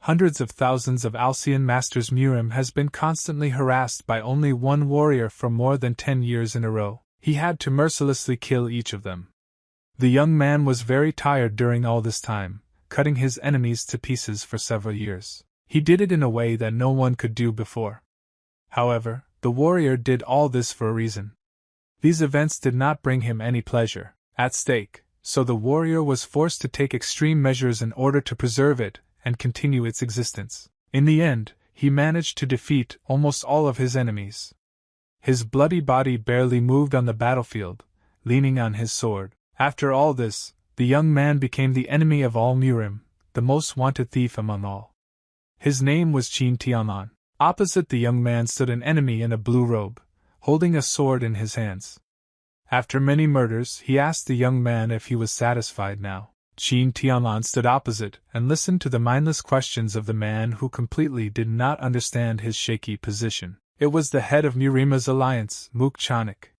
Hundreds of thousands of Alcyon masters. Murim has been constantly harassed by only one warrior for more than 10 years in a row. He had to mercilessly kill each of them. The young man was very tired during all this time, cutting his enemies to pieces for several years. He did it in a way that no one could do before. However, the warrior did all this for a reason. These events did not bring him any pleasure at stake, so the warrior was forced to take extreme measures in order to preserve it and continue its existence. In the end, he managed to defeat almost all of his enemies. His bloody body barely moved on the battlefield, leaning on his sword. After all this, the young man became the enemy of all Murim, the most wanted thief among all. His name was Qin Tianlan. Opposite the young man stood an enemy in a blue robe, holding a sword in his hands. After many murders, he asked the young man if he was satisfied now. Qin Tianlan stood opposite and listened to the mindless questions of the man who completely did not understand his shaky position. It was the head of Murima's alliance, Mook Chanik.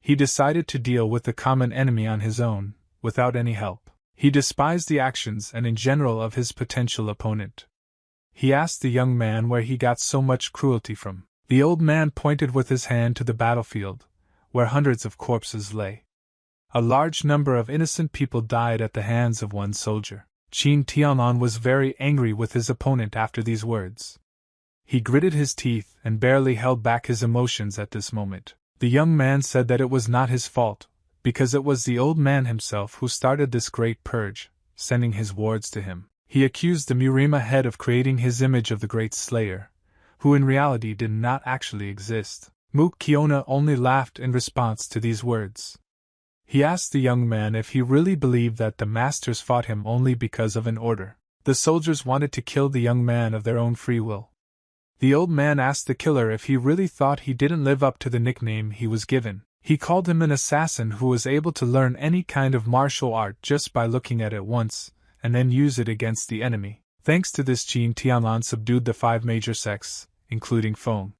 He decided to deal with the common enemy on his own, without any help. He despised the actions and in general of his potential opponent. He asked the young man where he got so much cruelty from. The old man pointed with his hand to the battlefield, where hundreds of corpses lay. A large number of innocent people died at the hands of one soldier. Qin Tianlan was very angry with his opponent after these words. He gritted his teeth and barely held back his emotions at this moment. The young man said that it was not his fault, because it was the old man himself who started this great purge, sending his wards to him. He accused the Murima head of creating his image of the great slayer, who in reality did not actually exist. Mook Kiona only laughed in response to these words. He asked the young man if he really believed that the masters fought him only because of an order. The soldiers wanted to kill the young man of their own free will. The old man asked the killer if he really thought he didn't live up to the nickname he was given. He called him an assassin who was able to learn any kind of martial art just by looking at it once, and then use it against the enemy. Thanks to this, Qin Tianlan subdued the 5 major sects, including Feng.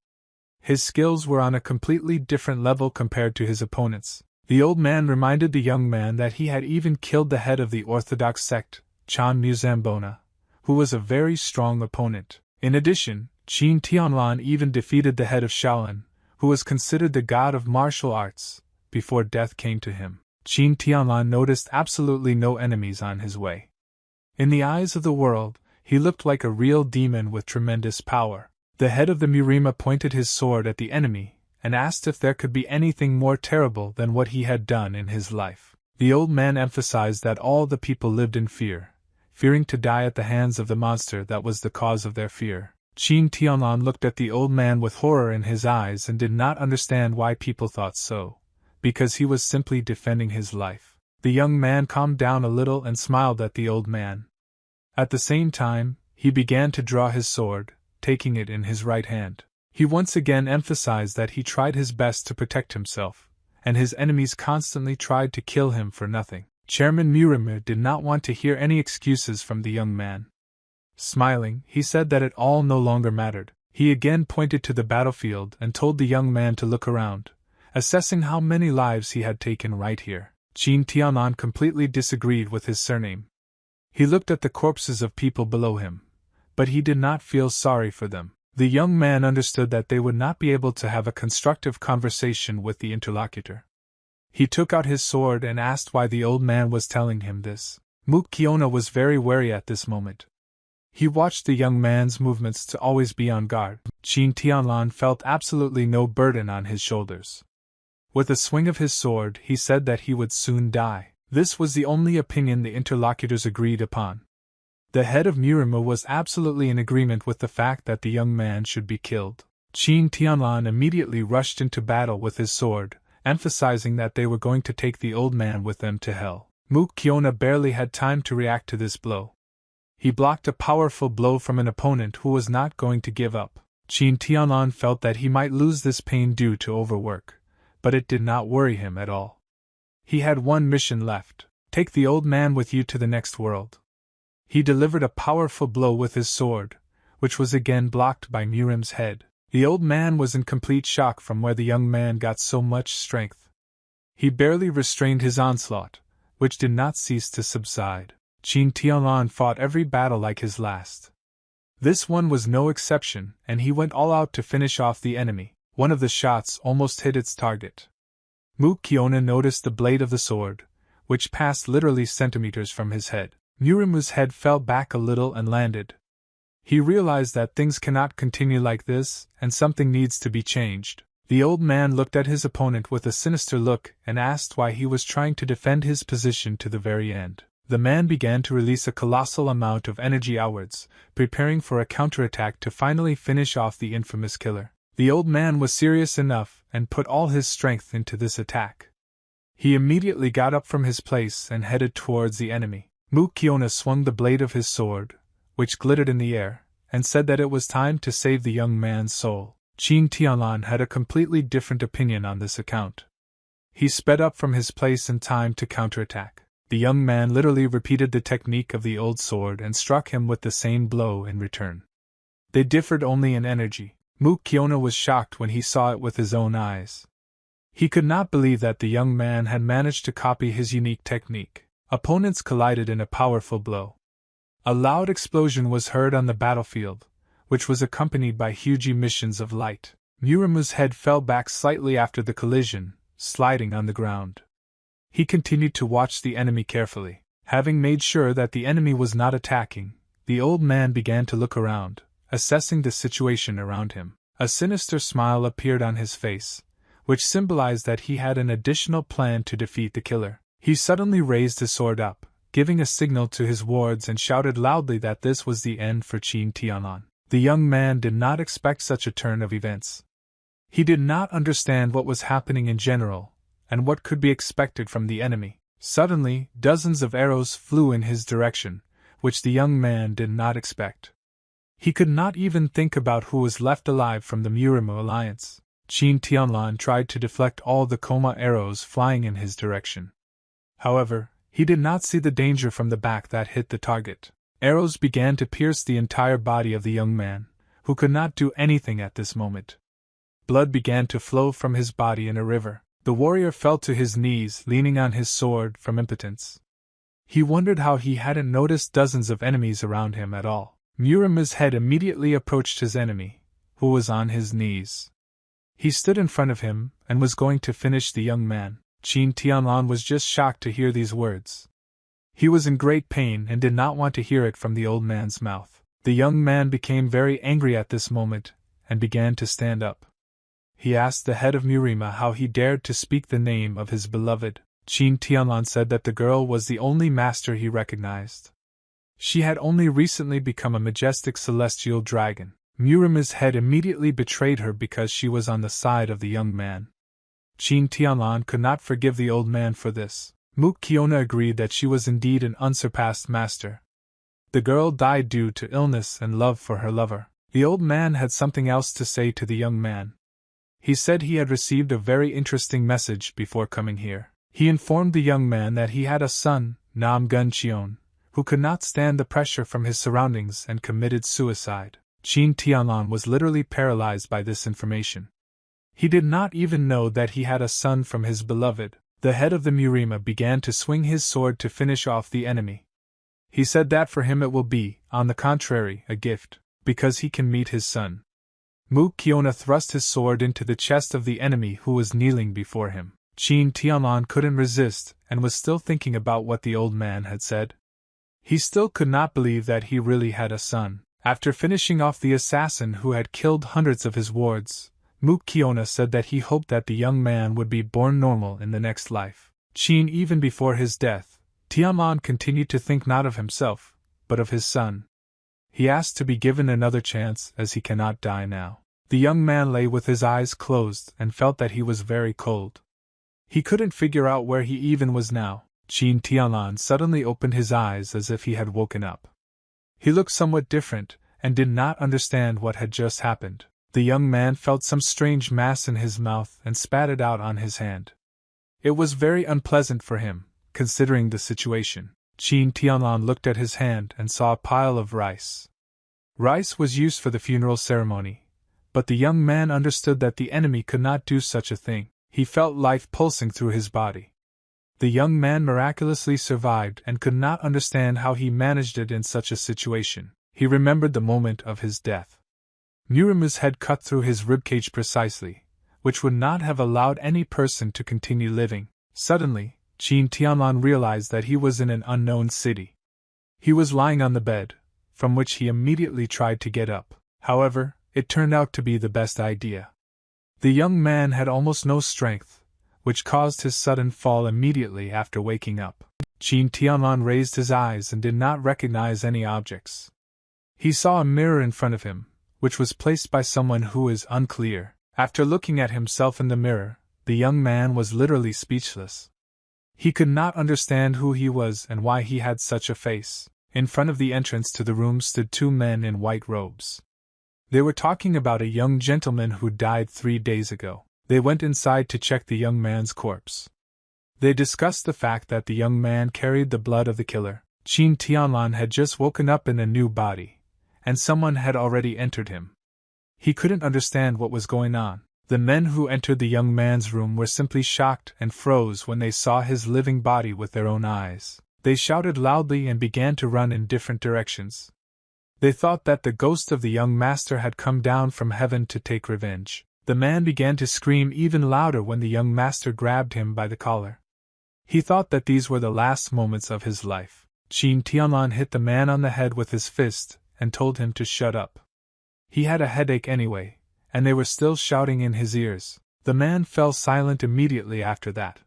His skills were on a completely different level compared to his opponents. The old man reminded the young man that he had even killed the head of the Orthodox sect, Chan Muzambona, who was a very strong opponent. In addition, Qin Tianlan even defeated the head of Shaolin, who was considered the god of martial arts, before death came to him. Qin Tianlan noticed absolutely no enemies on his way. In the eyes of the world, he looked like a real demon with tremendous power. The head of the Murima pointed his sword at the enemy, and asked if there could be anything more terrible than what he had done in his life. The old man emphasized that all the people lived in fear, fearing to die at the hands of the monster that was the cause of their fear. Qin Tianlan looked at the old man with horror in his eyes and did not understand why people thought so, because he was simply defending his life. The young man calmed down a little and smiled at the old man. At the same time, he began to draw his sword, taking it in his right hand. He once again emphasized that he tried his best to protect himself, and his enemies constantly tried to kill him for nothing. Chairman Murimir did not want to hear any excuses from the young man. Smiling, he said that it all no longer mattered. He again pointed to the battlefield and told the young man to look around, assessing how many lives he had taken right here. Qin Tianlan completely disagreed with his surname. He looked at the corpses of people below him, but he did not feel sorry for them. The young man understood that they would not be able to have a constructive conversation with the interlocutor. He took out his sword and asked why the old man was telling him this. Mook Kiona was very wary at this moment. He watched the young man's movements to always be on guard. Qin Tianlan felt absolutely no burden on his shoulders. With a swing of his sword, he said that he would soon die. This was the only opinion the interlocutors agreed upon. The head of Murima was absolutely in agreement with the fact that the young man should be killed. Qin Tianlan immediately rushed into battle with his sword, emphasizing that they were going to take the old man with them to hell. Mook Kiona barely had time to react to this blow. He blocked a powerful blow from an opponent who was not going to give up. Qin Tianlan felt that he might lose this pain due to overwork, but it did not worry him at all. He had one mission left: take the old man with you to the next world. He delivered a powerful blow with his sword, which was again blocked by Murim's head. The old man was in complete shock from where the young man got so much strength. He barely restrained his onslaught, which did not cease to subside. Qin Tianlan fought every battle like his last. This one was no exception, and he went all out to finish off the enemy. One of the shots almost hit its target. Kiona noticed the blade of the sword, which passed literally centimeters from his head. Murimu's head fell back a little and landed. He realized that things cannot continue like this, and something needs to be changed. The old man looked at his opponent with a sinister look and asked why he was trying to defend his position to the very end. The man began to release a colossal amount of energy outwards, preparing for a counterattack to finally finish off the infamous killer. The old man was serious enough and put all his strength into this attack. He immediately got up from his place and headed towards the enemy. Kiona swung the blade of his sword, which glittered in the air, and said that it was time to save the young man's soul. Qin Tianlan had a completely different opinion on this account. He sped up from his place in time to counterattack. The young man literally repeated the technique of the old sword and struck him with the same blow in return. They differed only in energy. Kiona was shocked when he saw it with his own eyes. He could not believe that the young man had managed to copy his unique technique. Opponents collided in a powerful blow. A loud explosion was heard on the battlefield, which was accompanied by huge emissions of light. Murimu's head fell back slightly after the collision, sliding on the ground. He continued to watch the enemy carefully. Having made sure that the enemy was not attacking, the old man began to look around, assessing the situation around him. A sinister smile appeared on his face, which symbolized that he had an additional plan to defeat the killer. He suddenly raised his sword up, giving a signal to his wards and shouted loudly that this was the end for Qin Tianlan. The young man did not expect such a turn of events. He did not understand what was happening in general, and what could be expected from the enemy. Suddenly, dozens of arrows flew in his direction, which the young man did not expect. He could not even think about who was left alive from the Murimu alliance. Qin Tianlan tried to deflect all the Koma arrows flying in his direction. However, he did not see the danger from the back that hit the target. Arrows began to pierce the entire body of the young man, who could not do anything at this moment. Blood began to flow from his body in a river. The warrior fell to his knees, leaning on his sword from impotence. He wondered how he hadn't noticed dozens of enemies around him at all. Murimu's head immediately approached his enemy, who was on his knees. He stood in front of him and was going to finish the young man. Qin Tianlan was just shocked to hear these words. He was in great pain and did not want to hear it from the old man's mouth. The young man became very angry at this moment and began to stand up. He asked the head of Murima how he dared to speak the name of his beloved. Qin Tianlan said that the girl was the only master he recognized. She had only recently become a majestic celestial dragon. Murima's head immediately betrayed her because she was on the side of the young man. Qin Tianlan could not forgive the old man for this. Kiona agreed that she was indeed an unsurpassed master. The girl died due to illness and love for her lover. The old man had something else to say to the young man. He said he had received a very interesting message before coming here. He informed the young man that he had a son, Nam Gun Cheon, who could not stand the pressure from his surroundings and committed suicide. Qin Tianlan was literally paralyzed by this information. He did not even know that he had a son from his beloved. The head of the Murima began to swing his sword to finish off the enemy. He said that for him it will be, on the contrary, a gift, because he can meet his son. Kiona thrust his sword into the chest of the enemy who was kneeling before him. Qin Tianlan couldn't resist and was still thinking about what the old man had said. He still could not believe that he really had a son. After finishing off the assassin who had killed hundreds of his wards, Kiona said that he hoped that the young man would be born normal in the next life. Even before his death, Tianlan continued to think not of himself, but of his son. He asked to be given another chance as he cannot die now. The young man lay with his eyes closed and felt that he was very cold. He couldn't figure out where he even was now. Qin Tianlan suddenly opened his eyes as if he had woken up. He looked somewhat different and did not understand what had just happened. The young man felt some strange mass in his mouth and spat it out on his hand. It was very unpleasant for him, considering the situation. Qin Tianlan looked at his hand and saw a pile of rice. Rice was used for the funeral ceremony, but the young man understood that the enemy could not do such a thing. He felt life pulsing through his body. The young man miraculously survived and could not understand how he managed it in such a situation. He remembered the moment of his death. Murimu's head cut through his ribcage precisely, which would not have allowed any person to continue living. Suddenly, Qin Tianlan realized that he was in an unknown city. He was lying on the bed, from which he immediately tried to get up. However, it turned out to be the best idea. The young man had almost no strength, which caused his sudden fall immediately after waking up. Qin Tianlan raised his eyes and did not recognize any objects. He saw a mirror in front of him, which was placed by someone who is unclear. After looking at himself in the mirror, the young man was literally speechless. He could not understand who he was and why he had such a face. In front of the entrance to the room stood two men in white robes. They were talking about a young gentleman who died 3 days ago. They went inside to check the young man's corpse. They discussed the fact that the young man carried the blood of the killer. Qin Tianlan had just woken up in a new body, and someone had already entered him. He couldn't understand what was going on. The men who entered the young man's room were simply shocked and froze when they saw his living body with their own eyes. They shouted loudly and began to run in different directions. They thought that the ghost of the young master had come down from heaven to take revenge. The man began to scream even louder when the young master grabbed him by the collar. He thought that these were the last moments of his life. Qin Tianlan hit the man on the head with his fist and told him to shut up. He had a headache anyway, and they were still shouting in his ears. The man fell silent immediately after that.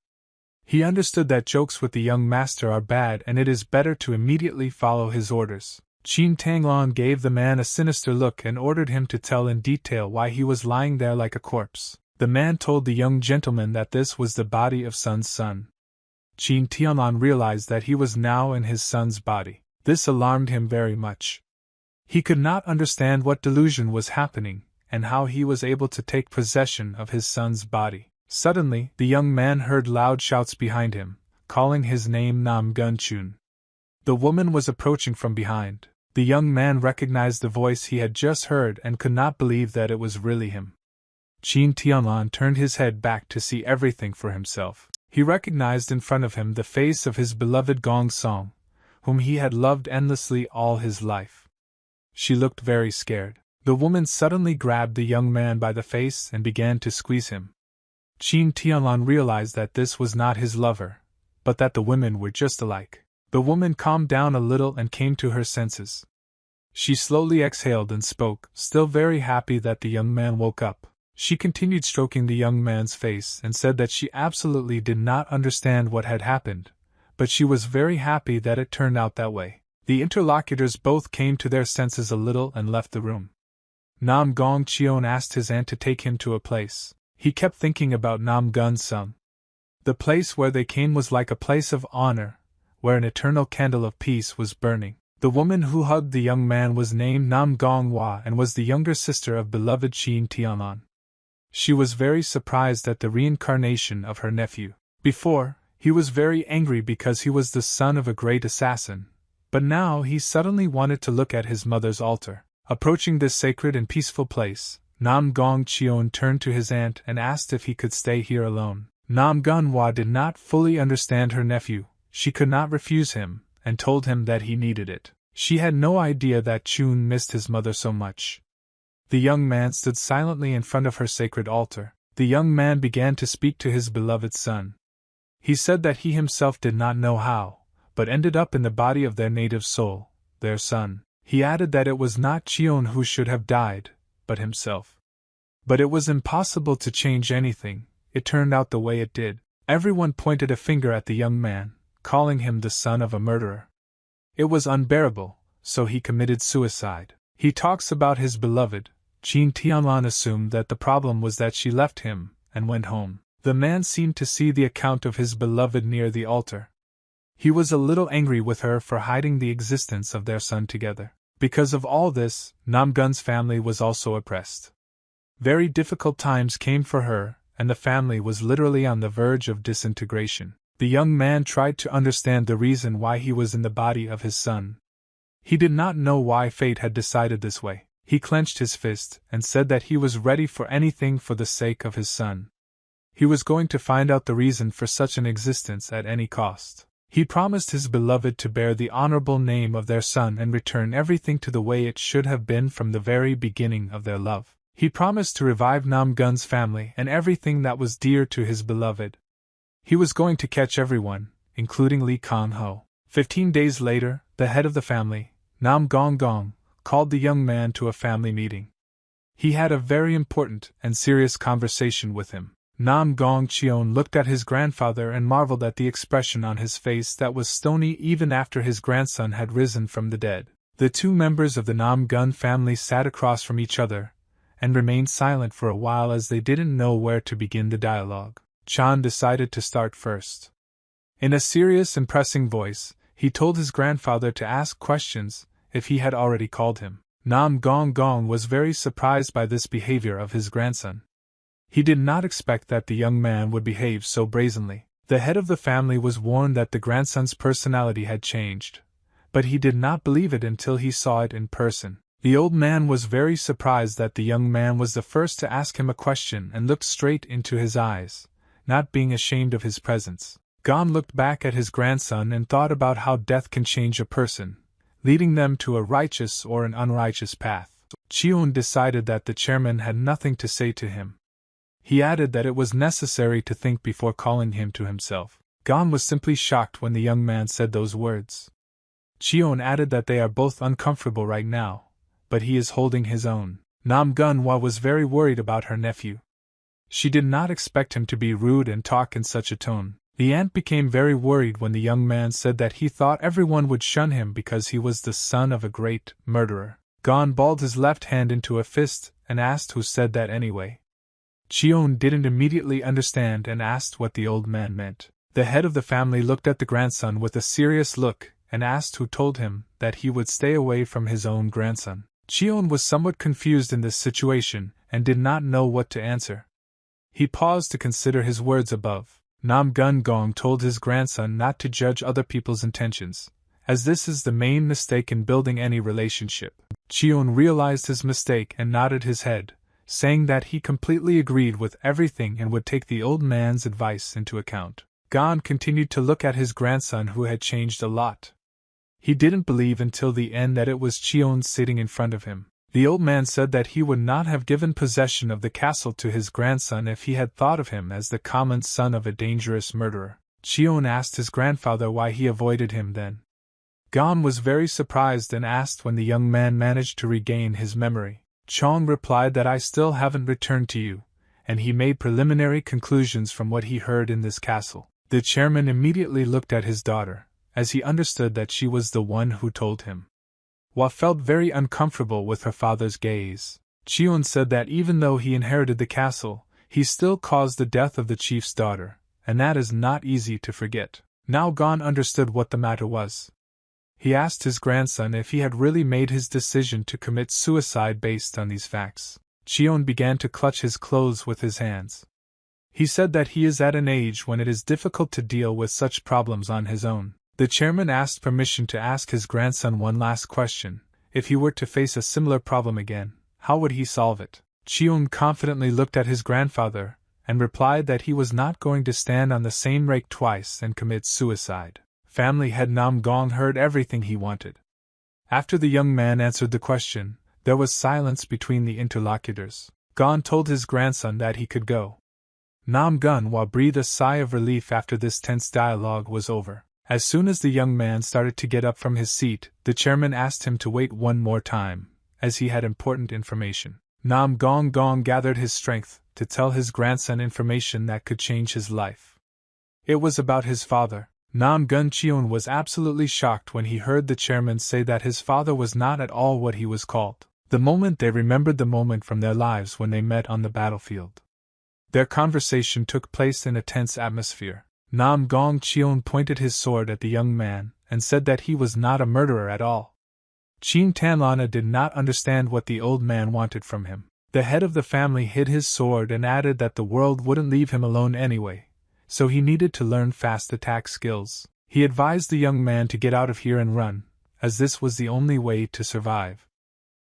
He understood that jokes with the young master are bad and it is better to immediately follow his orders. Qin Tianlan gave the man a sinister look and ordered him to tell in detail why he was lying there like a corpse. The man told the young gentleman that this was the body of Sun's son. Qin Tianlan realized that he was now in his son's body. This alarmed him very much. He could not understand what delusion was happening, and how he was able to take possession of his son's body. Suddenly, the young man heard loud shouts behind him, calling his name Nam Gun-chun. The woman was approaching from behind. The young man recognized the voice he had just heard and could not believe that it was really him. Qin Tianlan turned his head back to see everything for himself. He recognized in front of him the face of his beloved Gong Song, whom he had loved endlessly all his life. She looked very scared. The woman suddenly grabbed the young man by the face and began to squeeze him. Qin Tianlan realized that this was not his lover, but that the women were just alike. The woman calmed down a little and came to her senses. She slowly exhaled and spoke, still very happy that the young man woke up. She continued stroking the young man's face and said that she absolutely did not understand what had happened, but she was very happy that it turned out that way. The interlocutors both came to their senses a little and left the room. Nam Gong Cheon asked his aunt to take him to a place. He kept thinking about Nam Gun Sung. The place where they came was like a place of honor, where an eternal candle of peace was burning. The woman who hugged the young man was named Nam Gong Hwa and was the younger sister of beloved Qin Tianlan. She was very surprised at the reincarnation of her nephew. Before, he was very angry because he was the son of a great assassin, but now he suddenly wanted to look at his mother's altar. Approaching this sacred and peaceful place, Nam Gong Cheon turned to his aunt and asked if he could stay here alone. Nam Gun Hwa did not fully understand her nephew. She could not refuse him, and told him that he needed it. She had no idea that Chun missed his mother so much. The young man stood silently in front of her sacred altar. The young man began to speak to his beloved son. He said that he himself did not know how, but ended up in the body of their native soul, their son. He added that it was not Cheon who should have died, but himself. But it was impossible to change anything. It turned out the way it did. Everyone pointed a finger at the young man, calling him the son of a murderer. It was unbearable, so he committed suicide. He talks about his beloved. Qin Tianlan assumed that the problem was that she left him and went home. The man seemed to see the account of his beloved near the altar. He was a little angry with her for hiding the existence of their son together. Because of all this, Nam Gun's family was also oppressed. Very difficult times came for her, and the family was literally on the verge of disintegration. The young man tried to understand the reason why he was in the body of his son. He did not know why fate had decided this way. He clenched his fist and said that he was ready for anything for the sake of his son. He was going to find out the reason for such an existence at any cost. He promised his beloved to bear the honorable name of their son and return everything to the way it should have been from the very beginning of their love. He promised to revive Namgun's family and everything that was dear to his beloved. He was going to catch everyone, including Lee Kang-ho. 15 days later, the head of the family, Nam Gong, called the young man to a family meeting. He had a very important and serious conversation with him. Nam Gong Cheon looked at his grandfather and marveled at the expression on his face that was stony even after his grandson had risen from the dead. The two members of the Namgun family sat across from each other, and remained silent for a while as they didn't know where to begin the dialogue. Chan decided to start first. In a serious and pressing voice, he told his grandfather to ask questions, if he had already called him. Nam Gong was very surprised by this behavior of his grandson. He did not expect that the young man would behave so brazenly. The head of the family was warned that the grandson's personality had changed, but he did not believe it until he saw it in person. The old man was very surprised that the young man was the first to ask him a question and looked straight into his eyes, not being ashamed of his presence. Gon looked back at his grandson and thought about how death can change a person, leading them to a righteous or an unrighteous path. Cheon decided that the chairman had nothing to say to him. He added that it was necessary to think before calling him to himself. Gon was simply shocked when the young man said those words. Cheon added that they are both uncomfortable right now, but he is holding his own. Nam Gunhwa was very worried about her nephew. She did not expect him to be rude and talk in such a tone. The aunt became very worried when the young man said that he thought everyone would shun him because he was the son of a great murderer. Gon balled his left hand into a fist and asked who said that anyway. Cheon didn't immediately understand and asked what the old man meant. The head of the family looked at the grandson with a serious look and asked who told him that he would stay away from his own grandson. Cheon was somewhat confused in this situation and did not know what to answer. He paused to consider his words above. Nam Gong told his grandson not to judge other people's intentions, as this is the main mistake in building any relationship. Cheon realized his mistake and nodded his head, saying that he completely agreed with everything and would take the old man's advice into account. Gon continued to look at his grandson, who had changed a lot. He didn't believe until the end that it was Cheon sitting in front of him. The old man said that he would not have given possession of the castle to his grandson if he had thought of him as the common son of a dangerous murderer. Cheon asked his grandfather why he avoided him then. Gon was very surprised and asked when the young man managed to regain his memory. Chong replied that I still haven't returned to you, and he made preliminary conclusions from what he heard in this castle. The chairman immediately looked at his daughter, as he understood that she was the one who told him. Hwa felt very uncomfortable with her father's gaze. Cheon said that even though he inherited the castle, he still caused the death of the chief's daughter, and that is not easy to forget. Now Gon understood what the matter was. He asked his grandson if he had really made his decision to commit suicide based on these facts. Cheon began to clutch his clothes with his hands. He said that he is at an age when it is difficult to deal with such problems on his own. The chairman asked permission to ask his grandson one last question. If he were to face a similar problem again, how would he solve it? Cheon confidently looked at his grandfather, and replied that he was not going to stand on the same rake twice and commit suicide. Family head Nam Gong heard everything he wanted. After the young man answered the question, there was silence between the interlocutors. Gon told his grandson that he could go. Nam Gunhwa breathed a sigh of relief after this tense dialogue was over. As soon as the young man started to get up from his seat, the chairman asked him to wait one more time, as he had important information. Nam Gong gathered his strength to tell his grandson information that could change his life. It was about his father. Nam Gun Cheon was absolutely shocked when he heard the chairman say that his father was not at all what he was called. The moment they remembered the moment from their lives when they met on the battlefield. Their conversation took place in a tense atmosphere. Nam Gong Cheon pointed his sword at the young man and said that he was not a murderer at all. Chin Tanlana did not understand what the old man wanted from him. The head of the family hid his sword and added that the world wouldn't leave him alone anyway, so he needed to learn fast attack skills. He advised the young man to get out of here and run, as this was the only way to survive.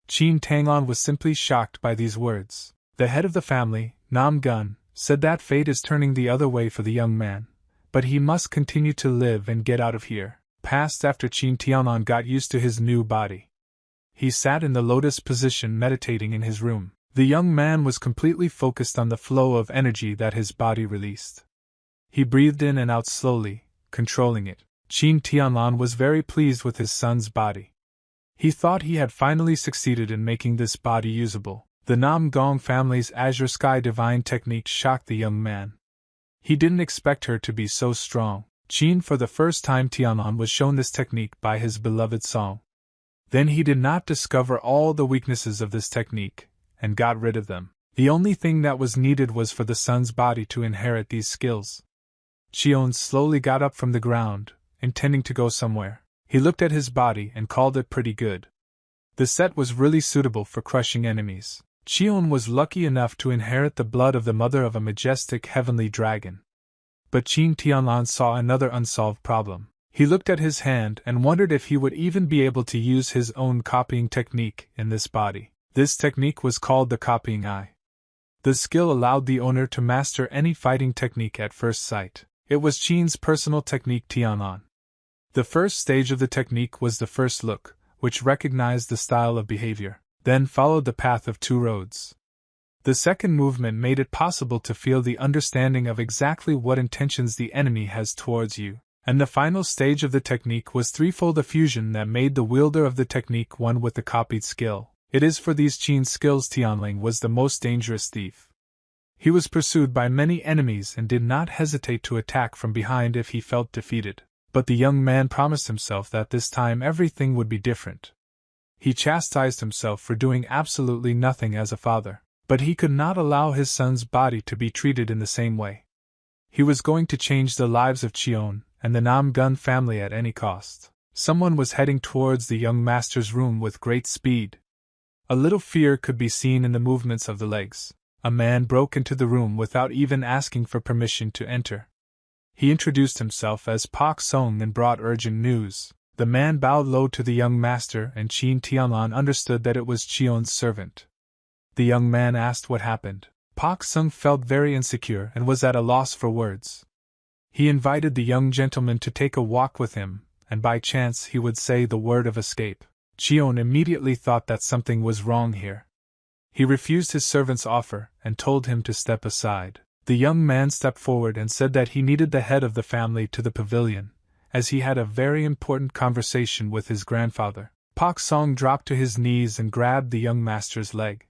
Chin Tanglon was simply shocked by these words. The head of the family, Nam Gun, said that fate is turning the other way for the young man, but he must continue to live and get out of here. Passed after Qin Tianlan got used to his new body. He sat in the lotus position meditating in his room. The young man was completely focused on the flow of energy that his body released. He breathed in and out slowly, controlling it. Qin Tianlan was very pleased with his son's body. He thought he had finally succeeded in making this body usable. The Nam Gong family's Azure Sky Divine technique shocked the young man. He didn't expect her to be so strong. Qin, for the first time, Tianlan was shown this technique by his beloved Song. Then he did not discover all the weaknesses of this technique, and got rid of them. The only thing that was needed was for the son's body to inherit these skills. Qion slowly got up from the ground, intending to go somewhere. He looked at his body and called it pretty good. The set was really suitable for crushing enemies. Qion was lucky enough to inherit the blood of the mother of a majestic heavenly dragon. But Qin Tianlan saw another unsolved problem. He looked at his hand and wondered if he would even be able to use his own copying technique in this body. This technique was called the Copying Eye. The skill allowed the owner to master any fighting technique at first sight. It was Qin's personal technique Tianlan. The first stage of the technique was the first look, which recognized the style of behavior, then followed the path of two roads. The second movement made it possible to feel the understanding of exactly what intentions the enemy has towards you. And the final stage of the technique was threefold a fusion that made the wielder of the technique one with the copied skill. It is for these Qin skills Tianling was the most dangerous thief. He was pursued by many enemies and did not hesitate to attack from behind if he felt defeated. But the young man promised himself that this time everything would be different. He chastised himself for doing absolutely nothing as a father, but he could not allow his son's body to be treated in the same way. He was going to change the lives of Qion and the Nam Gun family at any cost. Someone was heading towards the young master's room with great speed. A little fear could be seen in the movements of the legs. A man broke into the room without even asking for permission to enter. He introduced himself as Pak Song and brought urgent news. The man bowed low to the young master, and Qin Tianlan understood that it was Qion's servant. The young man asked what happened. Pak Song felt very insecure and was at a loss for words. He invited the young gentleman to take a walk with him, and by chance he would say the word of escape. Qion immediately thought that something was wrong here. He refused his servant's offer and told him to step aside. The young man stepped forward and said that he needed the head of the family to the pavilion, as he had a very important conversation with his grandfather. Pak Song dropped to his knees and grabbed the young master's leg.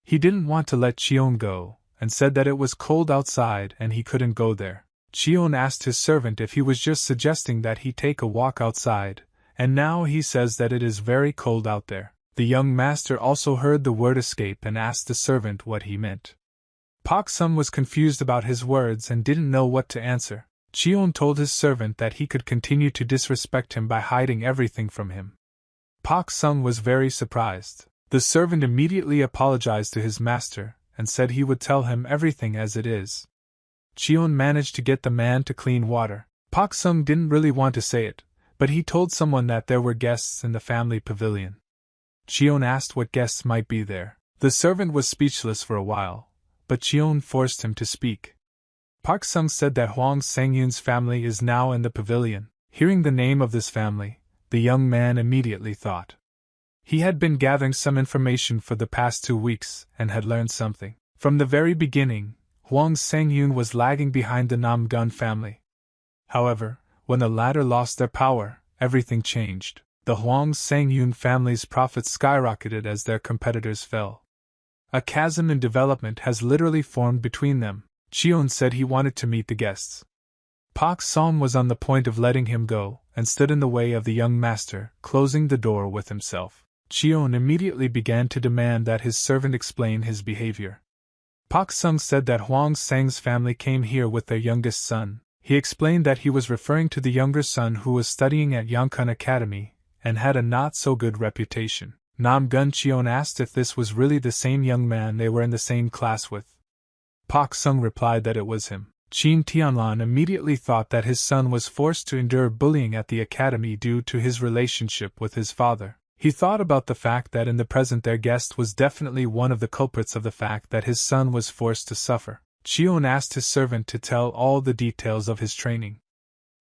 He didn't want to let Qion go, and said that it was cold outside and he couldn't go there. Qion asked his servant if he was just suggesting that he take a walk outside, and now he says that it is very cold out there. The young master also heard the word escape and asked the servant what he meant. Pak Sung was confused about his words and didn't know what to answer. Qion told his servant that he could continue to disrespect him by hiding everything from him. Pak Sung was very surprised. The servant immediately apologized to his master and said he would tell him everything as it is. Qion managed to get the man to clean water. Pak Sung didn't really want to say it, but he told someone that there were guests in the family pavilion. Qion asked what guests might be there. The servant was speechless for a while, but Qion forced him to speak. Pak Sung said that Huang Sangyun's family is now in the pavilion. Hearing the name of this family, the young man immediately thought. He had been gathering some information for the past 2 weeks and had learned something. From the very beginning, Huang Sangyun was lagging behind the Nam Gun family. However, when the latter lost their power, everything changed. The Huang Sangyun family's profits skyrocketed as their competitors fell. A chasm in development has literally formed between them. Qion said he wanted to meet the guests. Pak Song was on the point of letting him go, and stood in the way of the young master, closing the door with himself. Qion immediately began to demand that his servant explain his behavior. Pak Sung said that Huang Sang's family came here with their youngest son. He explained that he was referring to the younger son who was studying at Yangkun Academy, and had a not-so-good reputation. Nam Gun Qion asked if this was really the same young man they were in the same class with. Pak Sung replied that it was him. Qin Tianlan immediately thought that his son was forced to endure bullying at the academy due to his relationship with his father. He thought about the fact that in the present their guest was definitely one of the culprits of the fact that his son was forced to suffer. Cheon asked his servant to tell all the details of his training.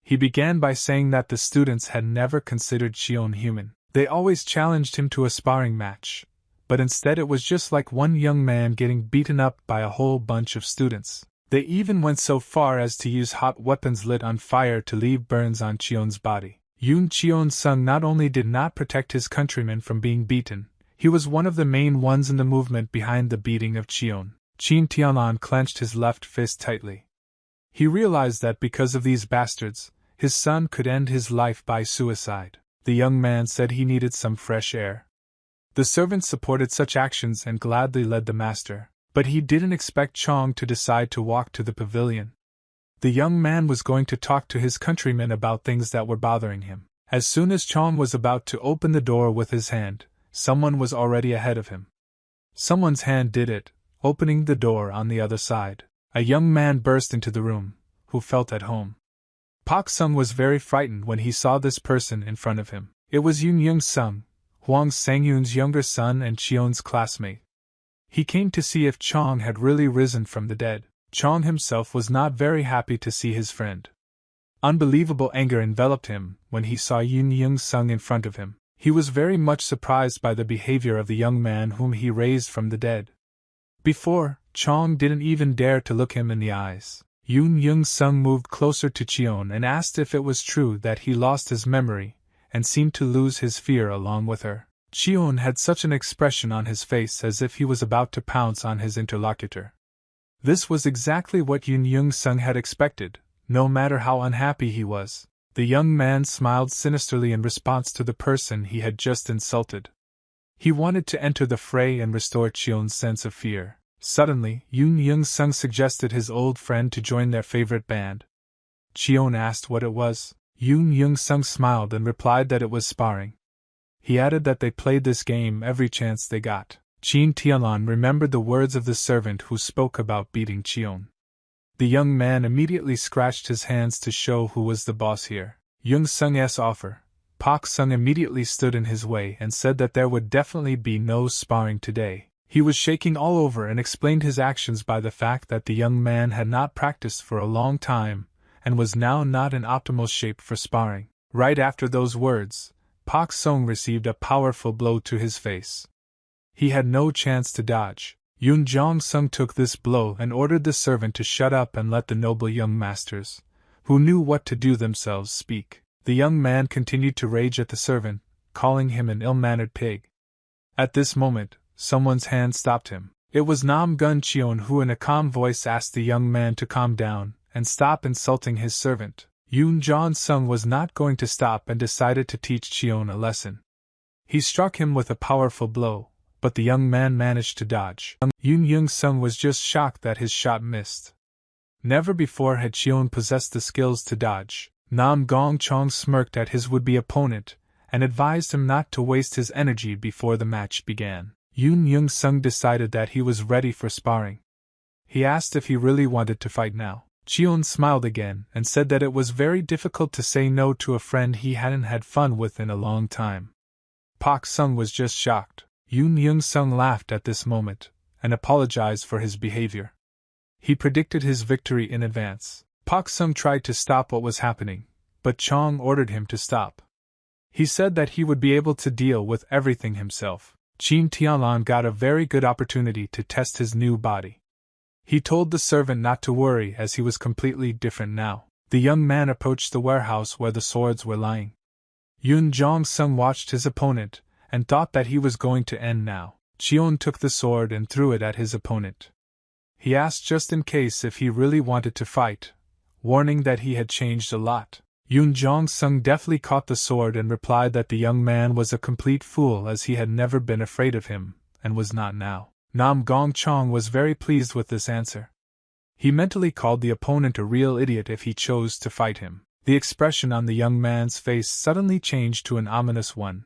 He began by saying that the students had never considered Cheon human. They always challenged him to a sparring match, but instead it was just like one young man getting beaten up by a whole bunch of students. They even went so far as to use hot weapons lit on fire to leave burns on Cheon's body. Yoon Cheon-sung not only did not protect his countrymen from being beaten, he was one of the main ones in the movement behind the beating of Cheon. Chin Tianlan clenched his left fist tightly. He realized that because of these bastards, his son could end his life by suicide. The young man said he needed some fresh air. The servant supported such actions and gladly led the master, but he didn't expect Chong to decide to walk to the pavilion. The young man was going to talk to his countrymen about things that were bothering him. As soon as Chong was about to open the door with his hand, someone was already ahead of him. Someone's hand did it, opening the door on the other side. A young man burst into the room, who felt at home. Pak Sung was very frightened when he saw this person in front of him. It was Yoon Young Sung, Hwang Sang-yoon's younger son and Cheon's classmate. He came to see if Chong had really risen from the dead. Chong himself was not very happy to see his friend. Unbelievable anger enveloped him when he saw Yoon Young Sung in front of him. He was very much surprised by the behavior of the young man whom he raised from the dead. Before, Chong didn't even dare to look him in the eyes. Yoon Young Sung moved closer to Cheon and asked if it was true that he lost his memory, and seemed to lose his fear along with her. Cheon had such an expression on his face as if he was about to pounce on his interlocutor. This was exactly what Yoon Young Sung had expected, no matter how unhappy he was. The young man smiled sinisterly in response to the person he had just insulted. He wanted to enter the fray and restore Cheon's sense of fear. Suddenly, Yoon Young Sung suggested his old friend to join their favorite band. Cheon asked what it was. Yoon Young Sung smiled and replied that it was sparring. He added that they played this game every chance they got. Chin Tianlan remembered the words of the servant who spoke about beating Cheon. The young man immediately scratched his hands to show who was the boss here. Young Sung's offer. Pak Sung immediately stood in his way and said that there would definitely be no sparring today. He was shaking all over and explained his actions by the fact that the young man had not practiced for a long time, and was now not in optimal shape for sparring. Right after those words, Pak Sung received a powerful blow to his face. He had no chance to dodge. Yoon Jong Sung took this blow and ordered the servant to shut up and let the noble young masters, who knew what to do themselves, speak. The young man continued to rage at the servant, calling him an ill-mannered pig. At this moment, someone's hand stopped him. It was Nam Gun Cheon who in a calm voice asked the young man to calm down and stop insulting his servant. Yoon Jong Sung was not going to stop and decided to teach Cheon a lesson. He struck him with a powerful blow, but the young man managed to dodge. Yoon Young Sung was just shocked that his shot missed. Never before had Cheon possessed the skills to dodge. Nam Gong Chong smirked at his would-be opponent, and advised him not to waste his energy before the match began. Yoon Young Sung decided that he was ready for sparring. He asked if he really wanted to fight now. Cheon smiled again and said that it was very difficult to say no to a friend he hadn't had fun with in a long time. Pak Sung was just shocked. Yoon Young Sung laughed at this moment, and apologized for his behavior. He predicted his victory in advance. Pak Sung tried to stop what was happening, but Chong ordered him to stop. He said that he would be able to deal with everything himself. Chin Tianlan got a very good opportunity to test his new body. He told the servant not to worry as he was completely different now. The young man approached the warehouse where the swords were lying. Yoon Jong Sung watched his opponent, and thought that he was going to end now. Cheon took the sword and threw it at his opponent. He asked just in case if he really wanted to fight, warning that he had changed a lot. Yoon Jong Sung deftly caught the sword and replied that the young man was a complete fool as he had never been afraid of him, and was not now. Nam Gong Chong was very pleased with this answer. He mentally called the opponent a real idiot if he chose to fight him. The expression on the young man's face suddenly changed to an ominous one.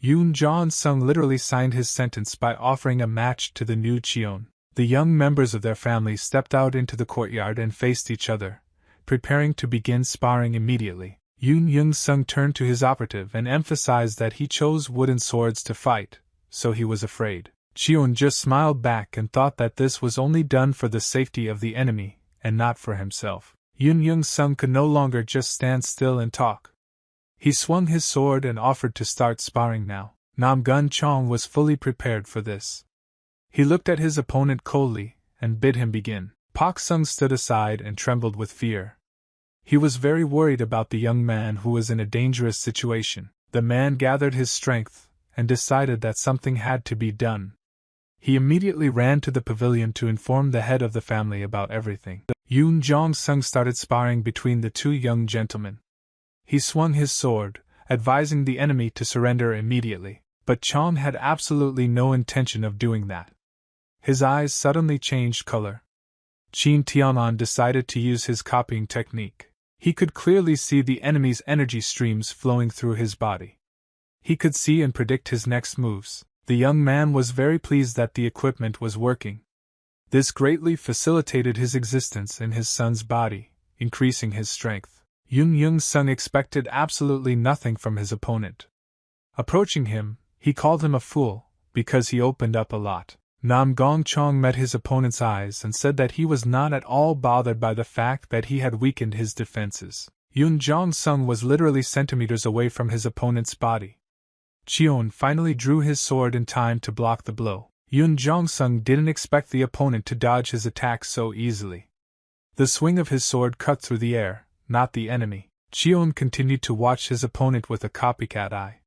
Yoon Jong Sung literally signed his sentence by offering a match to the new Cheon. The young members of their family stepped out into the courtyard and faced each other, preparing to begin sparring immediately. Yoon Young Sung turned to his operative and emphasized that he chose wooden swords to fight, so he was afraid. Cheon just smiled back and thought that this was only done for the safety of the enemy, and not for himself. Yoon Young-sung could no longer just stand still and talk. He swung his sword and offered to start sparring now. Nam Gun-chong was fully prepared for this. He looked at his opponent coldly, and bid him begin. Pak Sung stood aside and trembled with fear. He was very worried about the young man who was in a dangerous situation. The man gathered his strength, and decided that something had to be done. He immediately ran to the pavilion to inform the head of the family about everything. Yoon Jong-sung started sparring between the two young gentlemen. He swung his sword, advising the enemy to surrender immediately, but Chong had absolutely no intention of doing that. His eyes suddenly changed color. Qin Tianan decided to use his copying technique. He could clearly see the enemy's energy streams flowing through his body. He could see and predict his next moves. The young man was very pleased that the equipment was working. This greatly facilitated his existence in his son's body, increasing his strength. Yoon Young-sung expected absolutely nothing from his opponent. Approaching him, he called him a fool, because he opened up a lot. Nam Gong-chong met his opponent's eyes and said that he was not at all bothered by the fact that he had weakened his defenses. Yoon Jong-sung was literally centimeters away from his opponent's body. Cheon finally drew his sword in time to block the blow. Yoon Jong-sung didn't expect the opponent to dodge his attack so easily. The swing of his sword cut through the air, not the enemy. Cheon continued to watch his opponent with a copycat eye.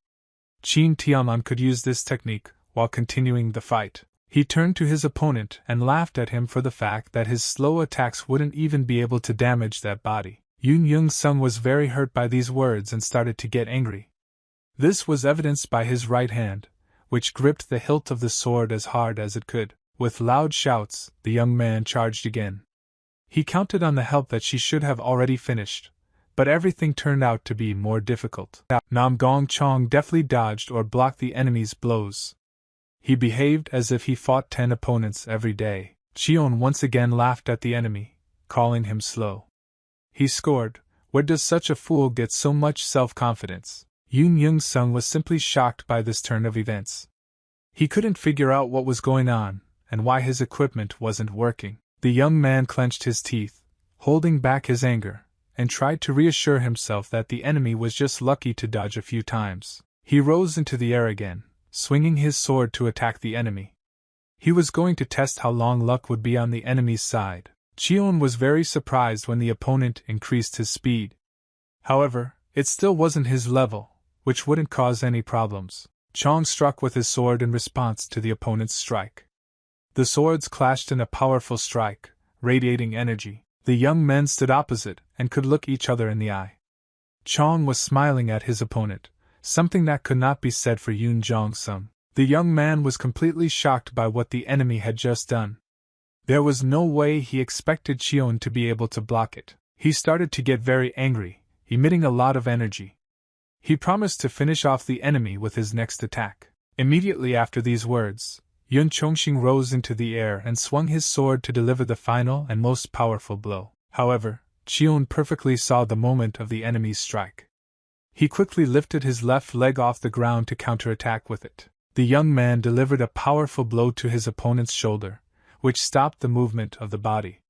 Qin Tianan could use this technique while continuing the fight. He turned to his opponent and laughed at him for the fact that his slow attacks wouldn't even be able to damage that body. Yoon Young-sung was very hurt by these words and started to get angry. This was evidenced by his right hand, which gripped the hilt of the sword as hard as it could. With loud shouts, the young man charged again. He counted on the help that she should have already finished, but everything turned out to be more difficult. Nam Gong-chong deftly dodged or blocked the enemy's blows. He behaved as if he fought 10 opponents every day. Cheon once again laughed at the enemy, calling him slow. He scored. Where does such a fool get so much self-confidence? Yoon Young-sung was simply shocked by this turn of events. He couldn't figure out what was going on, and why his equipment wasn't working. The young man clenched his teeth, holding back his anger, and tried to reassure himself that the enemy was just lucky to dodge a few times. He rose into the air again, swinging his sword to attack the enemy. He was going to test how long luck would be on the enemy's side. Cheon was very surprised when the opponent increased his speed. However, it still wasn't his level, which wouldn't cause any problems. Chong struck with his sword in response to the opponent's strike. The swords clashed in a powerful strike, radiating energy. The young men stood opposite and could look each other in the eye. Chong was smiling at his opponent, something that could not be said for Yoon Jong-sung. The young man was completely shocked by what the enemy had just done. There was no way he expected Cheon to be able to block it. He started to get very angry, emitting a lot of energy. He promised to finish off the enemy with his next attack. Immediately after these words, Yun Chongxing rose into the air and swung his sword to deliver the final and most powerful blow. However, Cheon perfectly saw the moment of the enemy's strike. He quickly lifted his left leg off the ground to counterattack with it. The young man delivered a powerful blow to his opponent's shoulder, which stopped the movement of the body.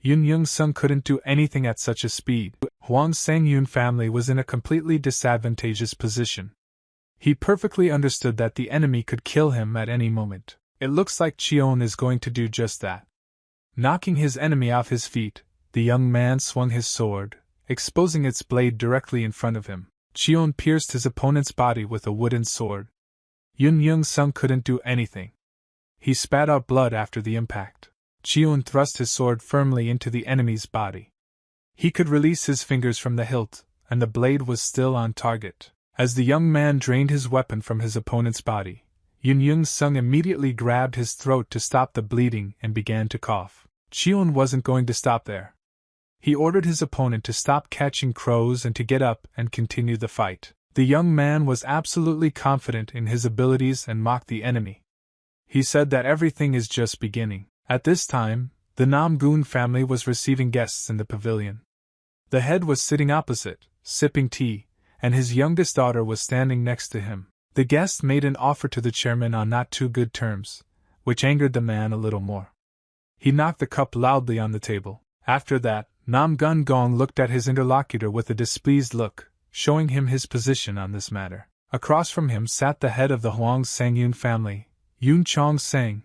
Yoon Young-sung couldn't do anything at such a speed. Hwang Sang-yoon family was in a completely disadvantageous position. He perfectly understood that the enemy could kill him at any moment. It looks like Cheon is going to do just that. Knocking his enemy off his feet, the young man swung his sword, exposing its blade directly in front of him. Cheon pierced his opponent's body with a wooden sword. Yoon Young-sung couldn't do anything. He spat out blood after the impact. Cheon thrust his sword firmly into the enemy's body. He could release his fingers from the hilt, and the blade was still on target. As the young man drained his weapon from his opponent's body, Yoon Young-sung immediately grabbed his throat to stop the bleeding and began to cough. Cheon wasn't going to stop there. He ordered his opponent to stop catching crows and to get up and continue the fight. The young man was absolutely confident in his abilities and mocked the enemy. He said that everything is just beginning. At this time, the Nam-gun family was receiving guests in the pavilion. The head was sitting opposite, sipping tea, and his youngest daughter was standing next to him. The guest made an offer to the chairman on not too good terms, which angered the man a little more. He knocked the cup loudly on the table. After that, Nam Gun Gong looked at his interlocutor with a displeased look, showing him his position on this matter. Across from him sat the head of the Huang Sangyun family, Yun Chong Sang,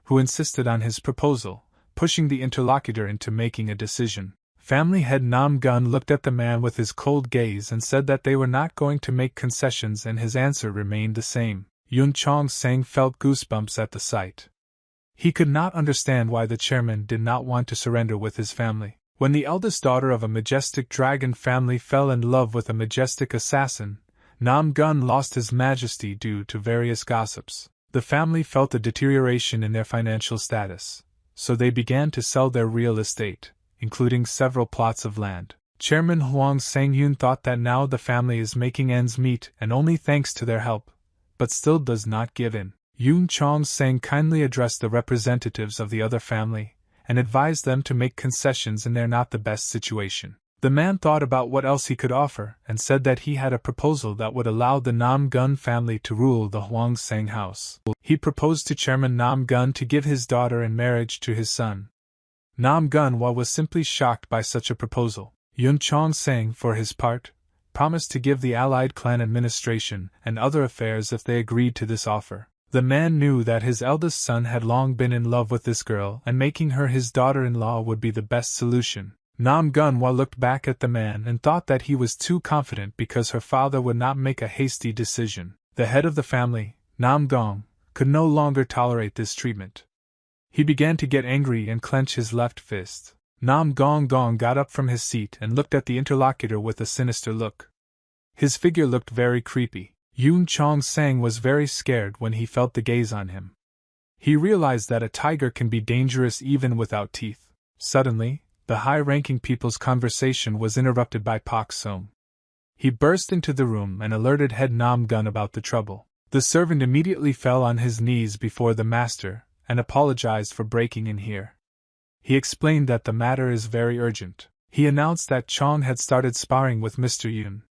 who insisted on his proposal, pushing the interlocutor into making a decision. Family head Nam Gun looked at the man with his cold gaze and said that they were not going to make concessions, and his answer remained the same. Yun Chong Sang felt goosebumps at the sight. He could not understand why the chairman did not want to surrender with his family. When the eldest daughter of a majestic dragon family fell in love with a majestic assassin, Nam Gun lost his majesty due to various gossips. The family felt a deterioration in their financial status, so they began to sell their real estate, including several plots of land. Chairman Huang Sangyun thought that now the family is making ends meet and only thanks to their help, but still does not give in. Yun Chong Sang kindly addressed the representatives of the other family and advised them to make concessions in their not the best situation. The man thought about what else he could offer and said that he had a proposal that would allow the Nam Gun family to rule the Huang Sang house. He proposed to Chairman Nam Gun to give his daughter in marriage to his son. Nam Gun was simply shocked by such a proposal. Yun Chong Sang, for his part, promised to give the allied clan administration and other affairs if they agreed to this offer. The man knew that his eldest son had long been in love with this girl, and making her his daughter-in-law would be the best solution. Nam Gunwa looked back at the man and thought that he was too confident because her father would not make a hasty decision. The head of the family, Nam Gong, could no longer tolerate this treatment. He began to get angry and clench his left fist. Nam Gong got up from his seat and looked at the interlocutor with a sinister look. His figure looked very creepy. Yun Chong Sang was very scared when he felt the gaze on him. He realized that a tiger can be dangerous even without teeth. Suddenly, the high-ranking people's conversation was interrupted by Pak Song. He burst into the room and alerted head Nam Gun about the trouble. The servant immediately fell on his knees before the master and apologized for breaking in here. He explained that the matter is very urgent. He announced that Chong had started sparring with Mr. Yun.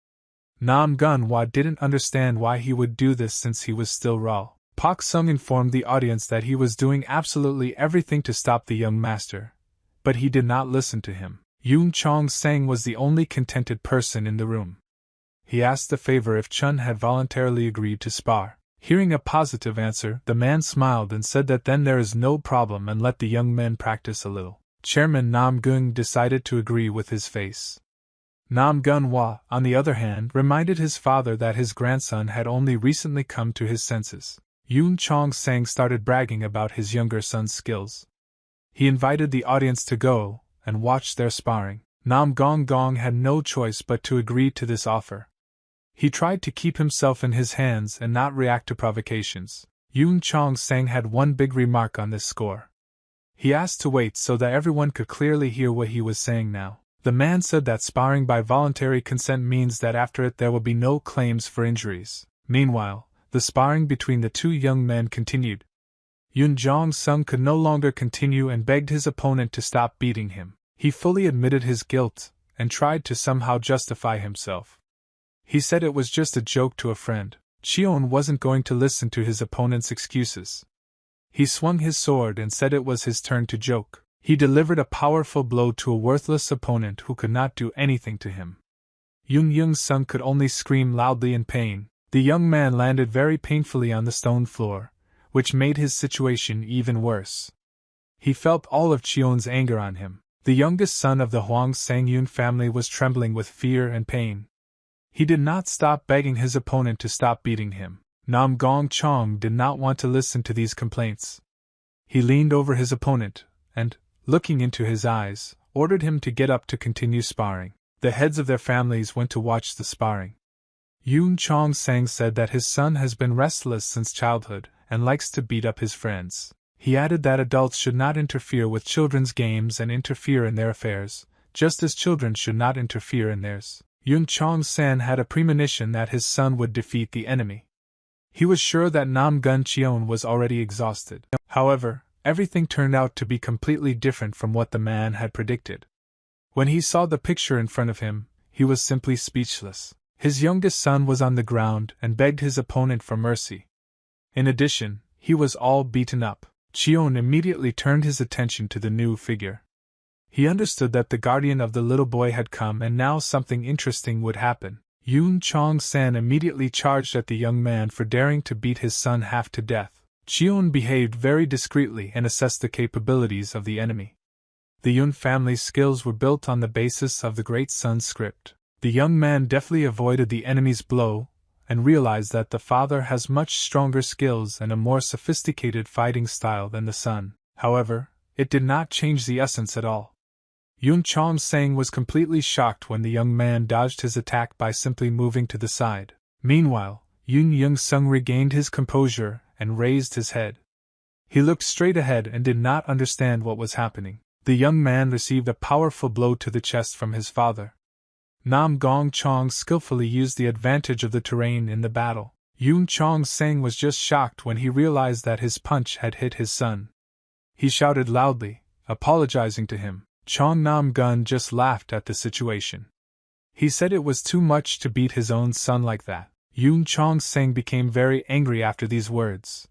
Nam Gun didn't understand why he would do this since he was still raw. Pak Sung informed the audience that he was doing absolutely everything to stop the young master, but he did not listen to him. Yun Chong Sang was the only contented person in the room. He asked the favor if Chun had voluntarily agreed to spar. Hearing a positive answer, the man smiled and said that then there is no problem and let the young men practice a little. Chairman Nam Gung decided to agree with his face. Nam Gun-hwa, on the other hand, reminded his father that his grandson had only recently come to his senses. Yun Chong Sang started bragging about his younger son's skills. He invited the audience to go and watch their sparring. Nam Gong had no choice but to agree to this offer. He tried to keep himself in his hands and not react to provocations. Yun Chong Sang had one big remark on this score. He asked to wait so that everyone could clearly hear what he was saying now. The man said that sparring by voluntary consent means that after it there will be no claims for injuries. Meanwhile, the sparring between the two young men continued. Yun Jong Sung could no longer continue and begged his opponent to stop beating him. He fully admitted his guilt and tried to somehow justify himself. He said it was just a joke to a friend. Cheon wasn't going to listen to his opponent's excuses. He swung his sword and said it was his turn to joke. He delivered a powerful blow to a worthless opponent who could not do anything to him. Young Sung could only scream loudly in pain. The young man landed very painfully on the stone floor, which made his situation even worse. He felt all of Cheon's anger on him. The youngest son of the Huang Sangyun family was trembling with fear and pain. He did not stop begging his opponent to stop beating him. Nam Gong Chong did not want to listen to these complaints. He leaned over his opponent and, looking into his eyes, ordered him to get up to continue sparring. The heads of their families went to watch the sparring. Yun Chong Sang said that his son has been restless since childhood and likes to beat up his friends. He added that adults should not interfere with children's games and interfere in their affairs, just as children should not interfere in theirs. Yun Chong San had a premonition that his son would defeat the enemy. He was sure that Nam Gun Cheon was already exhausted. However, everything turned out to be completely different from what the man had predicted. When he saw the picture in front of him, he was simply speechless. His youngest son was on the ground and begged his opponent for mercy. In addition, he was all beaten up. Cheon immediately turned his attention to the new figure. He understood that the guardian of the little boy had come and now something interesting would happen. Yoon Chong-san immediately charged at the young man for daring to beat his son half to death. Cheon behaved very discreetly and assessed the capabilities of the enemy. The Yoon family's skills were built on the basis of the great son's script. The young man deftly avoided the enemy's blow and realized that the father has much stronger skills and a more sophisticated fighting style than the son. However, it did not change the essence at all. Yoon Chong-sang was completely shocked when the young man dodged his attack by simply moving to the side. Meanwhile, Yoon Young-sung regained his composure and raised his head. He looked straight ahead and did not understand what was happening. The young man received a powerful blow to the chest from his father. Nam Gong-chong skillfully used the advantage of the terrain in the battle. Yoon Chong-sang was just shocked when he realized that his punch had hit his son. He shouted loudly, apologizing to him. Chong Nam-gun just laughed at the situation. He said it was too much to beat his own son like that. Yoon Chong-sang became very angry after these words.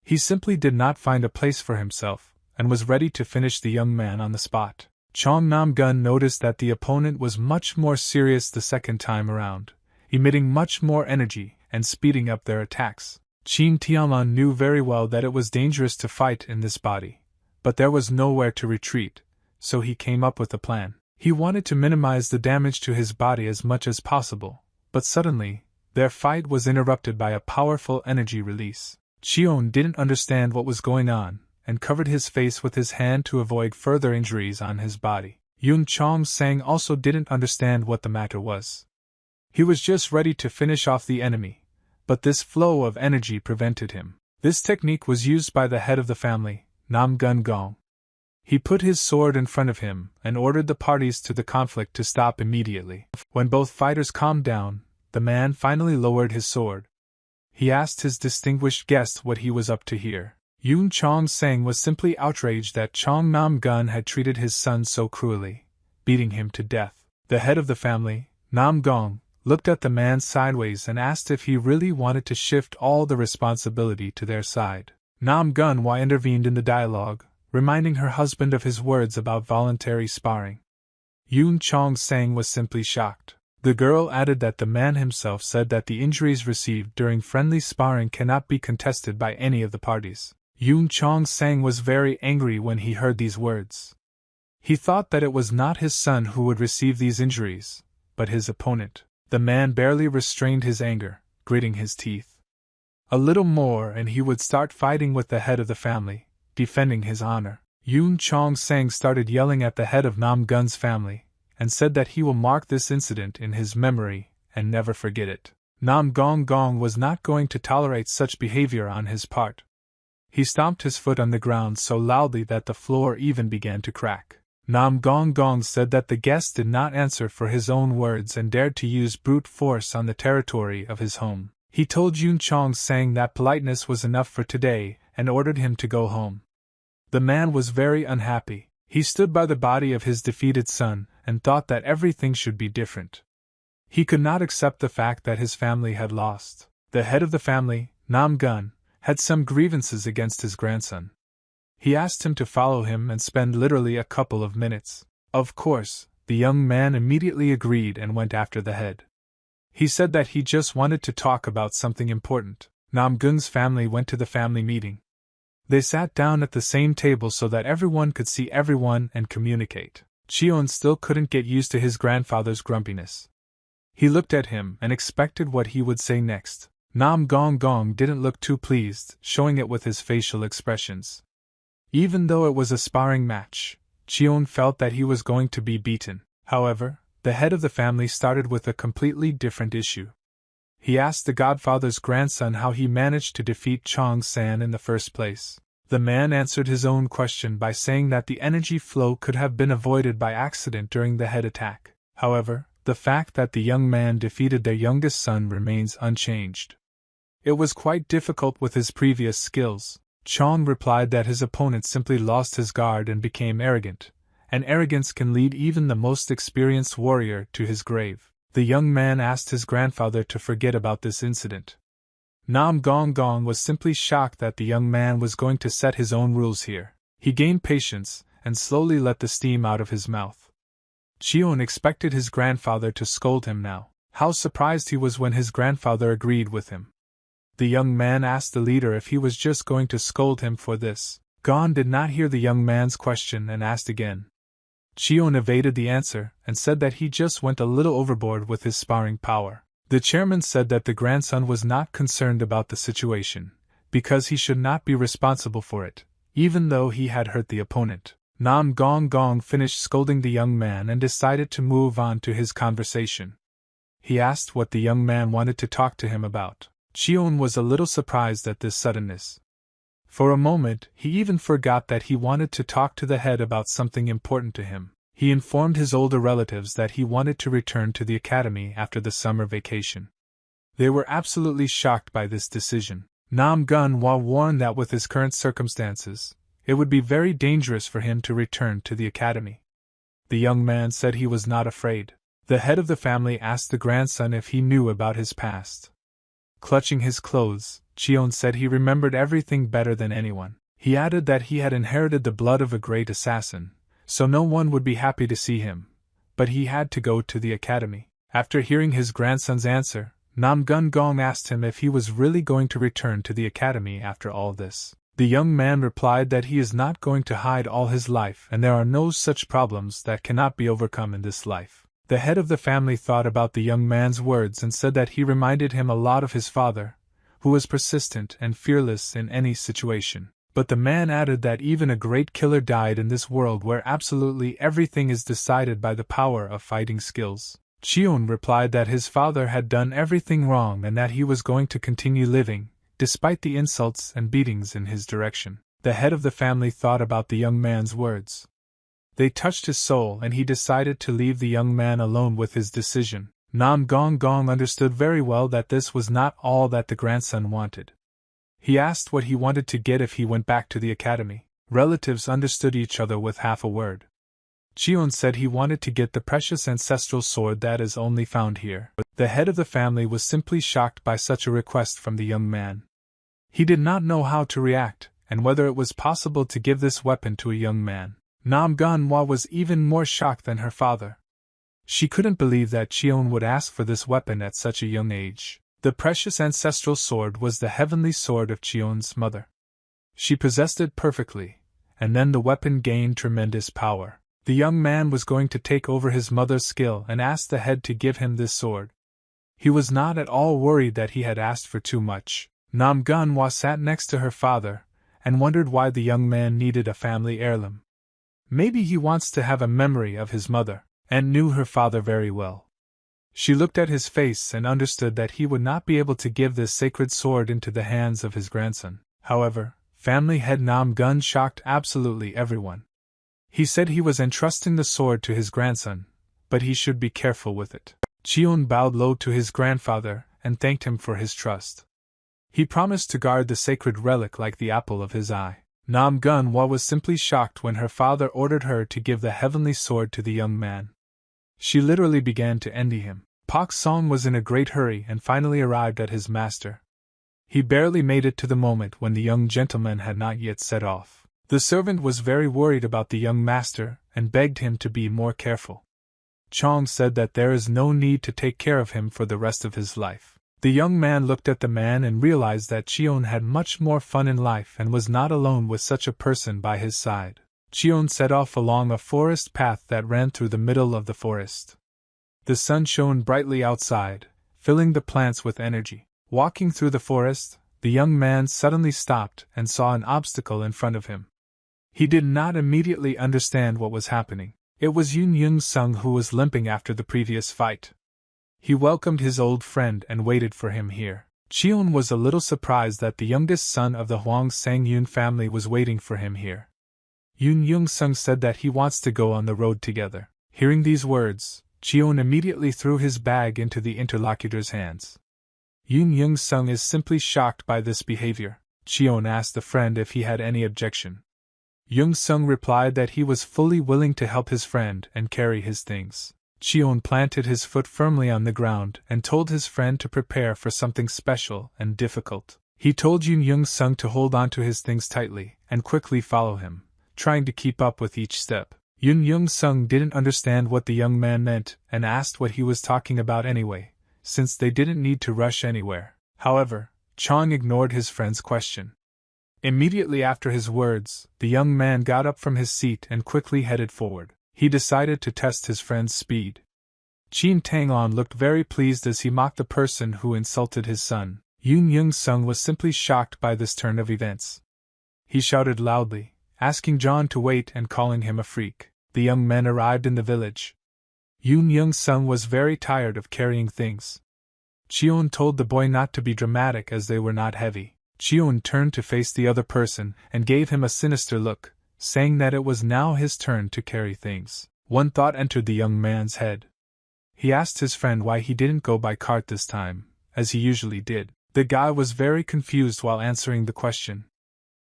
He simply did not find a place for himself, and was ready to finish the young man on the spot. Chong Nam-gun noticed that the opponent was much more serious the second time around, emitting much more energy and speeding up their attacks. Qin Tianlan knew very well that it was dangerous to fight in this body, but there was nowhere to retreat, so he came up with a plan. He wanted to minimize the damage to his body as much as possible, but suddenly, their fight was interrupted by a powerful energy release. Cheon didn't understand what was going on, and covered his face with his hand to avoid further injuries on his body. Yoon Chong-sang also didn't understand what the matter was. He was just ready to finish off the enemy, but this flow of energy prevented him. This technique was used by the head of the family, Nam Gun Gong. He put his sword in front of him and ordered the parties to the conflict to stop immediately. When both fighters calmed down, the man finally lowered his sword. He asked his distinguished guest what he was up to here. Yoon Chong-sang was simply outraged that Chong Nam-gun had treated his son so cruelly, beating him to death. The head of the family, Nam Gong, looked at the man sideways and asked if he really wanted to shift all the responsibility to their side. Nam Gun-hwa intervened in the dialogue, reminding her husband of his words about voluntary sparring. Yoon Chong-sang was simply shocked. The girl added that the man himself said that the injuries received during friendly sparring cannot be contested by any of the parties. Yoon Chong-sang was very angry when he heard these words. He thought that it was not his son who would receive these injuries, but his opponent. The man barely restrained his anger, gritting his teeth. A little more and he would start fighting with the head of the family, defending his honor. Yoon Chong-sang started yelling at the head of Nam Gun's family, and said that he will mark this incident in his memory and never forget it. Nam Gong Gong was not going to tolerate such behavior on his part. He stomped his foot on the ground so loudly that the floor even began to crack. Nam Gong Gong said that the guest did not answer for his own words and dared to use brute force on the territory of his home. He told Yoon Chong-sang that politeness was enough for today and ordered him to go home. The man was very unhappy. He stood by the body of his defeated son and thought that everything should be different. He could not accept the fact that his family had lost. The head of the family, Nam Gun, had some grievances against his grandson. He asked him to follow him and spend literally a couple of minutes. Of course, the young man immediately agreed and went after the head. He said that he just wanted to talk about something important. Nam Gun's family went to the family meeting. They sat down at the same table so that everyone could see everyone and communicate. Cheon still couldn't get used to his grandfather's grumpiness. He looked at him and expected what he would say next. Nam Gong Gong didn't look too pleased, showing it with his facial expressions. Even though it was a sparring match, Cheon felt that he was going to be beaten. However, the head of the family started with a completely different issue. He asked the godfather's grandson how he managed to defeat Chong-san in the first place. The man answered his own question by saying that the energy flow could have been avoided by accident during the head attack. However, the fact that the young man defeated their youngest son remains unchanged. It was quite difficult with his previous skills. Chong replied that his opponent simply lost his guard and became arrogant, and arrogance can lead even the most experienced warrior to his grave. The young man asked his grandfather to forget about this incident. Nam Gong Gong was simply shocked that the young man was going to set his own rules here. He gained patience, and slowly let the steam out of his mouth. Cheon expected his grandfather to scold him now. How surprised he was when his grandfather agreed with him. The young man asked the leader if he was just going to scold him for this. Gon did not hear the young man's question and asked again. Cheon evaded the answer and said that he just went a little overboard with his sparring power. The chairman said that the grandson was not concerned about the situation, because he should not be responsible for it, even though he had hurt the opponent. Nam Gong Gong finished scolding the young man and decided to move on to his conversation. He asked what the young man wanted to talk to him about. Cheon was a little surprised at this suddenness. For a moment, he even forgot that he wanted to talk to the head about something important to him. He informed his older relatives that he wanted to return to the academy after the summer vacation. They were absolutely shocked by this decision. Nam Gun-hwa warned that with his current circumstances, it would be very dangerous for him to return to the academy. The young man said he was not afraid. The head of the family asked the grandson if he knew about his past. Clutching his clothes, Cheon said he remembered everything better than anyone. He added that he had inherited the blood of a great assassin, so no one would be happy to see him, but he had to go to the academy. After hearing his grandson's answer, Nam Gun Gong asked him if he was really going to return to the academy after all this. The young man replied that he is not going to hide all his life and there are no such problems that cannot be overcome in this life. The head of the family thought about the young man's words and said that he reminded him a lot of his father, who was persistent and fearless in any situation. But the man added that even a great killer died in this world where absolutely everything is decided by the power of fighting skills. Cheon replied that his father had done everything wrong and that he was going to continue living, despite the insults and beatings in his direction. The head of the family thought about the young man's words. They touched his soul and he decided to leave the young man alone with his decision. Nam Gong Gong understood very well that this was not all that the grandson wanted. He asked what he wanted to get if he went back to the academy. Relatives understood each other with half a word. Cheon said he wanted to get the precious ancestral sword that is only found here. The head of the family was simply shocked by such a request from the young man. He did not know how to react, and whether it was possible to give this weapon to a young man. Nam Gun-hwa was even more shocked than her father. She couldn't believe that Cheon would ask for this weapon at such a young age. The precious ancestral sword was the heavenly sword of Cheon's mother. She possessed it perfectly, and then the weapon gained tremendous power. The young man was going to take over his mother's skill and asked the head to give him this sword. He was not at all worried that he had asked for too much. Nam Gun-hwa sat next to her father, and wondered why the young man needed a family heirloom. Maybe he wants to have a memory of his mother, and knew her father very well. She looked at his face and understood that he would not be able to give this sacred sword into the hands of his grandson. However, family head Nam Gun shocked absolutely everyone. He said he was entrusting the sword to his grandson, but he should be careful with it. Cheon bowed low to his grandfather and thanked him for his trust. He promised to guard the sacred relic like the apple of his eye. Nam Gun-hwa was simply shocked when her father ordered her to give the heavenly sword to the young man. She literally began to envy him. Pak Song was in a great hurry and finally arrived at his master. He barely made it to the moment when the young gentleman had not yet set off. The servant was very worried about the young master and begged him to be more careful. Chong said that there is no need to take care of him for the rest of his life. The young man looked at the man and realized that Cheon had much more fun in life and was not alone with such a person by his side. Cheon set off along a forest path that ran through the middle of the forest. The sun shone brightly outside, filling the plants with energy. Walking through the forest, the young man suddenly stopped and saw an obstacle in front of him. He did not immediately understand what was happening. It was Yoon Young-sung who was limping after the previous fight. He welcomed his old friend and waited for him here. Cheon was a little surprised that the youngest son of the Hwang Sang-yoon family was waiting for him here. Yoon Young-sung said that he wants to go on the road together. Hearing these words, Cheon immediately threw his bag into the interlocutor's hands. Yoon Young-sung is simply shocked by this behavior. Cheon asked the friend if he had any objection. Young-sung replied that he was fully willing to help his friend and carry his things. Cheon planted his foot firmly on the ground and told his friend to prepare for something special and difficult. He told Yoon Young Sung to hold onto his things tightly and quickly follow him, trying to keep up with each step. Yoon Young Sung didn't understand what the young man meant and asked what he was talking about anyway, since they didn't need to rush anywhere. However, Chong ignored his friend's question. Immediately after his words, the young man got up from his seat and quickly headed forward. He decided to test his friend's speed. Chin Tang-on looked very pleased as he mocked the person who insulted his son. Yoon Young Sung was simply shocked by this turn of events. He shouted loudly, asking John to wait and calling him a freak. The young men arrived in the village. Yoon Young Sung was very tired of carrying things. Cheon told the boy not to be dramatic as they were not heavy. Cheon turned to face the other person and gave him a sinister look, saying that it was now his turn to carry things. One thought entered the young man's head. He asked his friend why he didn't go by cart this time, as he usually did. The guy was very confused while answering the question.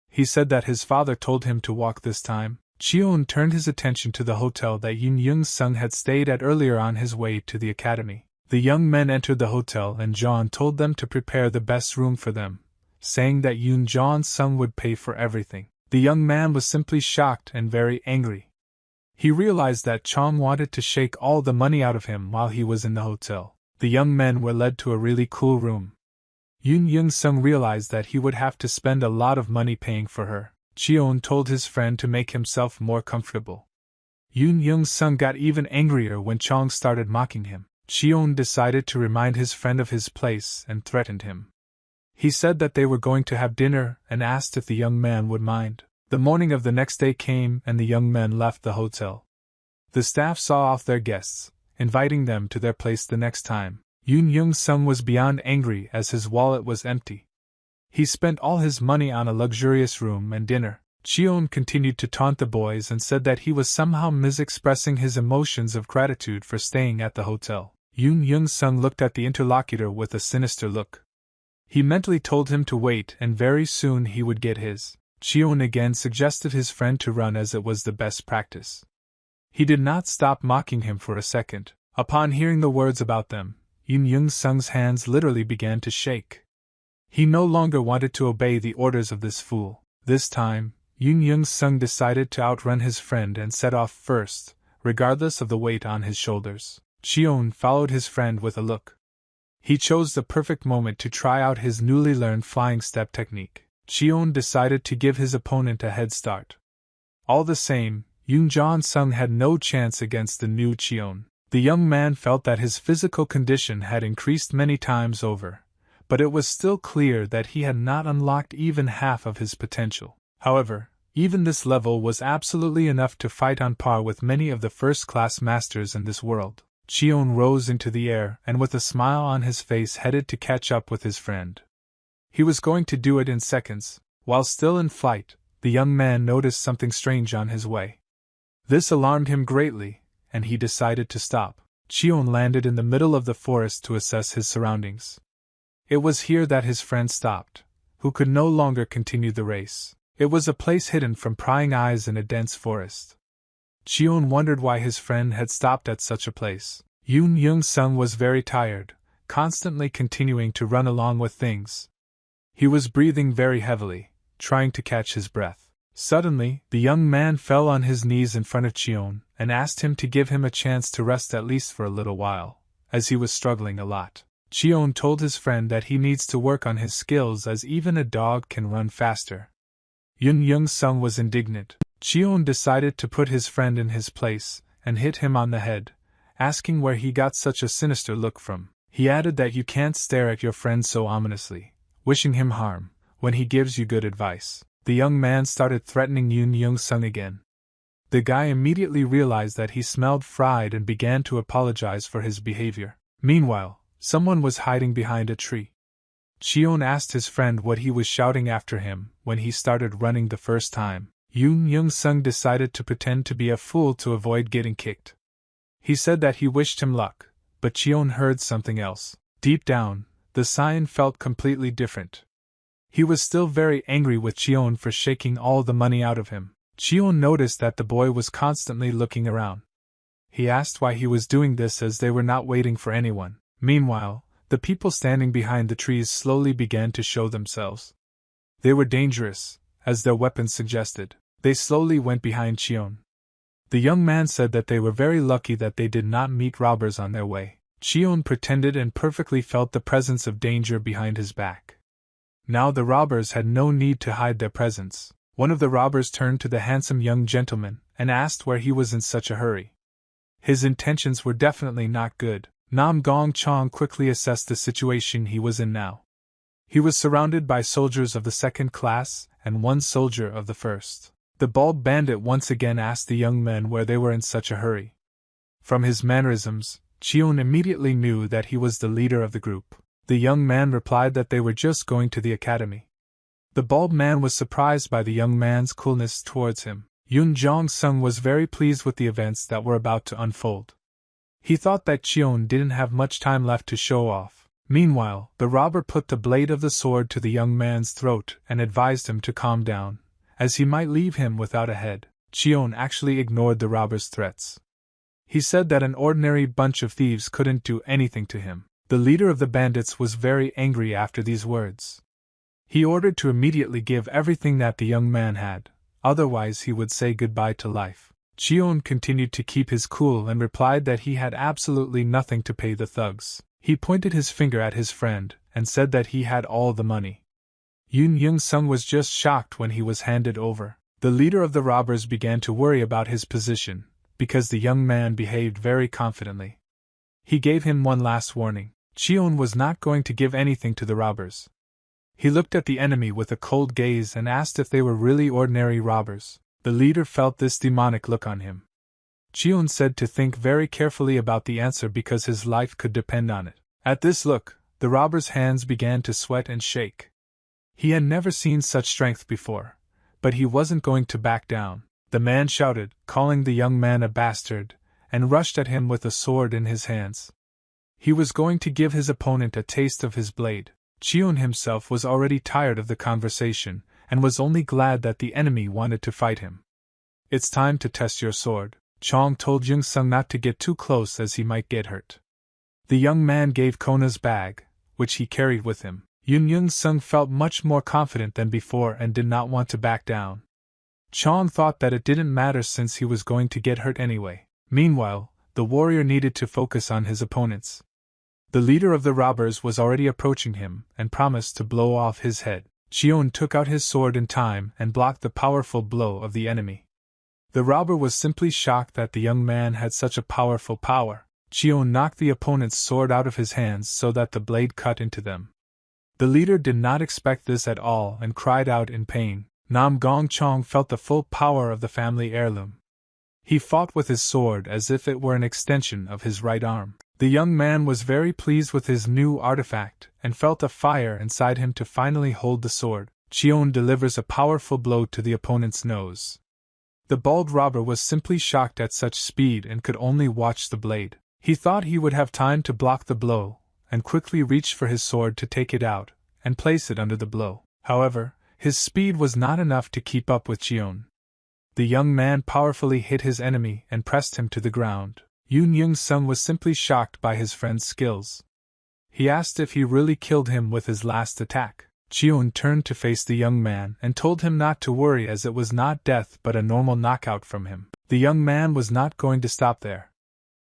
He said that his father told him to walk this time. Cheon turned his attention to the hotel that Yoon Young Sung had stayed at earlier on his way to the academy. The young men entered the hotel and John told them to prepare the best room for them, saying that Yoon Jong Sung would pay for everything. The young man was simply shocked and very angry. He realized that Chong wanted to shake all the money out of him while he was in the hotel. The young men were led to a really cool room. Yoon Young Sung realized that he would have to spend a lot of money paying for her. Cheon told his friend to make himself more comfortable. Yoon Young Sung got even angrier when Chong started mocking him. Cheon decided to remind his friend of his place and threatened him. He said that they were going to have dinner and asked if the young man would mind. The morning of the next day came and the young men left the hotel. The staff saw off their guests, inviting them to their place the next time. Yoon Young Sung was beyond angry as his wallet was empty. He spent all his money on a luxurious room and dinner. Cheon continued to taunt the boys and said that he was somehow misexpressing his emotions of gratitude for staying at the hotel. Yoon Young Sung looked at the interlocutor with a sinister look. He mentally told him to wait and very soon he would get his. Cheon again suggested his friend to run as it was the best practice. He did not stop mocking him for a second. Upon hearing the words about them, Yoon Young Sung's hands literally began to shake. He no longer wanted to obey the orders of this fool. This time, Yoon Young Sung decided to outrun his friend and set off first, regardless of the weight on his shoulders. Cheon followed his friend with a look. He chose the perfect moment to try out his newly learned flying step technique. Cheon decided to give his opponent a head start. All the same, Yoon Jong Sung had no chance against the new Cheon. The young man felt that his physical condition had increased many times over, but it was still clear that he had not unlocked even half of his potential. However, even this level was absolutely enough to fight on par with many of the first-class masters in this world. Cheon rose into the air and with a smile on his face headed to catch up with his friend. He was going to do it in seconds. While still in flight, the young man noticed something strange on his way. This alarmed him greatly, and he decided to stop. Cheon landed in the middle of the forest to assess his surroundings. It was here that his friend stopped, who could no longer continue the race. It was a place hidden from prying eyes in a dense forest. Cheon wondered why his friend had stopped at such a place. Yoon Young Sung was very tired, constantly continuing to run along with things. He was breathing very heavily, trying to catch his breath. Suddenly, the young man fell on his knees in front of Cheon and asked him to give him a chance to rest at least for a little while, as he was struggling a lot. Cheon told his friend that he needs to work on his skills as even a dog can run faster. Yoon Young Sung was indignant. Cheon decided to put his friend in his place and hit him on the head, asking where he got such a sinister look from. He added that you can't stare at your friend so ominously, wishing him harm, when he gives you good advice. The young man started threatening Yoon Young Sung again. The guy immediately realized that he smelled fried and began to apologize for his behavior. Meanwhile, someone was hiding behind a tree. Cheon asked his friend what he was shouting after him when he started running the first time. Yoon Young Sung decided to pretend to be a fool to avoid getting kicked. He said that he wished him luck, but Cheon heard something else. Deep down, the sign felt completely different. He was still very angry with Cheon for shaking all the money out of him. Cheon noticed that the boy was constantly looking around. He asked why he was doing this as they were not waiting for anyone. Meanwhile, the people standing behind the trees slowly began to show themselves. They were dangerous, as their weapons suggested. They slowly went behind Cheon. The young man said that they were very lucky that they did not meet robbers on their way. Cheon pretended and perfectly felt the presence of danger behind his back. Now the robbers had no need to hide their presence. One of the robbers turned to the handsome young gentleman and asked where he was in such a hurry. His intentions were definitely not good. Nam Gong Chong quickly assessed the situation he was in now. He was surrounded by soldiers of the second class and one soldier of the first. The bald bandit once again asked the young men where they were in such a hurry. From his mannerisms, Cheon immediately knew that he was the leader of the group. The young man replied that they were just going to the academy. The bald man was surprised by the young man's coolness towards him. Yoon Jong-sung was very pleased with the events that were about to unfold. He thought that Cheon didn't have much time left to show off. Meanwhile, the robber put the blade of the sword to the young man's throat and advised him to calm down, as he might leave him without a head. Cheon actually ignored the robber's threats. He said that an ordinary bunch of thieves couldn't do anything to him. The leader of the bandits was very angry after these words. He ordered to immediately give everything that the young man had, otherwise he would say goodbye to life. Cheon continued to keep his cool and replied that he had absolutely nothing to pay the thugs. He pointed his finger at his friend and said that he had all the money. Yoon Young-sung was just shocked when he was handed over. The leader of the robbers began to worry about his position, because the young man behaved very confidently. He gave him one last warning. Cheon was not going to give anything to the robbers. He looked at the enemy with a cold gaze and asked if they were really ordinary robbers. The leader felt this demonic look on him. Cheon said to think very carefully about the answer because his life could depend on it. At this look, the robber's hands began to sweat and shake. He had never seen such strength before, but he wasn't going to back down. The man shouted, calling the young man a bastard, and rushed at him with a sword in his hands. He was going to give his opponent a taste of his blade. Cheon himself was already tired of the conversation, and was only glad that the enemy wanted to fight him. It's time to test your sword. Chong told Young-sung not to get too close as he might get hurt. The young man gave Kona's bag, which he carried with him. Young-sung felt much more confident than before and did not want to back down. Chong thought that it didn't matter since he was going to get hurt anyway. Meanwhile, the warrior needed to focus on his opponents. The leader of the robbers was already approaching him and promised to blow off his head. Cheon took out his sword in time and blocked the powerful blow of the enemy. The robber was simply shocked that the young man had such a powerful power. Cheon knocked the opponent's sword out of his hands so that the blade cut into them. The leader did not expect this at all and cried out in pain. Nam Gong Chong felt the full power of the family heirloom. He fought with his sword as if it were an extension of his right arm. The young man was very pleased with his new artifact and felt a fire inside him to finally hold the sword. Cheon delivers a powerful blow to the opponent's nose. The bald robber was simply shocked at such speed and could only watch the blade. He thought he would have time to block the blow, and quickly reached for his sword to take it out and place it under the blow. However, his speed was not enough to keep up with Cheon. The young man powerfully hit his enemy and pressed him to the ground. Yoon Young-sung was simply shocked by his friend's skills. He asked if he really killed him with his last attack. Cheon turned to face the young man and told him not to worry as it was not death but a normal knockout from him. The young man was not going to stop there.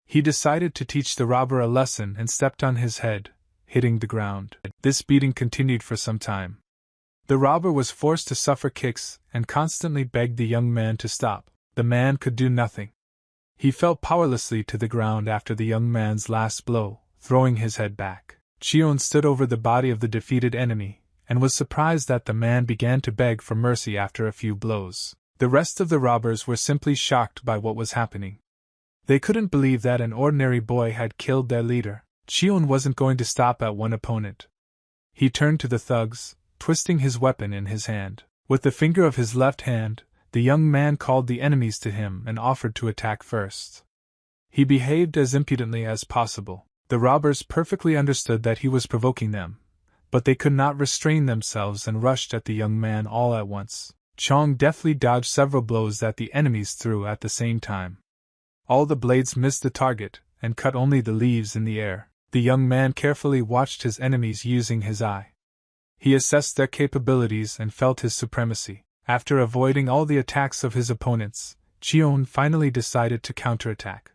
He decided to teach the robber a lesson and stepped on his head, hitting the ground. This beating continued for some time. The robber was forced to suffer kicks and constantly begged the young man to stop. The man could do nothing. He fell powerlessly to the ground after the young man's last blow, throwing his head back. Cheon stood over the body of the defeated enemy, and was surprised that the man began to beg for mercy after a few blows. The rest of the robbers were simply shocked by what was happening. They couldn't believe that an ordinary boy had killed their leader. Cheon wasn't going to stop at one opponent. He turned to the thugs, twisting his weapon in his hand. With the finger of his left hand, the young man called the enemies to him and offered to attack first. He behaved as impudently as possible. The robbers perfectly understood that he was provoking them, but they could not restrain themselves and rushed at the young man all at once. Chong deftly dodged several blows that the enemies threw at the same time. All the blades missed the target, and cut only the leaves in the air. The young man carefully watched his enemies using his eye. He assessed their capabilities and felt his supremacy. After avoiding all the attacks of his opponents, Cheon finally decided to counterattack.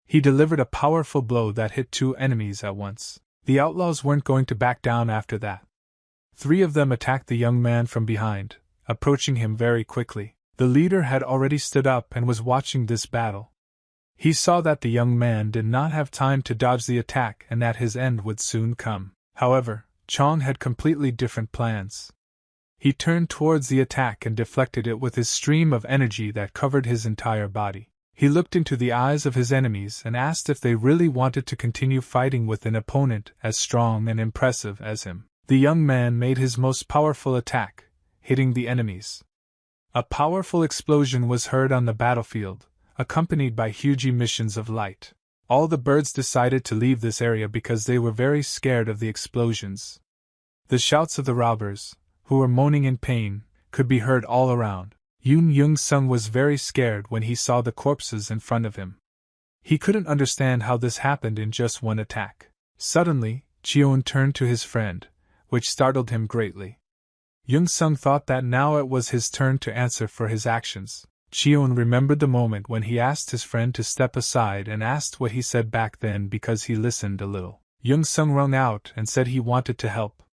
He delivered a powerful blow that hit 2 enemies at once. The outlaws weren't going to back down after that. 3 of them attacked the young man from behind, approaching him very quickly. The leader had already stood up and was watching this battle. He saw that the young man did not have time to dodge the attack and that his end would soon come. However, Chong had completely different plans. He turned towards the attack and deflected it with his stream of energy that covered his entire body. He looked into the eyes of his enemies and asked if they really wanted to continue fighting with an opponent as strong and impressive as him. The young man made his most powerful attack, hitting the enemies. A powerful explosion was heard on the battlefield, accompanied by huge emissions of light. All the birds decided to leave this area because they were very scared of the explosions. The shouts of the robbers, who were moaning in pain, could be heard all around. Young-sung was very scared when he saw the corpses in front of him. He couldn't understand how this happened in just one attack. Suddenly, Cheon turned to his friend, which startled him greatly. Young-sung thought that now it was his turn to answer for his actions. Cheon remembered the moment when he asked his friend to step aside and asked what he said back then because he listened a little. Young-sung wrung out and said he wanted to help.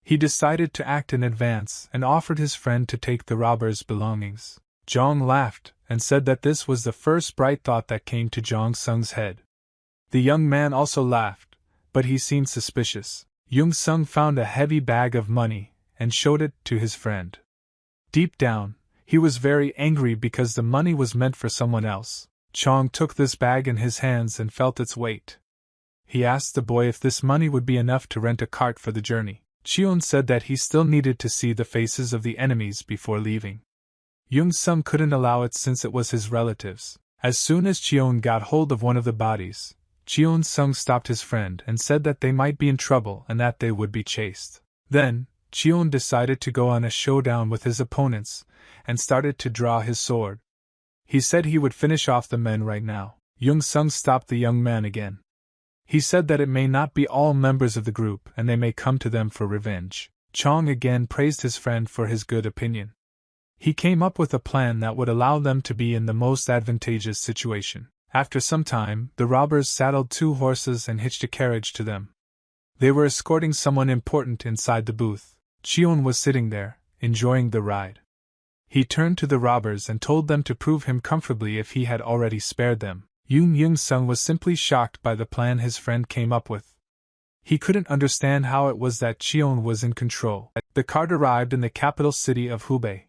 He decided to act in advance and offered his friend to take the robbers' belongings. Jong laughed and said that this was the first bright thought that came to Jong-sung's head. The young man also laughed, but he seemed suspicious. Young-sung found a heavy bag of money and showed it to his friend. Deep down, he was very angry because the money was meant for someone else. Chong took this bag in his hands and felt its weight. He asked the boy if this money would be enough to rent a cart for the journey. Cheon said that he still needed to see the faces of the enemies before leaving. Young-sung couldn't allow it since it was his relatives. As soon as Cheon got hold of one of the bodies, Cheon-sung stopped his friend and said that they might be in trouble and that they would be chased. Then, Cheon decided to go on a showdown with his opponents and started to draw his sword. He said he would finish off the men right now. Young-sung stopped the young man again. He said that it may not be all members of the group and they may come to them for revenge. Chong again praised his friend for his good opinion. He came up with a plan that would allow them to be in the most advantageous situation. After some time, the robbers saddled 2 horses and hitched a carriage to them. They were escorting someone important inside the booth. Cheon was sitting there, enjoying the ride. He turned to the robbers and told them to prove him comfortably if he had already spared them. Young-sung was simply shocked by the plan his friend came up with. He couldn't understand how it was that Cheon was in control. The cart arrived in the capital city of Hubei.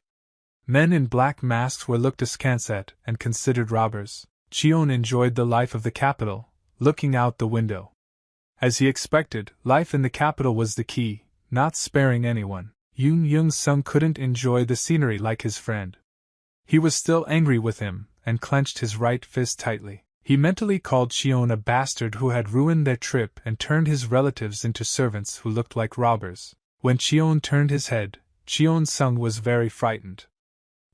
Men in black masks were looked askance at and considered robbers. Cheon enjoyed the life of the capital, looking out the window. As he expected, life in the capital was the key, not sparing anyone. Young-sung couldn't enjoy the scenery like his friend. He was still angry with him, and clenched his right fist tightly. He mentally called Cheon a bastard who had ruined their trip and turned his relatives into servants who looked like robbers. When Cheon turned his head, Cheon-sung was very frightened.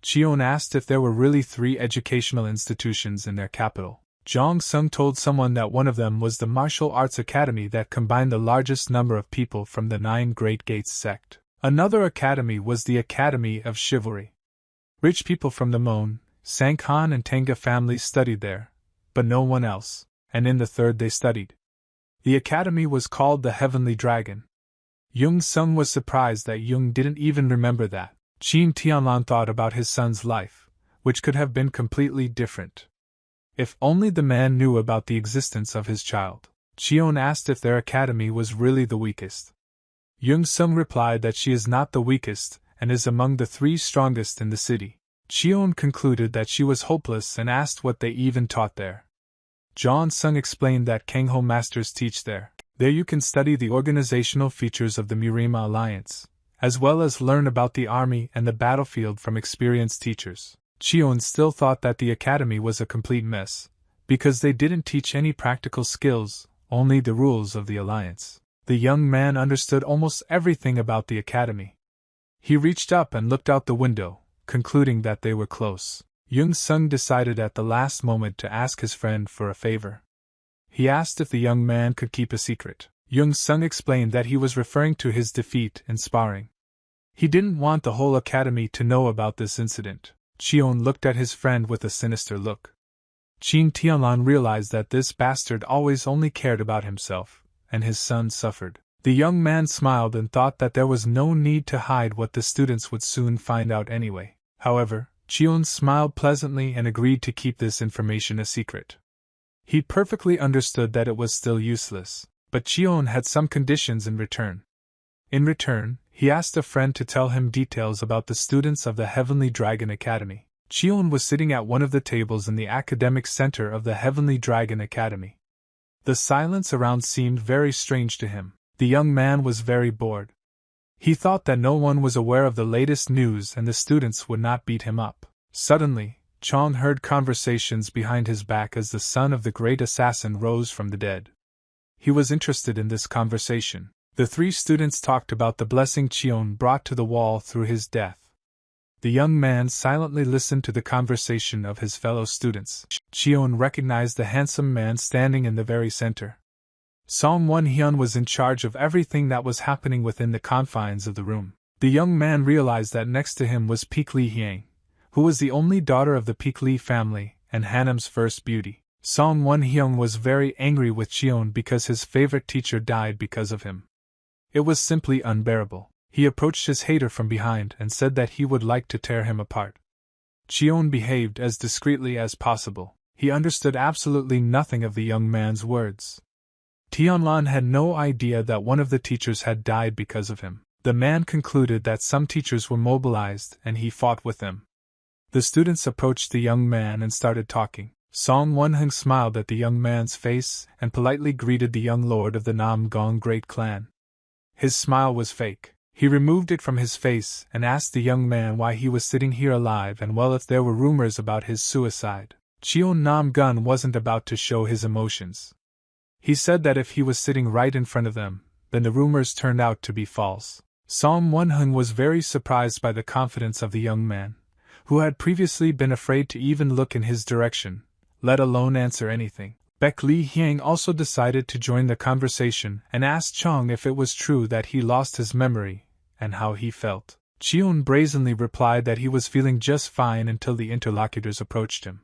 Cheon asked if there were really 3 educational institutions in their capital. Jong-sung told someone that one of them was the martial arts academy that combined the largest number of people from the 9 Great Gates sect. Another academy was the Academy of Chivalry. Rich people from the Mon, Sanghan and Tenga families studied there, but no one else, and in the 3rd they studied. The academy was called the Heavenly Dragon. Young-sung was surprised that Young didn't even remember that. Qin Tianlan thought about his son's life, which could have been completely different. If only the man knew about the existence of his child. Cheon asked if their academy was really the weakest. Young-sung replied that she is not the weakest and is among the 3 strongest in the city. Cheon concluded that she was hopeless and asked what they even taught there. Jong-sung explained that Kangho masters teach there. There you can study the organizational features of the Murima Alliance, as well as learn about the army and the battlefield from experienced teachers. Cheon still thought that the academy was a complete mess, because they didn't teach any practical skills, only the rules of the alliance. The young man understood almost everything about the academy. He reached up and looked out the window, concluding that they were close. Young Sung decided at the last moment to ask his friend for a favor. He asked if the young man could keep a secret. Young Sung explained that he was referring to his defeat in sparring. He didn't want the whole academy to know about this incident. Cheon looked at his friend with a sinister look. Chin Tianlan realized that this bastard always only cared about himself, and his son suffered. The young man smiled and thought that there was no need to hide what the students would soon find out anyway. However, Cheon smiled pleasantly and agreed to keep this information a secret. He perfectly understood that it was still useless, but Cheon had some conditions in return. In return, he asked a friend to tell him details about the students of the Heavenly Dragon Academy. Cheon was sitting at one of the tables in the academic center of the Heavenly Dragon Academy. The silence around seemed very strange to him. The young man was very bored. He thought that no one was aware of the latest news and the students would not beat him up. Suddenly, Chong heard conversations behind his back as the son of the great assassin rose from the dead. He was interested in this conversation. The three students talked about the blessing Cheon brought to the wall through his death. The young man silently listened to the conversation of his fellow students. Cheon recognized the handsome man standing in the very center. Song Won-hyun was in charge of everything that was happening within the confines of the room. The young man realized that next to him was Peek Lee-hyang, who was the only daughter of the Peek Lee family and Hanam's first beauty. Song Won-hyun was very angry with Cheon because his favorite teacher died because of him. It was simply unbearable. He approached his hater from behind and said that he would like to tear him apart. Cheon behaved as discreetly as possible. He understood absolutely nothing of the young man's words. Tianlan had no idea that one of the teachers had died because of him. The man concluded that some teachers were mobilized and he fought with them. The students approached the young man and started talking. Song Won-hyun smiled at the young man's face and politely greeted the young lord of the Nam-gong Great Clan. His smile was fake. He removed it from his face and asked the young man why he was sitting here alive and well if there were rumors about his suicide. Cheon Nam-gun wasn't about to show his emotions. He said that if he was sitting right in front of them, then the rumors turned out to be false. Song Won-hyun was very surprised by the confidence of the young man, who had previously been afraid to even look in his direction, let alone answer anything. Baek Lee-hyang also decided to join the conversation and asked Chong if it was true that he lost his memory, and how he felt. Cheon brazenly replied that he was feeling just fine until the interlocutors approached him.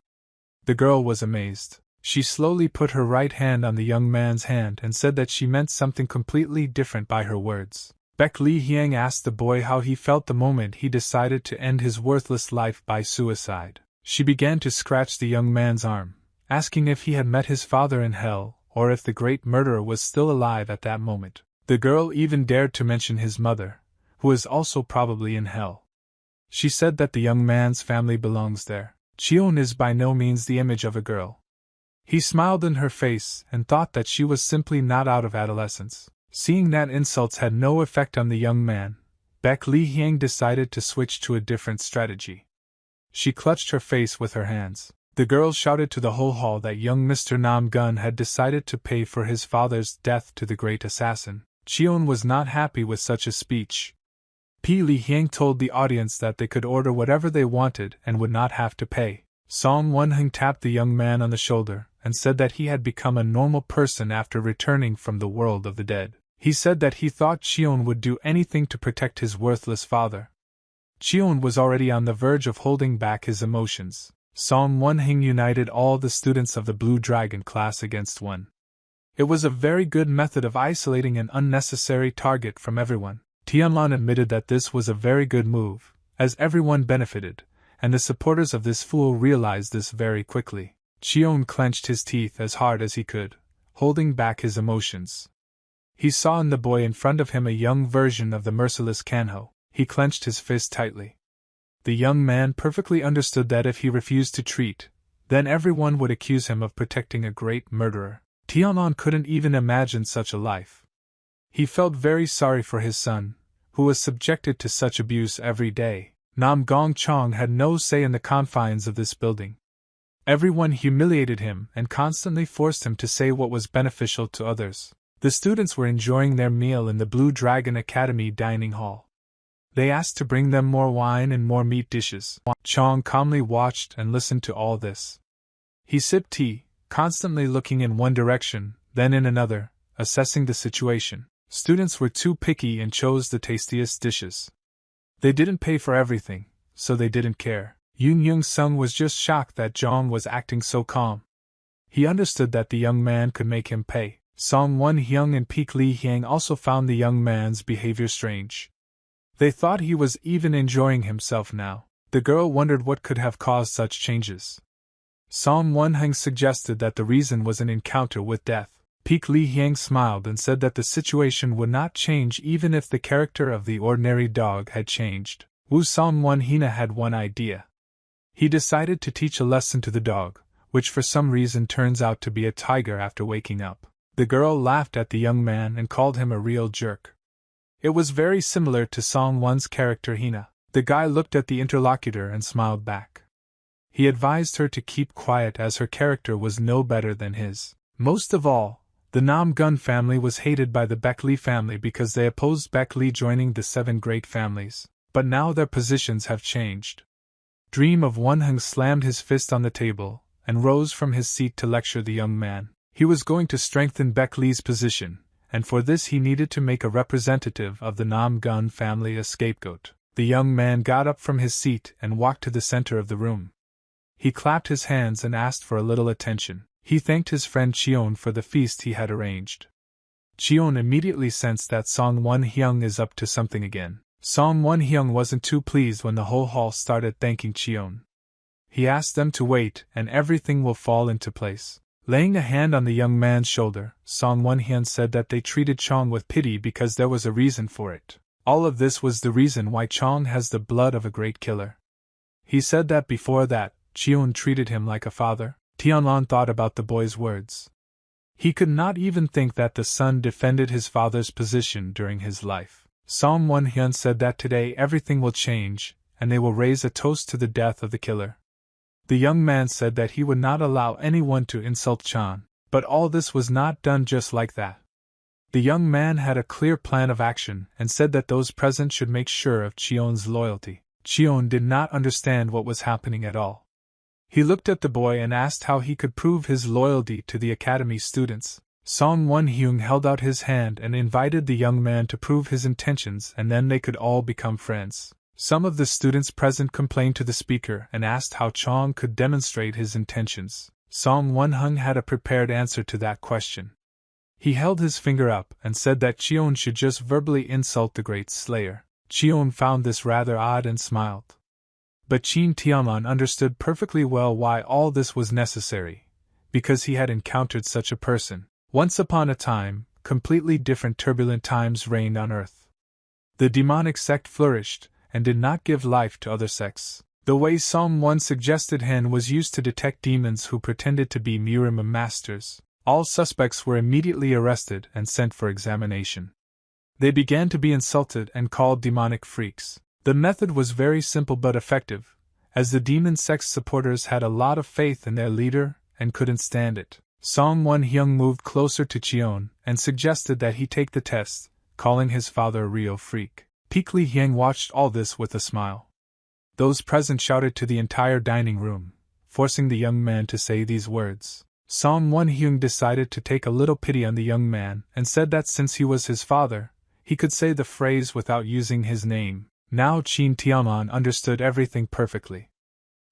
The girl was amazed. She slowly put her right hand on the young man's hand and said that she meant something completely different by her words. Baek Lee-hyang asked the boy how he felt the moment he decided to end his worthless life by suicide. She began to scratch the young man's arm, asking if he had met his father in hell, or if the great murderer was still alive at that moment. The girl even dared to mention his mother, who is also probably in hell. She said that the young man's family belongs there. Cheon is by no means the image of a girl. He smiled in her face and thought that she was simply not out of adolescence. Seeing that insults had no effect on the young man, Baek Lee-hyang decided to switch to a different strategy. She clutched her face with her hands. The girl shouted to the whole hall that young Mr. Nam-gun had decided to pay for his father's death to the great assassin. Cheon was not happy with such a speech. P. Lee-hyang told the audience that they could order whatever they wanted and would not have to pay. Song Won-hyun tapped the young man on the shoulder and said that he had become a normal person after returning from the world of the dead. He said that he thought Cheon would do anything to protect his worthless father. Cheon was already on the verge of holding back his emotions. Song Won-hyun united all the students of the Blue Dragon class against one. It was a very good method of isolating an unnecessary target from everyone. Tianlan admitted that this was a very good move, as everyone benefited, and the supporters of this fool realized this very quickly. Cheon clenched his teeth as hard as he could, holding back his emotions. He saw in the boy in front of him a young version of the merciless Kanho. He clenched his fist tightly. The young man perfectly understood that if he refused to treat, then everyone would accuse him of protecting a great murderer. Tianlan couldn't even imagine such a life. He felt very sorry for his son, who was subjected to such abuse every day. Nam Gong Chong had no say in the confines of this building. Everyone humiliated him and constantly forced him to say what was beneficial to others. The students were enjoying their meal in the Blue Dragon Academy dining hall. They asked to bring them more wine and more meat dishes. Chong calmly watched and listened to all this. He sipped tea, constantly looking in one direction, then in another, assessing the situation. Students were too picky and chose the tastiest dishes. They didn't pay for everything, so they didn't care. Yoon Young-sung was just shocked that Jong was acting so calm. He understood that the young man could make him pay. Song Won-hyung and Peek Lee-hyang also found the young man's behavior strange. They thought he was even enjoying himself now. The girl wondered what could have caused such changes. Song Won-hyung suggested that the reason was an encounter with death. Peek Lee-hyang smiled and said that the situation would not change even if the character of the ordinary dog had changed. Woo Song Won-hina had one idea. He decided to teach a lesson to the dog, which for some reason turns out to be a tiger after waking up. The girl laughed at the young man and called him a real jerk. It was very similar to Song Won's character Hina. The guy looked at the interlocutor and smiled back. He advised her to keep quiet as her character was no better than his. Most of all, the Nam Gun family was hated by the Baek Lee family because they opposed Baek Lee joining the 7 great families. But now their positions have changed. Dream of Won-hyung slammed his fist on the table and rose from his seat to lecture the young man. He was going to strengthen Baek Lee's position, and for this he needed to make a representative of the Nam Gun family a scapegoat. The young man got up from his seat and walked to the center of the room. He clapped his hands and asked for a little attention. He thanked his friend Cheon for the feast he had arranged. Cheon immediately sensed that Song Won-hyung is up to something again. Song Won-hyung wasn't too pleased when the whole hall started thanking Cheon. He asked them to wait and everything will fall into place. Laying a hand on the young man's shoulder, Song Won-hyun said that they treated Chong with pity because there was a reason for it. All of this was the reason why Chong has the blood of a great killer. He said that before that, Cheon treated him like a father. Tianlon thought about the boy's words. He could not even think that the son defended his father's position during his life. Song Won-hyun said that today everything will change, and they will raise a toast to the death of the killer. The young man said that he would not allow anyone to insult Chan, but all this was not done just like that. The young man had a clear plan of action and said that those present should make sure of Cheon's loyalty. Cheon did not understand what was happening at all. He looked at the boy and asked how he could prove his loyalty to the academy students. Song Won-hyung held out his hand and invited the young man to prove his intentions, and then they could all become friends. Some of the students present complained to the speaker and asked how Chong could demonstrate his intentions. Song Won-hyung had a prepared answer to that question. He held his finger up and said that Cheon should just verbally insult the great slayer. Cheon found this rather odd and smiled. But Chin Tiaman understood perfectly well why all this was necessary, because he had encountered such a person. Once upon a time, completely different turbulent times reigned on Earth. The demonic sect flourished, and did not give life to other sects. The way Psalm 1 suggested Hen was used to detect demons who pretended to be Murima masters. All suspects were immediately arrested and sent for examination. They began to be insulted and called demonic freaks. The method was very simple but effective, as the demon sect's supporters had a lot of faith in their leader and couldn't stand it. Song Won-hyung moved closer to Cheon and suggested that he take the test, calling his father a real freak. Peek Lee-hyang watched all this with a smile. Those present shouted to the entire dining room, forcing the young man to say these words. Song Won-hyung decided to take a little pity on the young man and said that since he was his father, he could say the phrase without using his name. Now Chin Tiaman understood everything perfectly.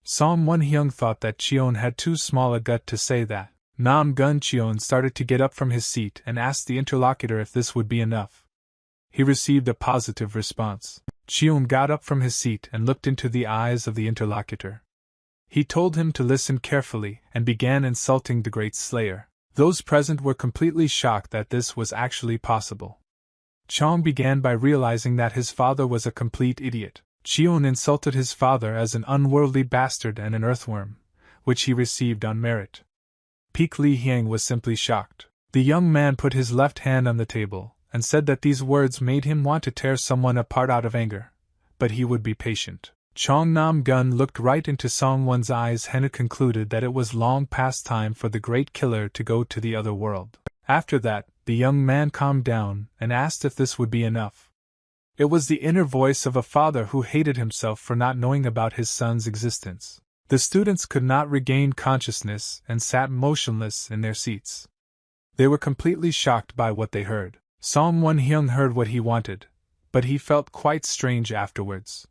Song Won-hyung thought that Cheon had too small a gut to say that. Nam Gun Cheon started to get up from his seat and asked the interlocutor if this would be enough. He received a positive response. Cheon got up from his seat and looked into the eyes of the interlocutor. He told him to listen carefully and began insulting the great slayer. Those present were completely shocked that this was actually possible. Chong began by realizing that his father was a complete idiot. Cheon insulted his father as an unworldly bastard and an earthworm, which he received on merit. Peek Lee-hyang was simply shocked. The young man put his left hand on the table and said that these words made him want to tear someone apart out of anger, but he would be patient. Chong Nam Gun looked right into Song Won's eyes and concluded that it was long past time for the great killer to go to the other world. After that, the young man calmed down and asked if this would be enough. It was the inner voice of a father who hated himself for not knowing about his son's existence. The students could not regain consciousness and sat motionless in their seats. They were completely shocked by what they heard. Song Won-hyung heard what he wanted, but he felt quite strange afterwards.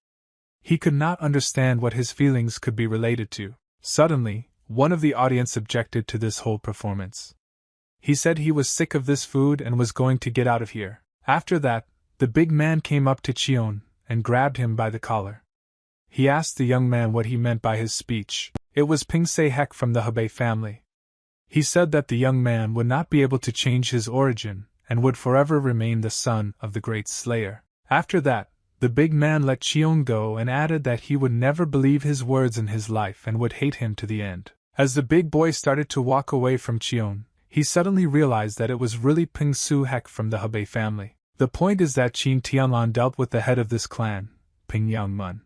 He could not understand what his feelings could be related to. Suddenly, one of the audience objected to this whole performance. He said he was sick of this food and was going to get out of here. After that, the big man came up to Cheon and grabbed him by the collar. He asked the young man what he meant by his speech. It was Ping Se-hek from the Hebei family. He said that the young man would not be able to change his origin and would forever remain the son of the great slayer. After that, the big man let Cheon go and added that he would never believe his words in his life and would hate him to the end. As the big boy started to walk away from Cheon, he suddenly realized that it was really Ping Se-hek from the Hebei family. The point is that Qin Tianlan dealt with the head of this clan, Ping Yang-mun.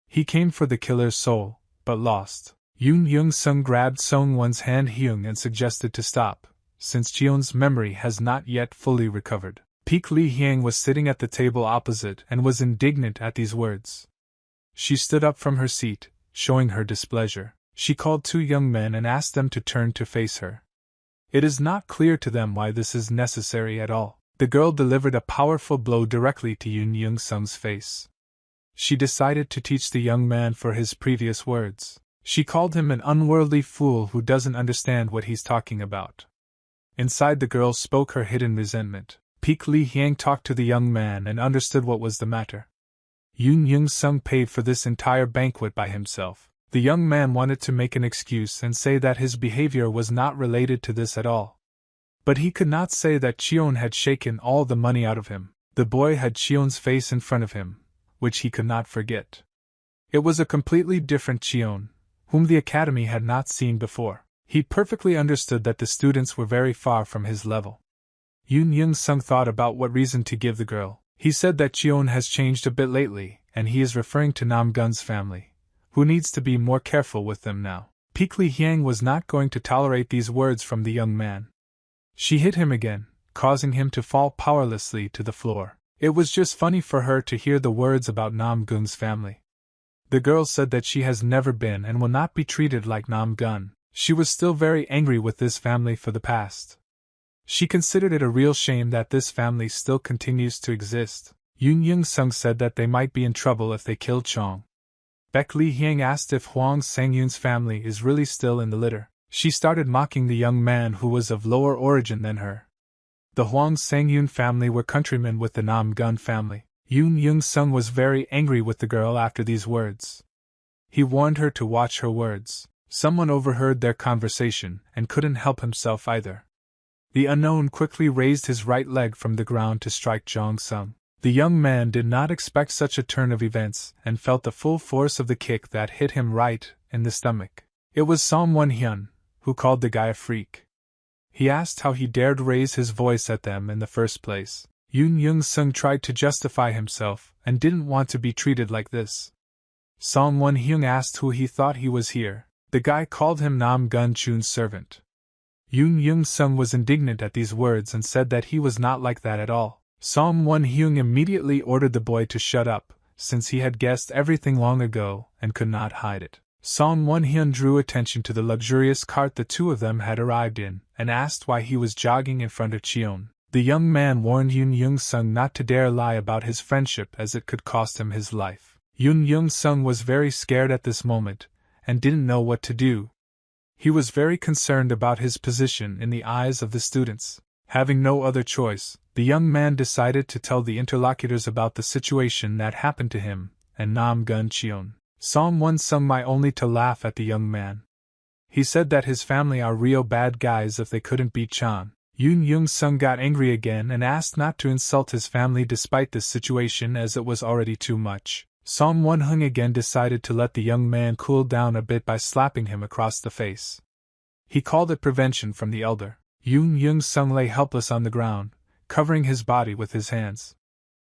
He came for the killer's soul, but lost. Yoon Young-sung grabbed Song-won's hand Hyung and suggested to stop, since Cheon's memory has not yet fully recovered. Peek Lee-hyang was sitting at the table opposite and was indignant at these words. She stood up from her seat, showing her displeasure. She called two young men and asked them to turn to face her. It is not clear to them why this is necessary at all. The girl delivered a powerful blow directly to Yoon Young-sung's face. She decided to teach the young man for his previous words. She called him an unworldly fool who doesn't understand what he's talking about. Inside, the girl spoke her hidden resentment. Peek Lee-hyang talked to the young man and understood what was the matter. Yoon Young-sung paid for this entire banquet by himself. The young man wanted to make an excuse and say that his behavior was not related to this at all. But he could not say that Cheon had shaken all the money out of him. The boy had Cheon's face in front of him, which he could not forget. It was a completely different Cheon, whom the academy had not seen before. He perfectly understood that the students were very far from his level. Yoon Young-sung thought about what reason to give the girl. He said that Cheon has changed a bit lately, and he is referring to Nam-gun's family, who needs to be more careful with them now. Peek Lee-hyang was not going to tolerate these words from the young man. She hit him again, causing him to fall powerlessly to the floor. It was just funny for her to hear the words about Nam-gun's family. The girl said that she has never been and will not be treated like Nam-gun. She was still very angry with this family for the past. She considered it a real shame that this family still continues to exist. Yoon Young-sung said that they might be in trouble if they killed Chong. Baek Lee-hyang asked if Hwang Sang-yoon's family is really still in the litter. She started mocking the young man who was of lower origin than her. The Hwang Sang-yoon family were countrymen with the Nam-gun family. Yoon Young-sung was very angry with the girl after these words. He warned her to watch her words. Someone overheard their conversation and couldn't help himself either. The unknown quickly raised his right leg from the ground to strike Jong-sung. The young man did not expect such a turn of events and felt the full force of the kick that hit him right in the stomach. It was Song Won-hyun, who called the guy a freak. He asked how he dared raise his voice at them in the first place. Yoon Young-sung tried to justify himself and didn't want to be treated like this. Song Won-hyun asked who he thought he was here. The guy called him Nam Gun-chun's servant. Yoon Young-sung was indignant at these words and said that he was not like that at all. Song Won-hyun immediately ordered the boy to shut up, since he had guessed everything long ago and could not hide it. Song Won-hyun drew attention to the luxurious cart the two of them had arrived in, and asked why he was jogging in front of Cheon. The young man warned Yoon Young-sung not to dare lie about his friendship as it could cost him his life. Yoon Young-sung was very scared at this moment, and didn't know what to do. He was very concerned about his position in the eyes of the students. Having no other choice, the young man decided to tell the interlocutors about the situation that happened to him and Nam Gun Cheon. Song Won-sung might only to laugh at the young man. He said that his family are real bad guys if they couldn't beat Chan. Yoon Young-sung got angry again and asked not to insult his family despite this situation as it was already too much. Song Won-hyun again decided to let the young man cool down a bit by slapping him across the face. He called it prevention from the elder. Yoon Young-sung lay helpless on the ground, covering his body with his hands.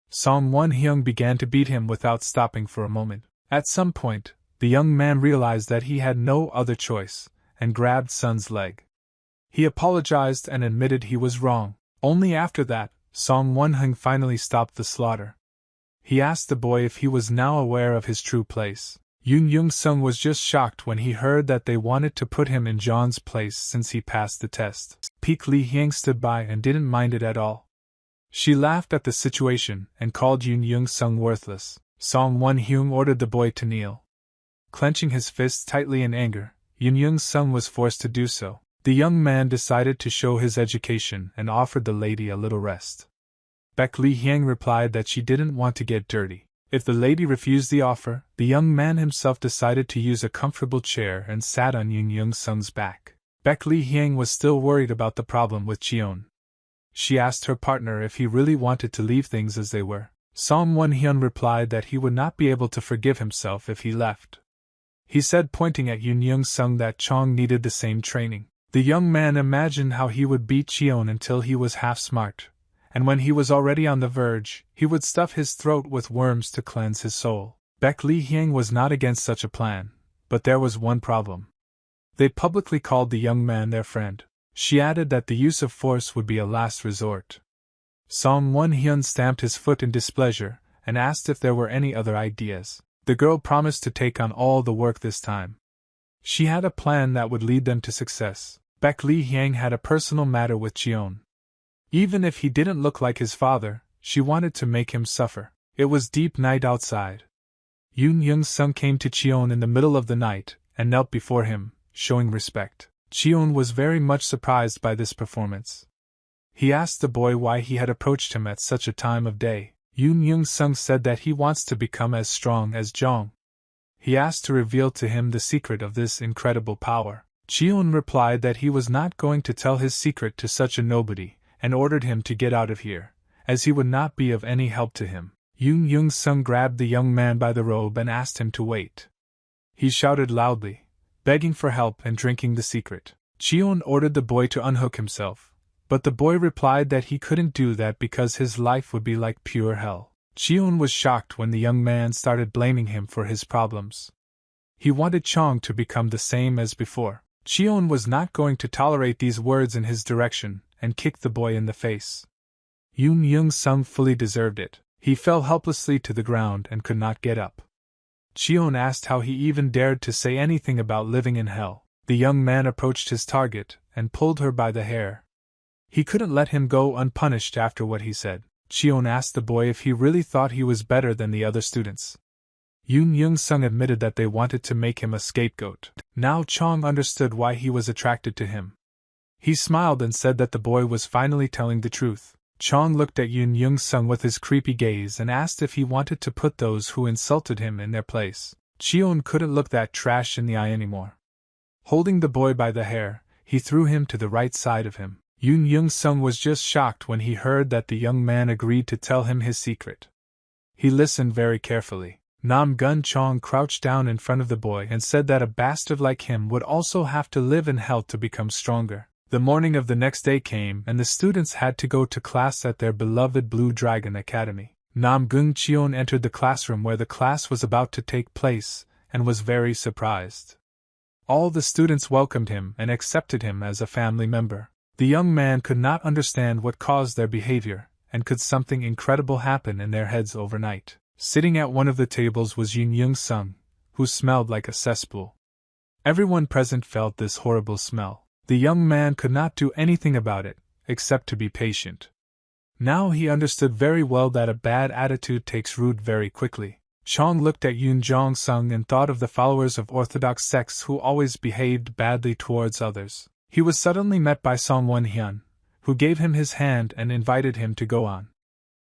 Song Won-hyun began to beat him without stopping for a moment. At some point, the young man realized that he had no other choice, and grabbed Sun's leg. He apologized and admitted he was wrong. Only after that, Song Won-hyun finally stopped the slaughter. He asked the boy if he was now aware of his true place. Yoon Young-sung was just shocked when he heard that they wanted to put him in John's place since he passed the test. Peek Lee-hyang stood by and didn't mind it at all. She laughed at the situation and called Yoon Young-sung worthless. Song Won-hyung ordered the boy to kneel. Clenching his fists tightly in anger, Yoon Young-sung was forced to do so. The young man decided to show his education and offered the lady a little rest. Baek Lee-hyang replied that she didn't want to get dirty. If the lady refused the offer, the young man himself decided to use a comfortable chair and sat on Yoon Young-sung's back. Baek Lee-hyang was still worried about the problem with Cheon. She asked her partner if he really wanted to leave things as they were. Song Won-hyun replied that he would not be able to forgive himself if he left. He said, pointing at Yoon Young-sung, that Chong needed the same training. The young man imagined how he would beat Cheon until he was half smart, and when he was already on the verge, he would stuff his throat with worms to cleanse his soul. Baek Lee-hyang was not against such a plan, but there was one problem. They publicly called the young man their friend. She added that the use of force would be a last resort. Song Won-hyun stamped his foot in displeasure and asked if there were any other ideas. The girl promised to take on all the work this time. She had a plan that would lead them to success. Baek Lee-hyang had a personal matter with Cheon. Even if he didn't look like his father, she wanted to make him suffer. It was deep night outside. Yoon Young-sung came to Cheon in the middle of the night and knelt before him, showing respect. Cheon was very much surprised by this performance. He asked the boy why he had approached him at such a time of day. Yoon Young-sung said that he wants to become as strong as Jong. He asked to reveal to him the secret of this incredible power. Cheon replied that he was not going to tell his secret to such a nobody, and ordered him to get out of here, as he would not be of any help to him. Yoon Young-sung grabbed the young man by the robe and asked him to wait. He shouted loudly, begging for help and drinking the secret. Cheon ordered the boy to unhook himself, but the boy replied that he couldn't do that because his life would be like pure hell. Cheon was shocked when the young man started blaming him for his problems. He wanted Chong to become the same as before. Cheon was not going to tolerate these words in his direction and kicked the boy in the face. Yoon Young-sung fully deserved it. He fell helplessly to the ground and could not get up. Cheon asked how he even dared to say anything about living in hell. The young man approached his target and pulled her by the hair. He couldn't let him go unpunished after what he said. Cheon asked the boy if he really thought he was better than the other students. Yoon Young-sung admitted that they wanted to make him a scapegoat. Now Chong understood why he was attracted to him. He smiled and said that the boy was finally telling the truth. Chong looked at Yoon Young-sung with his creepy gaze and asked if he wanted to put those who insulted him in their place. Cheon couldn't look that trash in the eye anymore. Holding the boy by the hair, he threw him to the right side of him. Yoon Young-sung was just shocked when he heard that the young man agreed to tell him his secret. He listened very carefully. Nam Gun Chong crouched down in front of the boy and said that a bastard like him would also have to live in hell to become stronger. The morning of the next day came and the students had to go to class at their beloved Blue Dragon Academy. Nam Gun Cheon entered the classroom where the class was about to take place and was very surprised. All the students welcomed him and accepted him as a family member. The young man could not understand what caused their behavior, and could something incredible happen in their heads overnight. Sitting at one of the tables was Yoon Young-sung, who smelled like a cesspool. Everyone present felt this horrible smell. The young man could not do anything about it, except to be patient. Now he understood very well that a bad attitude takes root very quickly. Chong looked at Yoon Jong-sung and thought of the followers of orthodox sects who always behaved badly towards others. He was suddenly met by Song Won-hyun, who gave him his hand and invited him to go on.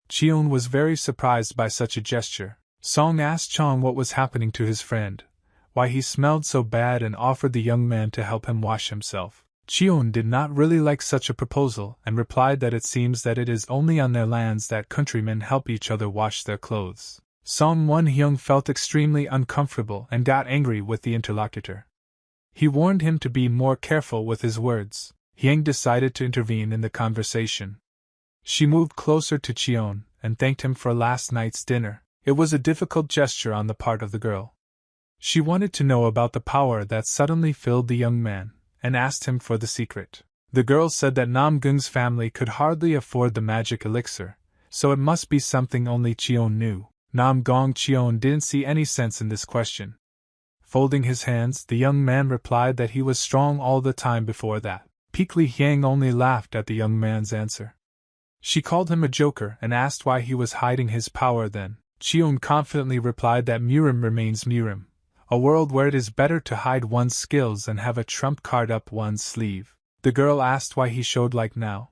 Cheon was very surprised by such a gesture. Song asked Chong what was happening to his friend, why he smelled so bad, and offered the young man to help him wash himself. Cheon did not really like such a proposal and replied that it seems that it is only on their lands that countrymen help each other wash their clothes. Song Won-hyun felt extremely uncomfortable and got angry with the interlocutor. He warned him to be more careful with his words. Hyang decided to intervene in the conversation. She moved closer to Cheon and thanked him for last night's dinner. It was a difficult gesture on the part of the girl. She wanted to know about the power that suddenly filled the young man, and asked him for the secret. The girl said that Nam Gung's family could hardly afford the magic elixir, so it must be something only Cheon knew. Nam Gong Cheon didn't see any sense in this question. Folding his hands, the young man replied that he was strong all the time before that. Peak Li Hyang only laughed at the young man's answer. She called him a joker and asked why he was hiding his power then. Cheon confidently replied that Murim remains Murim, a world where it is better to hide one's skills and have a trump card up one's sleeve. The girl asked why he showed like now.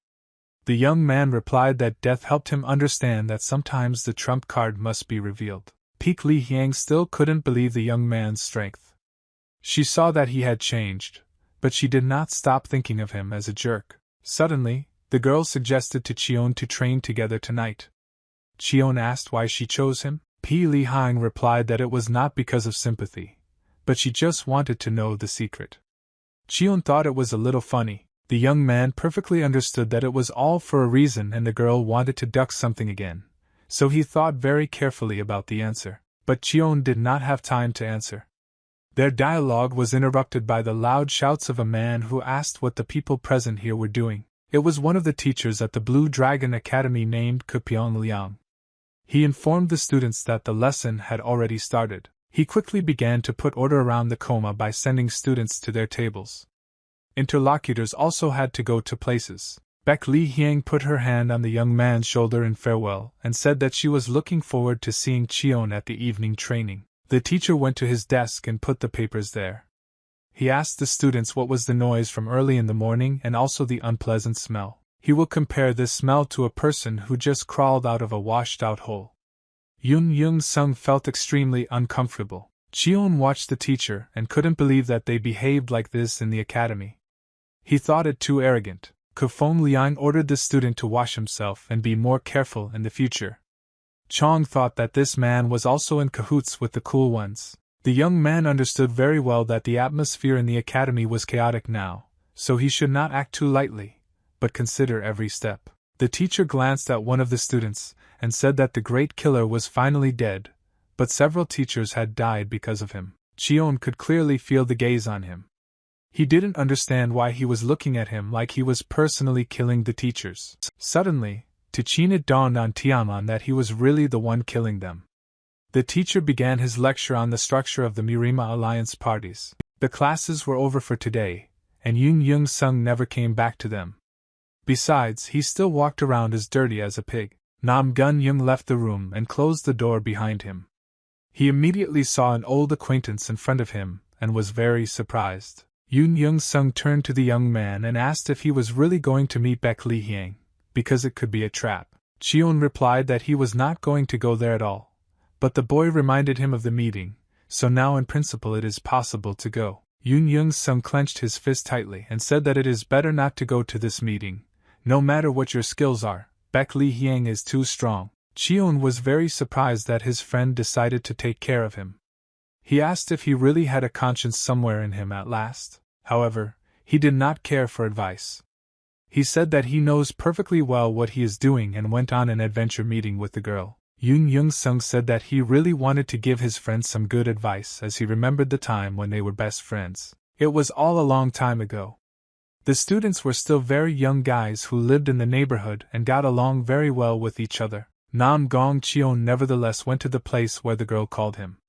The young man replied that death helped him understand that sometimes the trump card must be revealed. Peak Li Hyang still couldn't believe the young man's strength. She saw that he had changed, but she did not stop thinking of him as a jerk. Suddenly, the girl suggested to Cheon to train together tonight. Cheon asked why she chose him. P. Li Hyang replied that it was not because of sympathy, but she just wanted to know the secret. Cheon thought it was a little funny. The young man perfectly understood that it was all for a reason and the girl wanted to duck something again, so he thought very carefully about the answer. But Cheon did not have time to answer. Their dialogue was interrupted by the loud shouts of a man who asked what the people present here were doing. It was one of the teachers at the Blue Dragon Academy named Kupyeong Liang. He informed the students that the lesson had already started. He quickly began to put order around the coma by sending students to their tables. Interlocutors also had to go to places. Baek Li Hyang put her hand on the young man's shoulder in farewell and said that she was looking forward to seeing Cheon at the evening training. The teacher went to his desk and put the papers there. He asked the students what was the noise from early in the morning and also the unpleasant smell. He will compare this smell to a person who just crawled out of a washed-out hole. Yoon Sung felt extremely uncomfortable. Cheon watched the teacher and couldn't believe that they behaved like this in the academy. He thought it too arrogant. Kupyeong Liang ordered the student to wash himself and be more careful in the future. Chong thought that this man was also in cahoots with the cool ones. The young man understood very well that the atmosphere in the academy was chaotic now, so he should not act too lightly, but consider every step. The teacher glanced at one of the students and said that the great killer was finally dead, but several teachers had died because of him. Cheon could clearly feel the gaze on him. He didn't understand why he was looking at him like he was personally killing the teachers. Suddenly, to Chin it dawned on Tiaman that he was really the one killing them. The teacher began his lecture on the structure of the Murima Alliance parties. The classes were over for today, and Yoon Sung never came back to them. Besides, he still walked around as dirty as a pig. Nam Gun Young left the room and closed the door behind him. He immediately saw an old acquaintance in front of him and was very surprised. Yoon Sung turned to the young man and asked if he was really going to meet Baek Li Hyang, because it could be a trap. Cheon replied that he was not going to go there at all, but the boy reminded him of the meeting, so now in principle it is possible to go. Yoon Sung clenched his fist tightly and said that it is better not to go to this meeting, no matter what your skills are. Baek Li Hyang is too strong. Cheon was very surprised that his friend decided to take care of him. He asked if he really had a conscience somewhere in him at last. However, he did not care for advice. He said that he knows perfectly well what he is doing and went on an adventure meeting with the girl. Yoon Sung said that he really wanted to give his friend some good advice as he remembered the time when they were best friends. It was all a long time ago. The students were still very young guys who lived in the neighborhood and got along very well with each other. Nam Gong Cheon nevertheless went to the place where the girl called him.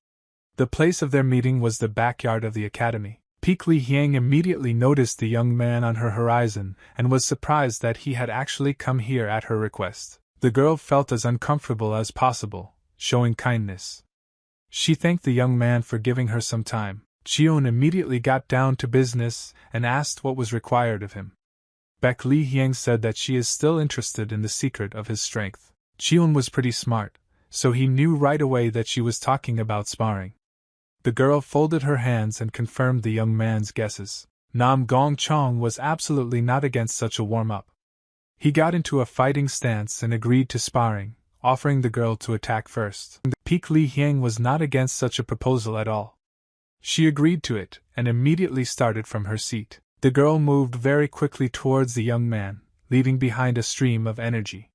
The place of their meeting was the backyard of the academy. Peak Li Hyang immediately noticed the young man on her horizon and was surprised that he had actually come here at her request. The girl felt as uncomfortable as possible, showing kindness. She thanked the young man for giving her some time. Cheon immediately got down to business and asked what was required of him. Baek Li Hyang said that she is still interested in the secret of his strength. Cheon was pretty smart, so he knew right away that she was talking about sparring. The girl folded her hands and confirmed the young man's guesses. Nam Gong Chong was absolutely not against such a warm-up. He got into a fighting stance and agreed to sparring, offering the girl to attack first. Peak Li Hyang was not against such a proposal at all. She agreed to it and immediately started from her seat. The girl moved very quickly towards the young man, leaving behind a stream of energy.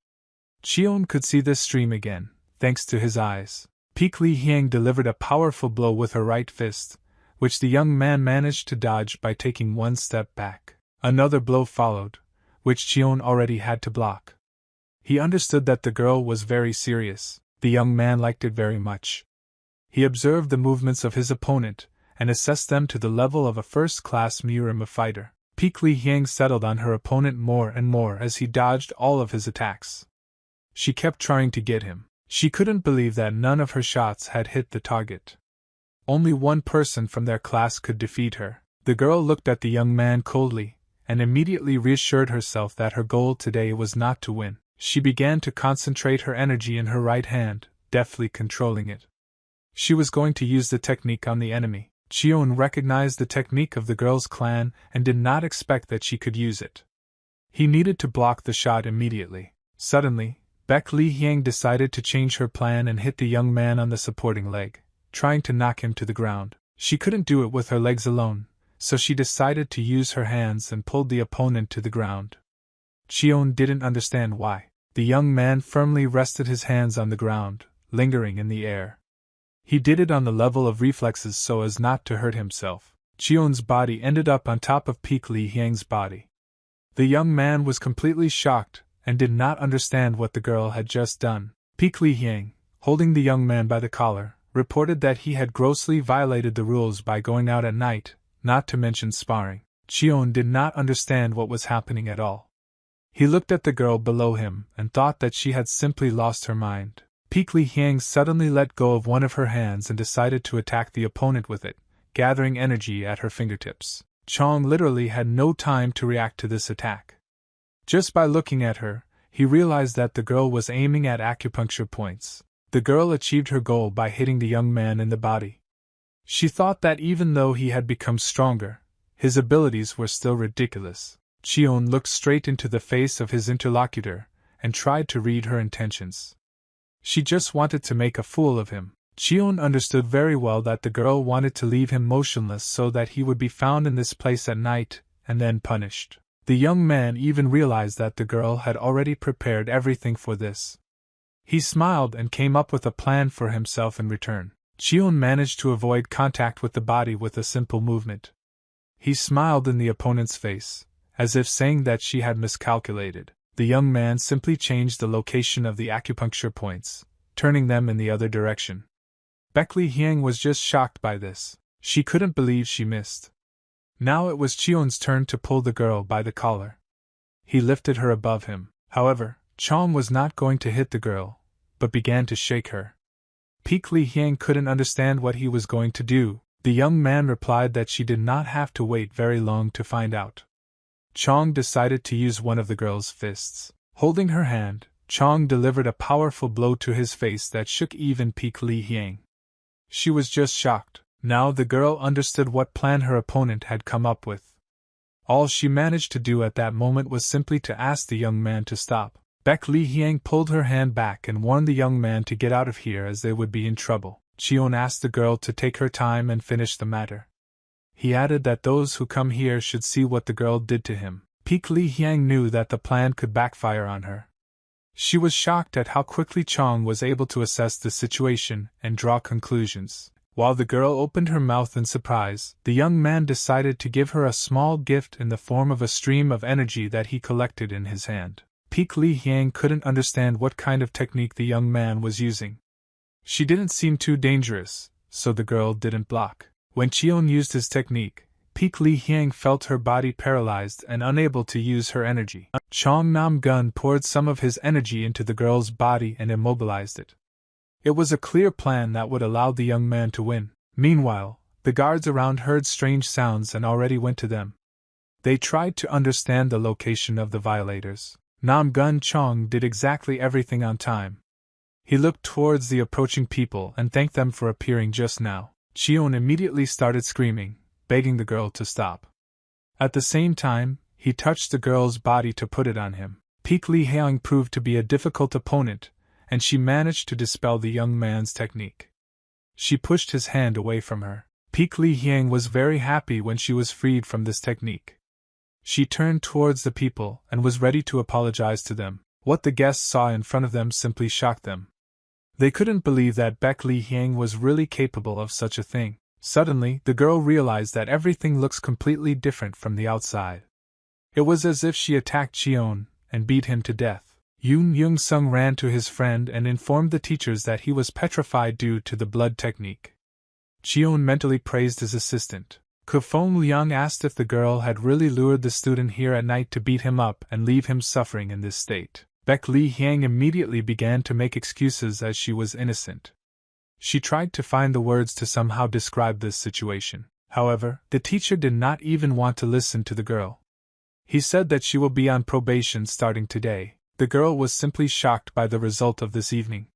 Cheon could see this stream again, thanks to his eyes. Peak Li Hyang delivered a powerful blow with her right fist, which the young man managed to dodge by taking one step back. Another blow followed, which Cheon already had to block. He understood that the girl was very serious. The young man liked it very much. He observed the movements of his opponent, and assessed them to the level of a first-class Murima fighter. Peak Li Hyang settled on her opponent more and more as he dodged all of his attacks. She kept trying to get him. She couldn't believe that none of her shots had hit the target. Only one person from their class could defeat her. The girl looked at the young man coldly, and immediately reassured herself that her goal today was not to win. She began to concentrate her energy in her right hand, deftly controlling it. She was going to use the technique on the enemy. Cheon recognized the technique of the girl's clan and did not expect that she could use it. He needed to block the shot immediately. Suddenly, Baek Li Hyang decided to change her plan and hit the young man on the supporting leg, trying to knock him to the ground. She couldn't do it with her legs alone, so she decided to use her hands and pulled the opponent to the ground. Cheon didn't understand why. The young man firmly rested his hands on the ground, lingering in the air. He did it on the level of reflexes so as not to hurt himself. Cheon's body ended up on top of Peak Li Hyang's body. The young man was completely shocked and did not understand what the girl had just done. Peak Li Hyang, holding the young man by the collar, reported that he had grossly violated the rules by going out at night, not to mention sparring. Cheon did not understand what was happening at all. He looked at the girl below him and thought that she had simply lost her mind. Peak Li Hyang suddenly let go of one of her hands and decided to attack the opponent with it, gathering energy at her fingertips. Chong literally had no time to react to this attack. Just by looking at her, he realized that the girl was aiming at acupuncture points. The girl achieved her goal by hitting the young man in the body. She thought that even though he had become stronger, his abilities were still ridiculous. Cheon looked straight into the face of his interlocutor and tried to read her intentions. She just wanted to make a fool of him. Cheon understood very well that the girl wanted to leave him motionless so that he would be found in this place at night and then punished. The young man even realized that the girl had already prepared everything for this. He smiled and came up with a plan for himself in return. Cheon managed to avoid contact with the body with a simple movement. He smiled in the opponent's face, as if saying that she had miscalculated. The young man simply changed the location of the acupuncture points, turning them in the other direction. Baek Li Hyang was just shocked by this. She couldn't believe she missed. Now it was Cheon's turn to pull the girl by the collar. He lifted her above him. However, Chong was not going to hit the girl, but began to shake her. Peak Li Hyang couldn't understand what he was going to do. The young man replied that she did not have to wait very long to find out. Chong decided to use one of the girl's fists. Holding her hand, Chong delivered a powerful blow to his face that shook even Peak Li Hyang. She was just shocked. Now the girl understood what plan her opponent had come up with. All she managed to do at that moment was simply to ask the young man to stop. Baek Li Hyang pulled her hand back and warned the young man to get out of here as they would be in trouble. Cheon asked the girl to take her time and finish the matter. He added that those who come here should see what the girl did to him. Peak Li Hyang knew that the plan could backfire on her. She was shocked at how quickly Chong was able to assess the situation and draw conclusions. While the girl opened her mouth in surprise, the young man decided to give her a small gift in the form of a stream of energy that he collected in his hand. Peak Li Hyang couldn't understand what kind of technique the young man was using. She didn't seem too dangerous, so the girl didn't block. When Cheon used his technique, Peak Li Hyang felt her body paralyzed and unable to use her energy. Chong Nam-gun poured some of his energy into the girl's body and immobilized it. It was a clear plan that would allow the young man to win. Meanwhile, the guards around heard strange sounds and already went to them. They tried to understand the location of the violators. Nam-gun Chong did exactly everything on time. He looked towards the approaching people and thanked them for appearing just now. Cheon immediately started screaming, begging the girl to stop. At the same time, he touched the girl's body to put it on him. Peak Li Hyang proved to be a difficult opponent, and she managed to dispel the young man's technique. She pushed his hand away from her. Peak Li Hyang was very happy when she was freed from this technique. She turned towards the people and was ready to apologize to them. What the guests saw in front of them simply shocked them. They couldn't believe that Baek Li Hyang was really capable of such a thing. Suddenly, the girl realized that everything looks completely different from the outside. It was as if she attacked Cheon and beat him to death. Yoon Young-sung ran to his friend and informed the teachers that he was petrified due to the blood technique. Cheon mentally praised his assistant. Kufong Liang asked if the girl had really lured the student here at night to beat him up and leave him suffering in this state. Baek Li Hyang immediately began to make excuses as she was innocent. She tried to find the words to somehow describe this situation. However, the teacher did not even want to listen to the girl. He said that she will be on probation starting today. The girl was simply shocked by the result of this evening.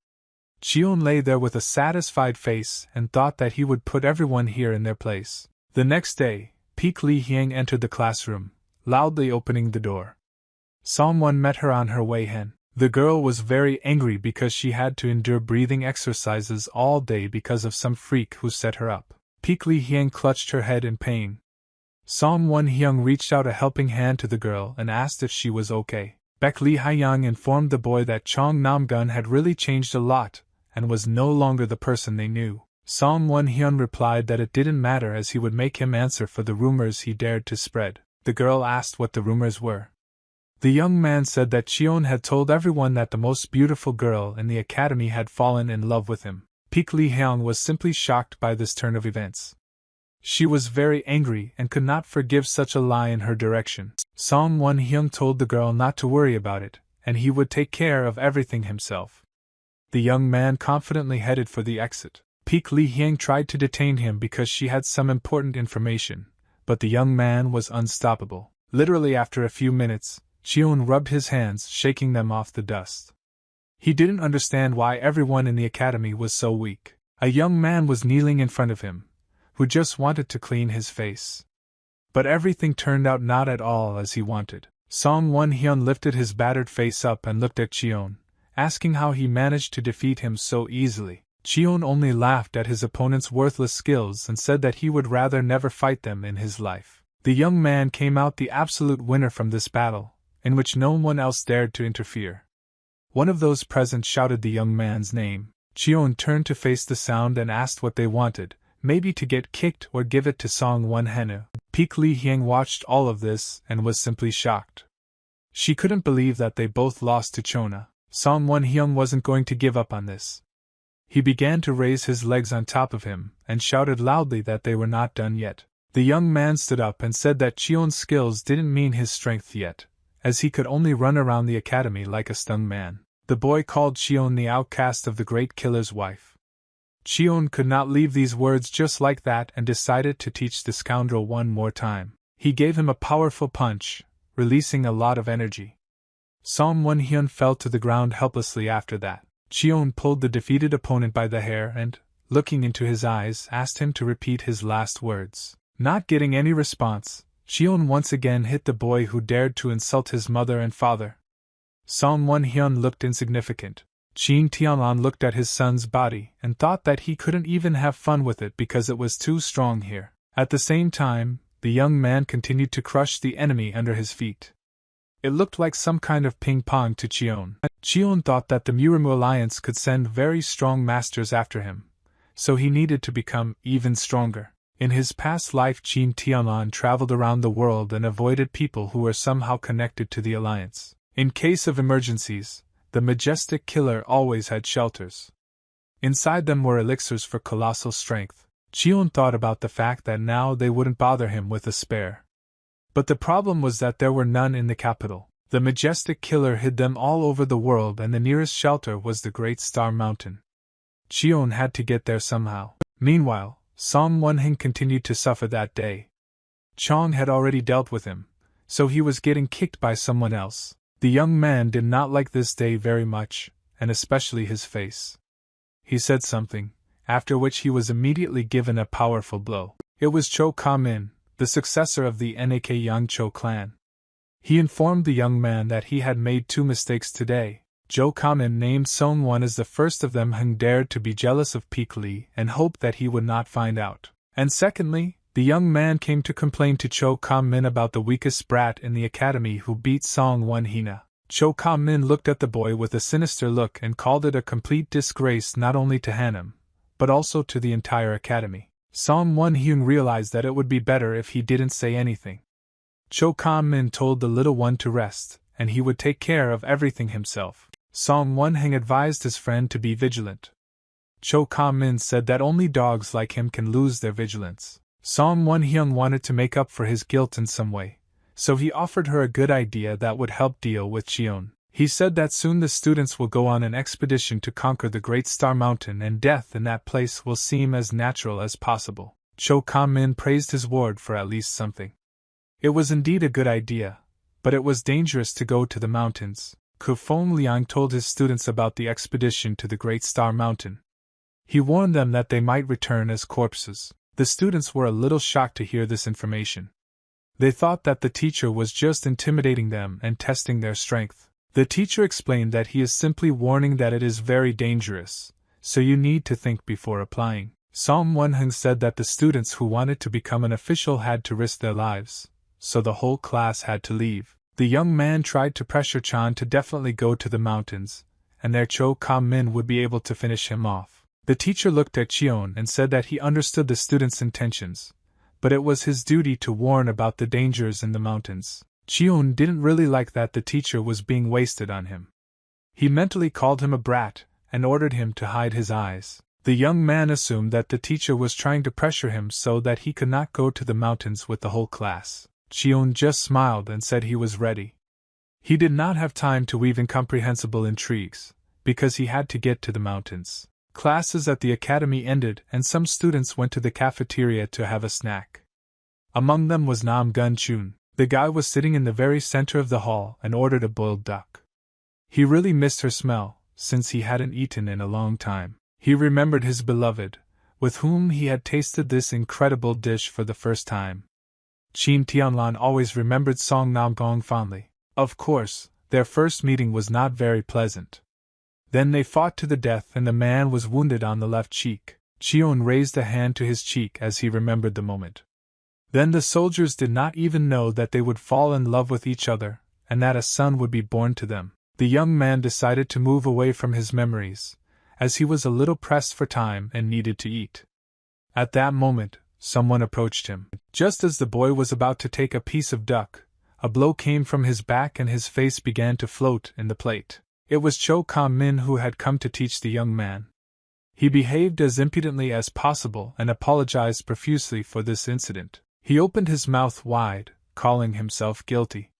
Cheon lay there with a satisfied face and thought that he would put everyone here in their place. The next day, Peak Li Hyang entered the classroom, loudly opening the door. Someone met her on her way in. The girl was very angry because she had to endure breathing exercises all day because of some freak who set her up. Peak Li Hyang clutched her head in pain. Song Won Hyung reached out a helping hand to the girl and asked if she was okay. Baek Li Hyang informed the boy that Chong Nam-gun had really changed a lot and was no longer the person they knew. Song Won Hyun replied that it didn't matter as he would make him answer for the rumors he dared to spread. The girl asked what the rumors were. The young man said that Cheon had told everyone that the most beautiful girl in the academy had fallen in love with him. Peak Li Hyang was simply shocked by this turn of events. She was very angry and could not forgive such a lie in her direction. Song Won Hyung told the girl not to worry about it, and he would take care of everything himself. The young man confidently headed for the exit. Peak Li Hyang tried to detain him because she had some important information, but the young man was unstoppable. Literally after a few minutes, Cheon rubbed his hands, shaking them off the dust. He didn't understand why everyone in the academy was so weak. A young man was kneeling in front of him, who just wanted to clean his face. But everything turned out not at all as he wanted. Song Won Hyun lifted his battered face up and looked at Cheon, asking how he managed to defeat him so easily. Cheon only laughed at his opponent's worthless skills and said that he would rather never fight them in his life. The young man came out the absolute winner from this battle, in which no one else dared to interfere. One of those present shouted the young man's name. Cheon turned to face the sound and asked what they wanted, maybe to get kicked or give it to Song Won Henu. Peak Li Hyang watched all of this and was simply shocked. She couldn't believe that they both lost to Chona. Song Won Hyung wasn't going to give up on this. He began to raise his legs on top of him and shouted loudly that they were not done yet. The young man stood up and said that Cheon's skills didn't mean his strength yet, as he could only run around the academy like a stung man. The boy called Cheon the outcast of the great killer's wife. Cheon could not leave these words just like that and decided to teach the scoundrel one more time. He gave him a powerful punch, releasing a lot of energy. Song Won Hyun fell to the ground helplessly after that. Cheon pulled the defeated opponent by the hair and, looking into his eyes, asked him to repeat his last words. Not getting any response, Cheon once again hit the boy who dared to insult his mother and father. Song Won Hyun looked insignificant. Jin Tianlan looked at his son's body and thought that he couldn't even have fun with it because it was too strong here. At the same time, the young man continued to crush the enemy under his feet. It looked like some kind of ping-pong to Cheon. Cheon thought that the Murimu Alliance could send very strong masters after him, so he needed to become even stronger. In his past life, Jin Tianlan traveled around the world and avoided people who were somehow connected to the Alliance. In case of emergencies, the majestic killer always had shelters. Inside them were elixirs for colossal strength. Cheon thought about the fact that now they wouldn't bother him with a spare. But the problem was that there were none in the capital. The majestic killer hid them all over the world and the nearest shelter was the Great Star Mountain. Cheon had to get there somehow. Meanwhile, Song Won-hing continued to suffer that day. Chong had already dealt with him, so he was getting kicked by someone else. The young man did not like this day very much, and especially his face. He said something, after which he was immediately given a powerful blow. It was Cho Ka-min, the successor of the Nak Yangcho clan. He informed the young man that he had made 2 mistakes today. Cho Ka-min named Song Won as the first of them who dared to be jealous of Peak Li and hoped that he would not find out. And secondly, the young man came to complain to Cho Ka-min about the weakest brat in the academy who beat Song Won Hina. Cho Ka-min looked at the boy with a sinister look and called it a complete disgrace not only to Hanum, but also to the entire academy. Song Won Hyung realized that it would be better if he didn't say anything. Cho Ka-min told the little one to rest, and he would take care of everything himself. Song Won-heng advised his friend to be vigilant. Cho Ka-min said that only dogs like him can lose their vigilance. Song Won-hyung wanted to make up for his guilt in some way, so he offered her a good idea that would help deal with Cheon. He said that soon the students will go on an expedition to conquer the Great Star Mountain and death in that place will seem as natural as possible. Cho Ka-min praised his ward for at least something. It was indeed a good idea, but it was dangerous to go to the mountains. Ku Fong Liang told his students about the expedition to the Great Star Mountain. He warned them that they might return as corpses. The students were a little shocked to hear this information. They thought that the teacher was just intimidating them and testing their strength. The teacher explained that he is simply warning that it is very dangerous, so you need to think before applying. Song Won-heng said that the students who wanted to become an official had to risk their lives, so the whole class had to leave. The young man tried to pressure Chan to definitely go to the mountains, and their Cho Ka-min would be able to finish him off. The teacher looked at Cheon and said that he understood the students' intentions, but it was his duty to warn about the dangers in the mountains. Cheon didn't really like that the teacher was being wasted on him. He mentally called him a brat and ordered him to hide his eyes. The young man assumed that the teacher was trying to pressure him so that he could not go to the mountains with the whole class. Cheon just smiled and said he was ready. He did not have time to weave incomprehensible intrigues, because he had to get to the mountains. Classes at the academy ended and some students went to the cafeteria to have a snack. Among them was Nam Gun-chun. The guy was sitting in the very center of the hall and ordered a boiled duck. He really missed her smell, since he hadn't eaten in a long time. He remembered his beloved, with whom he had tasted this incredible dish for the first time. Chin Tianlan always remembered Song Nam Gong fondly. Of course, their first meeting was not very pleasant. Then they fought to the death and the man was wounded on the left cheek. Cheon raised a hand to his cheek as he remembered the moment. Then the soldiers did not even know that they would fall in love with each other, and that a son would be born to them. The young man decided to move away from his memories, as he was a little pressed for time and needed to eat. At that moment, someone approached him. Just as the boy was about to take a piece of duck, a blow came from his back and his face began to float in the plate. It was Cho Ka-min who had come to teach the young man. He behaved as impudently as possible and apologized profusely for this incident. He opened his mouth wide, calling himself guilty.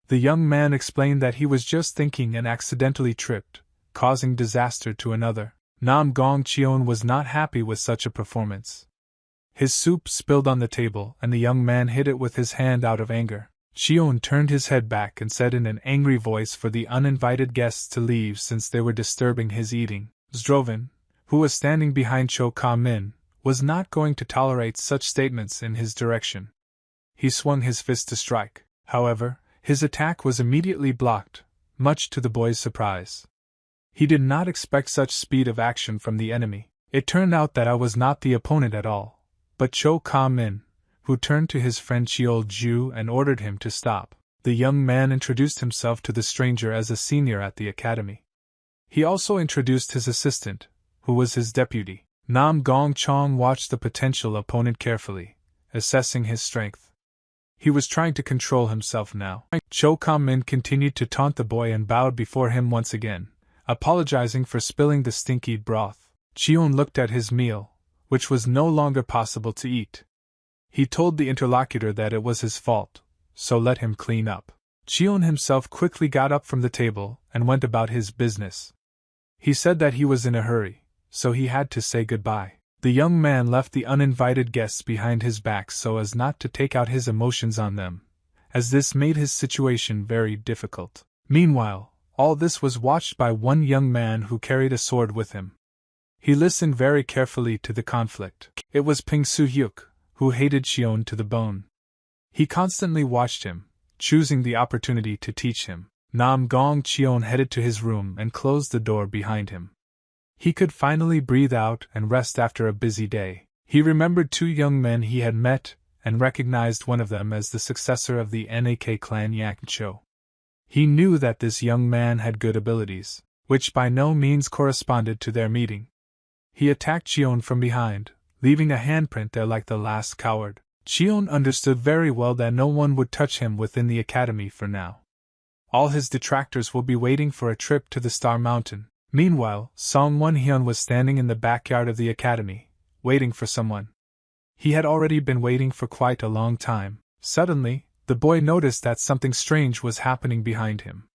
The young man explained that he was just thinking and accidentally tripped, causing disaster to another. Nam Gong Cheon was not happy with such a performance. His soup spilled on the table and the young man hit it with his hand out of anger. Cheon turned his head back and said in an angry voice for the uninvited guests to leave since they were disturbing his eating. Zdrovin, who was standing behind Cho Ka-min, was not going to tolerate such statements in his direction. He swung his fist to strike. However, his attack was immediately blocked, much to the boy's surprise. He did not expect such speed of action from the enemy. It turned out that I was not the opponent at all, but Cho Ka-min, who turned to his friend Cheol Ju and ordered him to stop. The young man introduced himself to the stranger as a senior at the academy. He also introduced his assistant, who was his deputy. Nam Gong Chong watched the potential opponent carefully, assessing his strength. He was trying to control himself now. Cho Ka-min continued to taunt the boy and bowed before him once again, apologizing for spilling the stinky broth. Cheon looked at his meal, which was no longer possible to eat. He told the interlocutor that it was his fault, so let him clean up. Cheon himself quickly got up from the table and went about his business. He said that he was in a hurry, so he had to say goodbye. The young man left the uninvited guests behind his back so as not to take out his emotions on them, as this made his situation very difficult. Meanwhile, all this was watched by one young man who carried a sword with him. He listened very carefully to the conflict. It was Ping Su-hyuk, who hated Cheon to the bone. He constantly watched him, choosing the opportunity to teach him. Nam Gong Cheon headed to his room and closed the door behind him. He could finally breathe out and rest after a busy day. He remembered two young men he had met and recognized one of them as the successor of the NAK clan Yang Cho. He knew that this young man had good abilities, which by no means corresponded to their meeting. He attacked Cheon from behind, leaving a handprint there like the last coward. Cheon understood very well that no one would touch him within the academy for now. All his detractors will be waiting for a trip to the Star Mountain. Meanwhile, Song Won-hyun was standing in the backyard of the academy, waiting for someone. He had already been waiting for quite a long time. Suddenly, the boy noticed that something strange was happening behind him.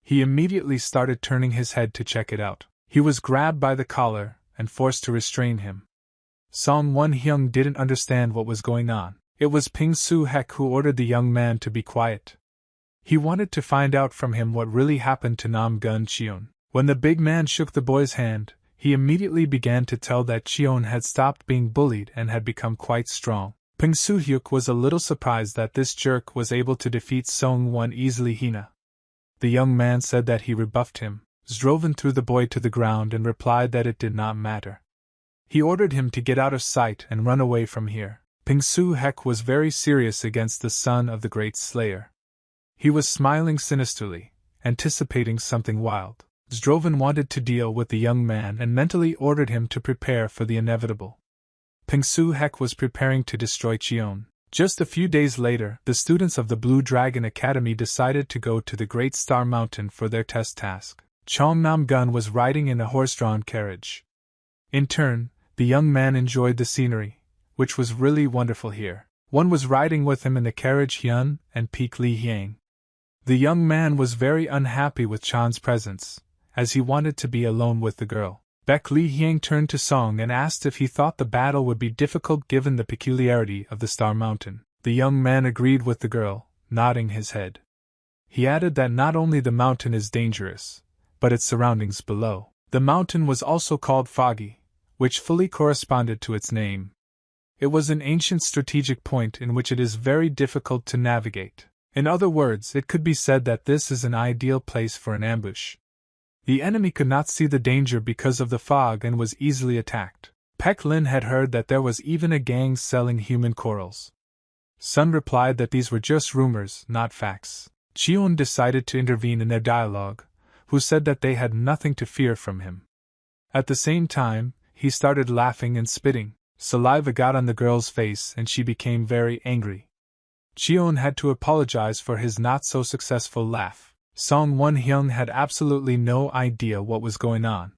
He immediately started turning his head to check it out. He was grabbed by the collar and forced to restrain him. Song Won-hyun didn't understand what was going on. It was Ping Soo-hek who ordered the young man to be quiet. He wanted to find out from him what really happened to Nam Gun-cheon. When the big man shook the boy's hand, he immediately began to tell that Cheon had stopped being bullied and had become quite strong. Ping Soo-hyuk was a little surprised that this jerk was able to defeat Song Won easily. The young man said that he rebuffed him. Zdroven threw the boy to the ground and replied that it did not matter. He ordered him to get out of sight and run away from here. Ping Soo-hek was very serious against the son of the great slayer. He was smiling sinisterly, anticipating something wild. Zdroven wanted to deal with the young man and mentally ordered him to prepare for the inevitable. Ping Soo-hek was preparing to destroy Cheon. Just a few days later, the students of the Blue Dragon Academy decided to go to the Great Star Mountain for their test task. Chong Nam-gun was riding in a horse-drawn carriage. In turn, the young man enjoyed the scenery, which was really wonderful here. One was riding with him in the carriage, Hyun and Peek Lee-hyang. The young man was very unhappy with Chan's presence, as he wanted to be alone with the girl. Baek Lee-hyang turned to Song and asked if he thought the battle would be difficult given the peculiarity of the Star Mountain. The young man agreed with the girl, nodding his head. He added that not only the mountain is dangerous, but its surroundings below. The mountain was also called Foggy, which fully corresponded to its name. It was an ancient strategic point in which it is very difficult to navigate. In other words, it could be said that this is an ideal place for an ambush. The enemy could not see the danger because of the fog and was easily attacked. Pek Lin had heard that there was even a gang selling human corals. Sun replied that these were just rumors, not facts. Cheon decided to intervene in their dialogue, who said that they had nothing to fear from him. At the same time, he started laughing and spitting. Saliva got on the girl's face and she became very angry. Cheon had to apologize for his not-so-successful laugh. Song Won-hyun had absolutely no idea what was going on.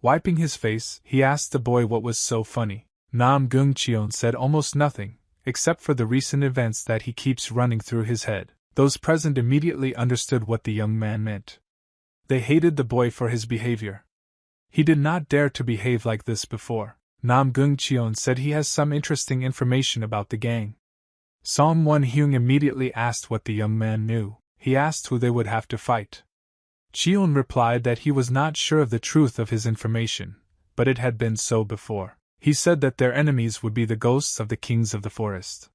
Wiping his face, he asked the boy what was so funny. Nam Gung-cheon said almost nothing, except for the recent events that he keeps running through his head. Those present immediately understood what the young man meant. They hated the boy for his behavior. He did not dare to behave like this before. Nam Gung-cheon said he has some interesting information about the gang. Song Won-hyun immediately asked what the young man knew. He asked who they would have to fight. Cheon replied that he was not sure of the truth of his information, but it had been so before. He said that their enemies would be the ghosts of the kings of the forest.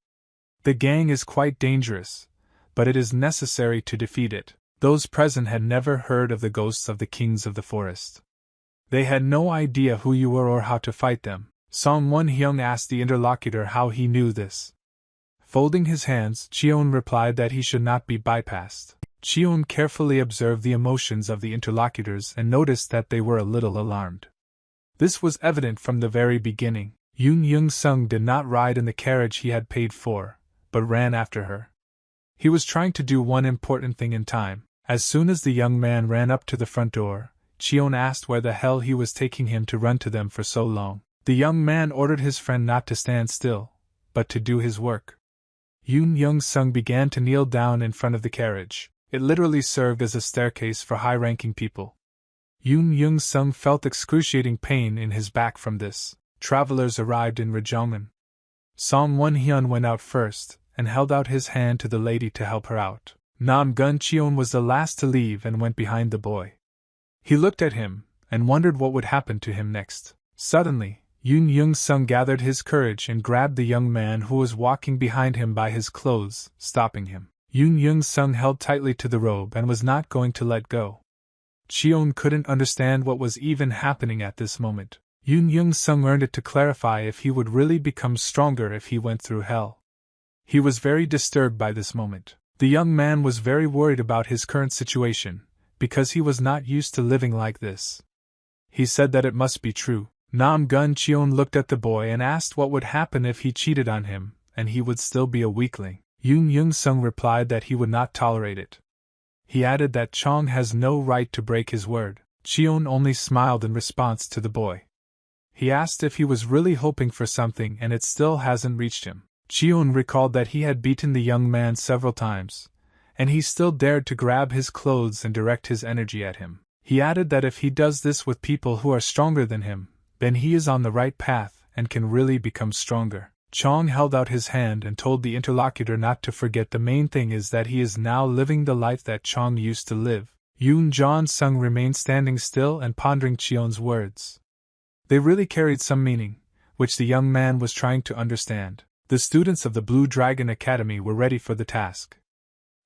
The gang is quite dangerous, but it is necessary to defeat it. Those present had never heard of the ghosts of the kings of the forest. They had no idea who you were or how to fight them. Song Won-hyun asked the interlocutor how he knew this. Folding his hands, Cheon replied that he should not be bypassed. Cheon carefully observed the emotions of the interlocutors and noticed that they were a little alarmed. This was evident from the very beginning. Yoon Young-sung did not ride in the carriage he had paid for, but ran after her. He was trying to do one important thing in time. As soon as the young man ran up to the front door, Cheon asked where the hell he was taking him to run to them for so long. The young man ordered his friend not to stand still, but to do his work. Yoon Young-sung began to kneel down in front of the carriage. It literally served as a staircase for high-ranking people. Yoon Young-sung felt excruciating pain in his back from this. Travelers arrived in Rajongman. Song Won-hyun went out first, and held out his hand to the lady to help her out. Nam Gun-cheon was the last to leave and went behind the boy. He looked at him, and wondered what would happen to him next. Suddenly, Yoon Young-sung gathered his courage and grabbed the young man who was walking behind him by his clothes, stopping him. Yoon Young-sung held tightly to the robe and was not going to let go. Cheon couldn't understand what was even happening at this moment. Yoon Young-sung earned it to clarify if he would really become stronger if he went through hell. He was very disturbed by this moment. The young man was very worried about his current situation, because he was not used to living like this. He said that it must be true. Nam Gun-cheon looked at the boy and asked what would happen if he cheated on him, and he would still be a weakling. Yoon Young-sung replied that he would not tolerate it. He added that Chong has no right to break his word. Cheon only smiled in response to the boy. He asked if he was really hoping for something and it still hasn't reached him. Cheon recalled that he had beaten the young man several times, and he still dared to grab his clothes and direct his energy at him. He added that if he does this with people who are stronger than him, then he is on the right path and can really become stronger. Chong held out his hand and told the interlocutor not to forget the main thing is that he is now living the life that Chong used to live. Yoon Jong-sung remained standing still and pondering Cheon's words. They really carried some meaning, which the young man was trying to understand. The students of the Blue Dragon Academy were ready for the task.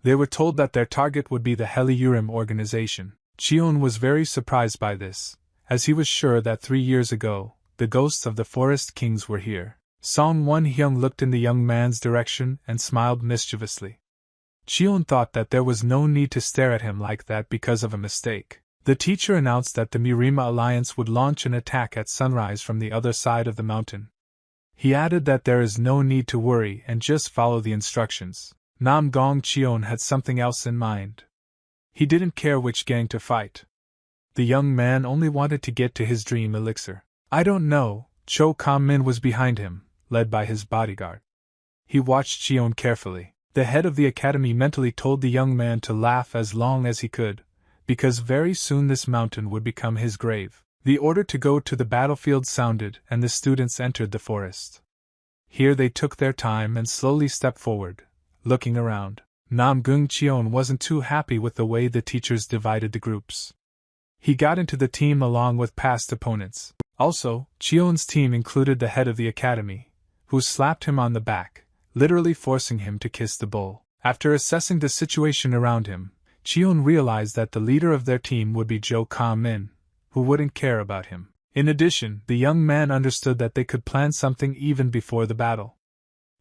They were told that their target would be the Heliurim organization. Cheon was very surprised by this, as he was sure that 3 years ago, the ghosts of the Forest Kings were here. Song Won-hyung looked in the young man's direction and smiled mischievously. Cheon thought that there was no need to stare at him like that because of a mistake. The teacher announced that the Murima Alliance would launch an attack at sunrise from the other side of the mountain. He added that there is no need to worry and just follow the instructions. Nam Gong Cheon had something else in mind. He didn't care which gang to fight. The young man only wanted to get to his dream elixir. I don't know. Cho Kam-min was behind him, led by his bodyguard. He watched Cheon carefully. The head of the academy mentally told the young man to laugh as long as he could, because very soon this mountain would become his grave. The order to go to the battlefield sounded and the students entered the forest. Here they took their time and slowly stepped forward, looking around. Nam Gung Cheon wasn't too happy with the way the teachers divided the groups. He got into the team along with past opponents. Also, Cheon's team included the head of the academy, who slapped him on the back, literally forcing him to kiss the bowl. After assessing the situation around him, Cheon realized that the leader of their team would be Jo Kam-min, who wouldn't care about him. In addition, the young man understood that they could plan something even before the battle.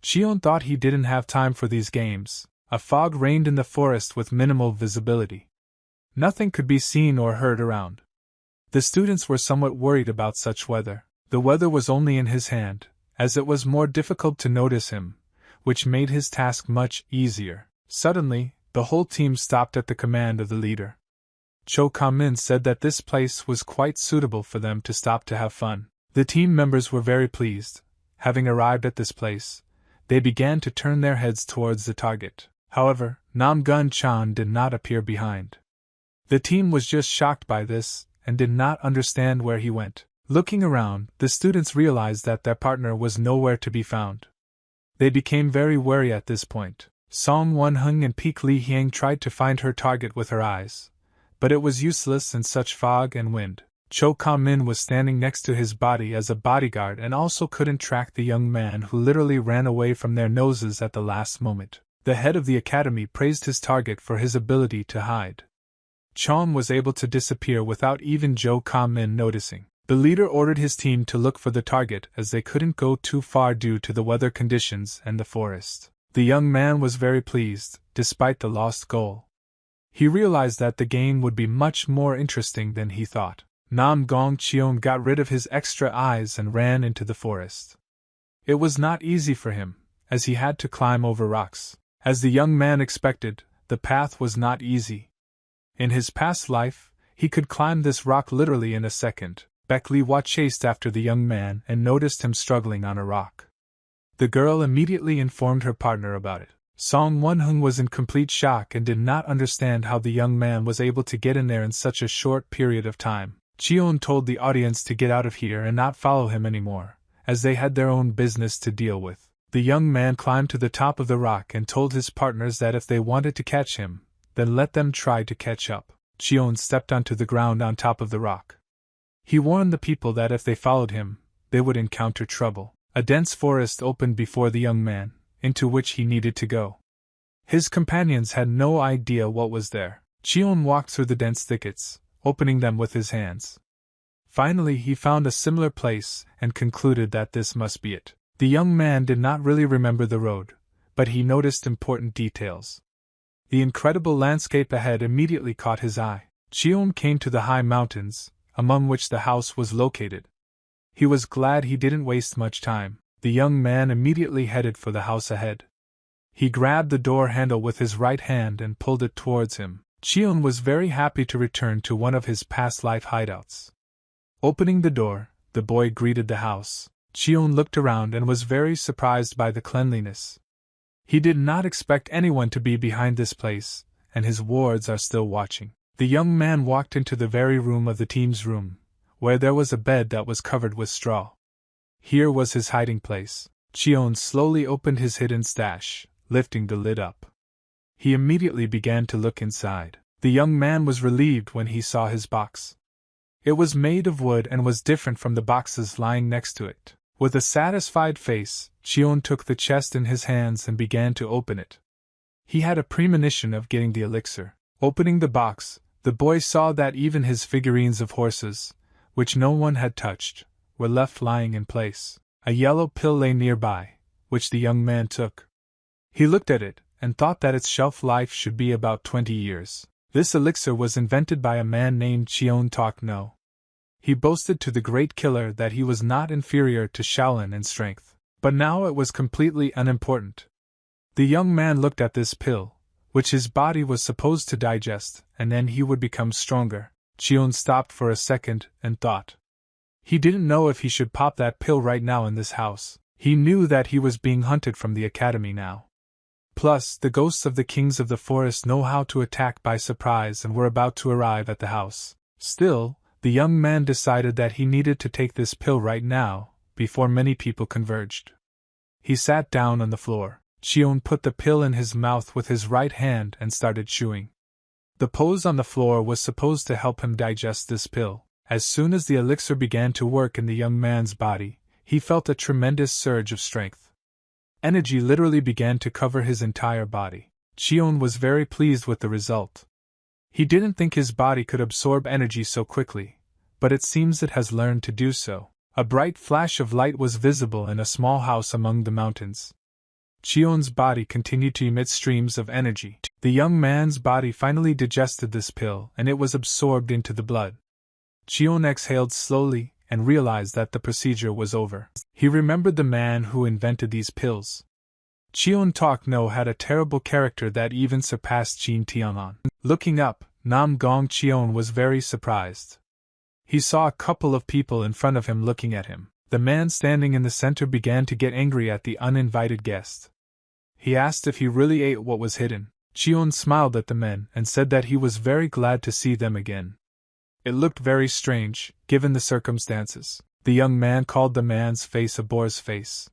Cheon thought he didn't have time for these games. A fog reigned in the forest with minimal visibility. Nothing could be seen or heard around. The students were somewhat worried about such weather. The weather was only in his hand, as it was more difficult to notice him, which made his task much easier. Suddenly, the whole team stopped at the command of the leader. Cho Kam-min said that this place was quite suitable for them to stop to have fun. The team members were very pleased. Having arrived at this place, they began to turn their heads towards the target. However, Nam Gun-chan did not appear behind. The team was just shocked by this and did not understand where he went. Looking around, the students realized that their partner was nowhere to be found. They became very wary at this point. Song Won-hyung and Peek Lee-hyang tried to find her target with her eyes, but it was useless in such fog and wind. Cho Kam-min was standing next to his body as a bodyguard and also couldn't track the young man who literally ran away from their noses at the last moment. The head of the academy praised his target for his ability to hide. Chong was able to disappear without even Jo Kam-min noticing. The leader ordered his team to look for the target as they couldn't go too far due to the weather conditions and the forest. The young man was very pleased, despite the lost goal. He realized that the game would be much more interesting than he thought. Nam Gong Cheon got rid of his extra eyes and ran into the forest. It was not easy for him, as he had to climb over rocks. As the young man expected, the path was not easy. In his past life, he could climb this rock literally in a second. Baek Lee-hwa chased after the young man and noticed him struggling on a rock. The girl immediately informed her partner about it. Song Won-hyung was in complete shock and did not understand how the young man was able to get in there in such a short period of time. Cheon told the audience to get out of here and not follow him anymore, as they had their own business to deal with. The young man climbed to the top of the rock and told his partners that if they wanted to catch him, then let them try to catch up. Cheon stepped onto the ground on top of the rock. He warned the people that if they followed him, they would encounter trouble. A dense forest opened before the young man, into which he needed to go. His companions had no idea what was there. Cheon walked through the dense thickets, opening them with his hands. Finally he found a similar place and concluded that this must be it. The young man did not really remember the road, but he noticed important details. The incredible landscape ahead immediately caught his eye. Cheon came to the high mountains, among which the house was located. He was glad he didn't waste much time. The young man immediately headed for the house ahead. He grabbed the door handle with his right hand and pulled it towards him. Cheon was very happy to return to one of his past life hideouts. Opening the door, the boy greeted the house. Cheon looked around and was very surprised by the cleanliness. He did not expect anyone to be behind this place, and his wards are still watching. The young man walked into the very room of the team's room, where there was a bed that was covered with straw. Here was his hiding place. Cheon slowly opened his hidden stash, lifting the lid up. He immediately began to look inside. The young man was relieved when he saw his box. It was made of wood and was different from the boxes lying next to it. With a satisfied face, Cheon took the chest in his hands and began to open it. He had a premonition of getting the elixir. Opening the box, the boy saw that even his figurines of horses, which no one had touched, were left lying in place. A yellow pill lay nearby, which the young man took. He looked at it, and thought that its shelf life should be about 20 years. This elixir was invented by a man named Cheon Tok No. He boasted to the great killer that he was not inferior to Shaolin in strength, but now it was completely unimportant. The young man looked at this pill, which his body was supposed to digest, and then he would become stronger. Cheon stopped for a second and thought. He didn't know if he should pop that pill right now in this house. He knew that he was being hunted from the academy now. Plus, the ghosts of the kings of the forest know how to attack by surprise and were about to arrive at the house. Still, the young man decided that he needed to take this pill right now, before many people converged. He sat down on the floor. Cheon put the pill in his mouth with his right hand and started chewing. The pose on the floor was supposed to help him digest this pill. As soon as the elixir began to work in the young man's body, he felt a tremendous surge of strength. Energy literally began to cover his entire body. Cheon was very pleased with the result. He didn't think his body could absorb energy so quickly, but it seems it has learned to do so. A bright flash of light was visible in a small house among the mountains. Cheon's body continued to emit streams of energy. The young man's body finally digested this pill and it was absorbed into the blood. Cheon exhaled slowly and realized that the procedure was over. He remembered the man who invented these pills. Cheon Tok No had a terrible character that even surpassed Jin Tianan. Looking up, Nam Gong Cheon was very surprised. He saw a couple of people in front of him looking at him. The man standing in the center began to get angry at the uninvited guest. He asked if he really ate what was hidden. Cheon smiled at the men and said that he was very glad to see them again. It looked very strange, given the circumstances. The young man called the man's face a boar's face.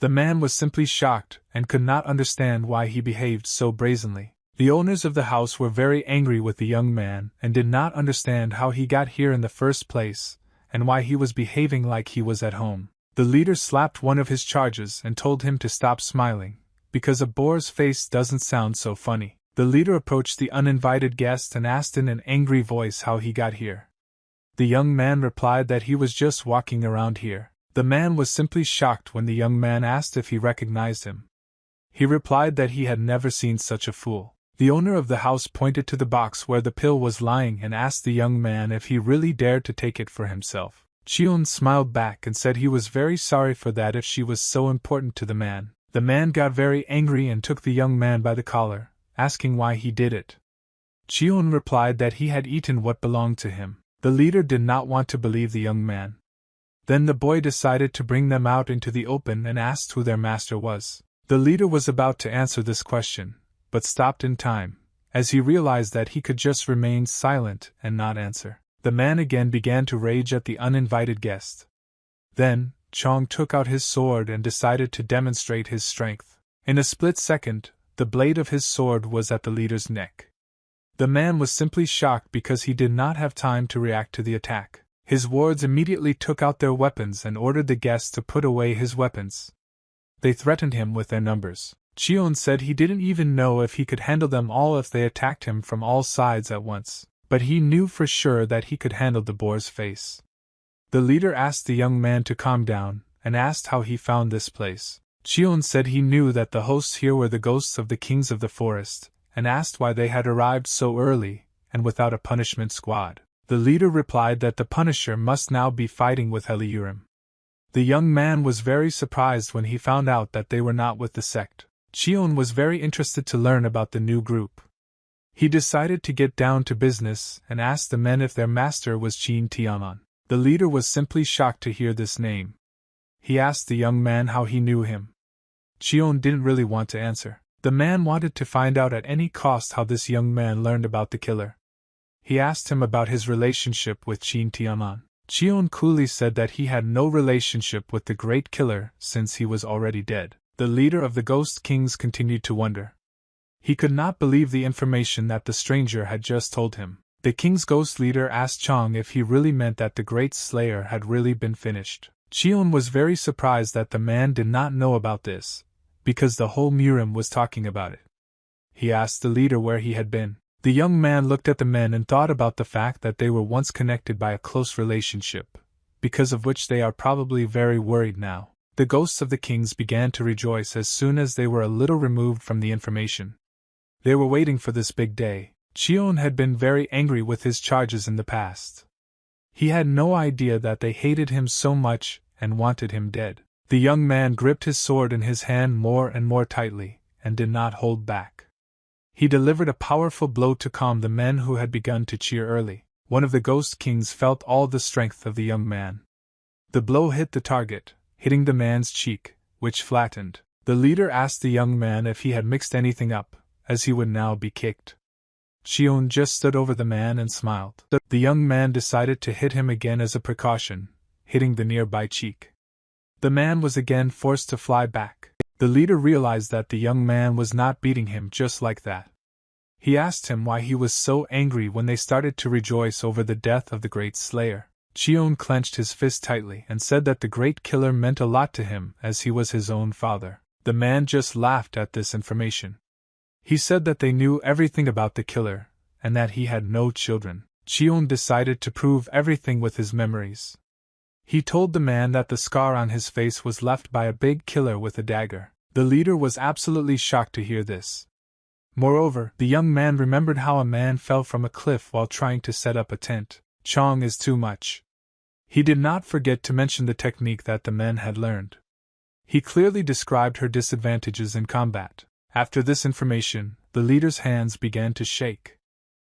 The man was simply shocked and could not understand why he behaved so brazenly. The owners of the house were very angry with the young man and did not understand how he got here in the first place, and why he was behaving like he was at home. The leader slapped one of his charges and told him to stop smiling, because a boar's face doesn't sound so funny. The leader approached the uninvited guest and asked in an angry voice how he got here. The young man replied that he was just walking around here. The man was simply shocked when the young man asked if he recognized him. He replied that he had never seen such a fool. The owner of the house pointed to the box where the pill was lying and asked the young man if he really dared to take it for himself. Cheon smiled back and said he was very sorry for that if she was so important to the man. The man got very angry and took the young man by the collar, asking why he did it. Cheon replied that he had eaten what belonged to him. The leader did not want to believe the young man. Then the boy decided to bring them out into the open and asked who their master was. The leader was about to answer this question, but stopped in time, as he realized that he could just remain silent and not answer. The man again began to rage at the uninvited guest. Then, Chong took out his sword and decided to demonstrate his strength. In a split second, the blade of his sword was at the leader's neck. The man was simply shocked because he did not have time to react to the attack. His wards immediately took out their weapons and ordered the guest to put away his weapons. They threatened him with their numbers. Cheon said he didn't even know if he could handle them all if they attacked him from all sides at once, but he knew for sure that he could handle the boar's face. The leader asked the young man to calm down, and asked how he found this place. Cheon said he knew that the hosts here were the ghosts of the kings of the forest, and asked why they had arrived so early, and without a punishment squad. The leader replied that the Punisher must now be fighting with Heliurim. The young man was very surprised when he found out that they were not with the sect. Cheon was very interested to learn about the new group. He decided to get down to business and asked the men if their master was Qin Tianan. The leader was simply shocked to hear this name. He asked the young man how he knew him. Qion didn't really want to answer. The man wanted to find out at any cost how this young man learned about the killer. He asked him about his relationship with Qin Tianan. Qion coolly said that he had no relationship with the great killer since he was already dead. The leader of the Ghost Kings continued to wonder. He could not believe the information that the stranger had just told him. The king's ghost leader asked Chang if he really meant that the great slayer had really been finished. Qion was very surprised that the man did not know about this, because the whole Murim was talking about it. He asked the leader where he had been. The young man looked at the men and thought about the fact that they were once connected by a close relationship, because of which they are probably very worried now. The ghosts of the kings began to rejoice as soon as they were a little removed from the information. They were waiting for this big day. Qion had been very angry with his charges in the past. He had no idea that they hated him so much and wanted him dead. The young man gripped his sword in his hand more and more tightly, and did not hold back. He delivered a powerful blow to calm the men who had begun to cheer early. One of the ghost kings felt all the strength of the young man. The blow hit the target, hitting the man's cheek, which flattened. The leader asked the young man if he had mixed anything up, as he would now be kicked. Qion just stood over the man and smiled. The young man decided to hit him again as a precaution, hitting the nearby cheek. The man was again forced to fly back. The leader realized that the young man was not beating him just like that. He asked him why he was so angry when they started to rejoice over the death of the great slayer. Qion clenched his fist tightly and said that the great killer meant a lot to him as he was his own father. The man just laughed at this information. He said that they knew everything about the killer, and that he had no children. Qion decided to prove everything with his memories. He told the man that the scar on his face was left by a big killer with a dagger. The leader was absolutely shocked to hear this. Moreover, the young man remembered how a man fell from a cliff while trying to set up a tent. Chang is too much. He did not forget to mention the technique that the men had learned. He clearly described her disadvantages in combat. After this information, the leader's hands began to shake.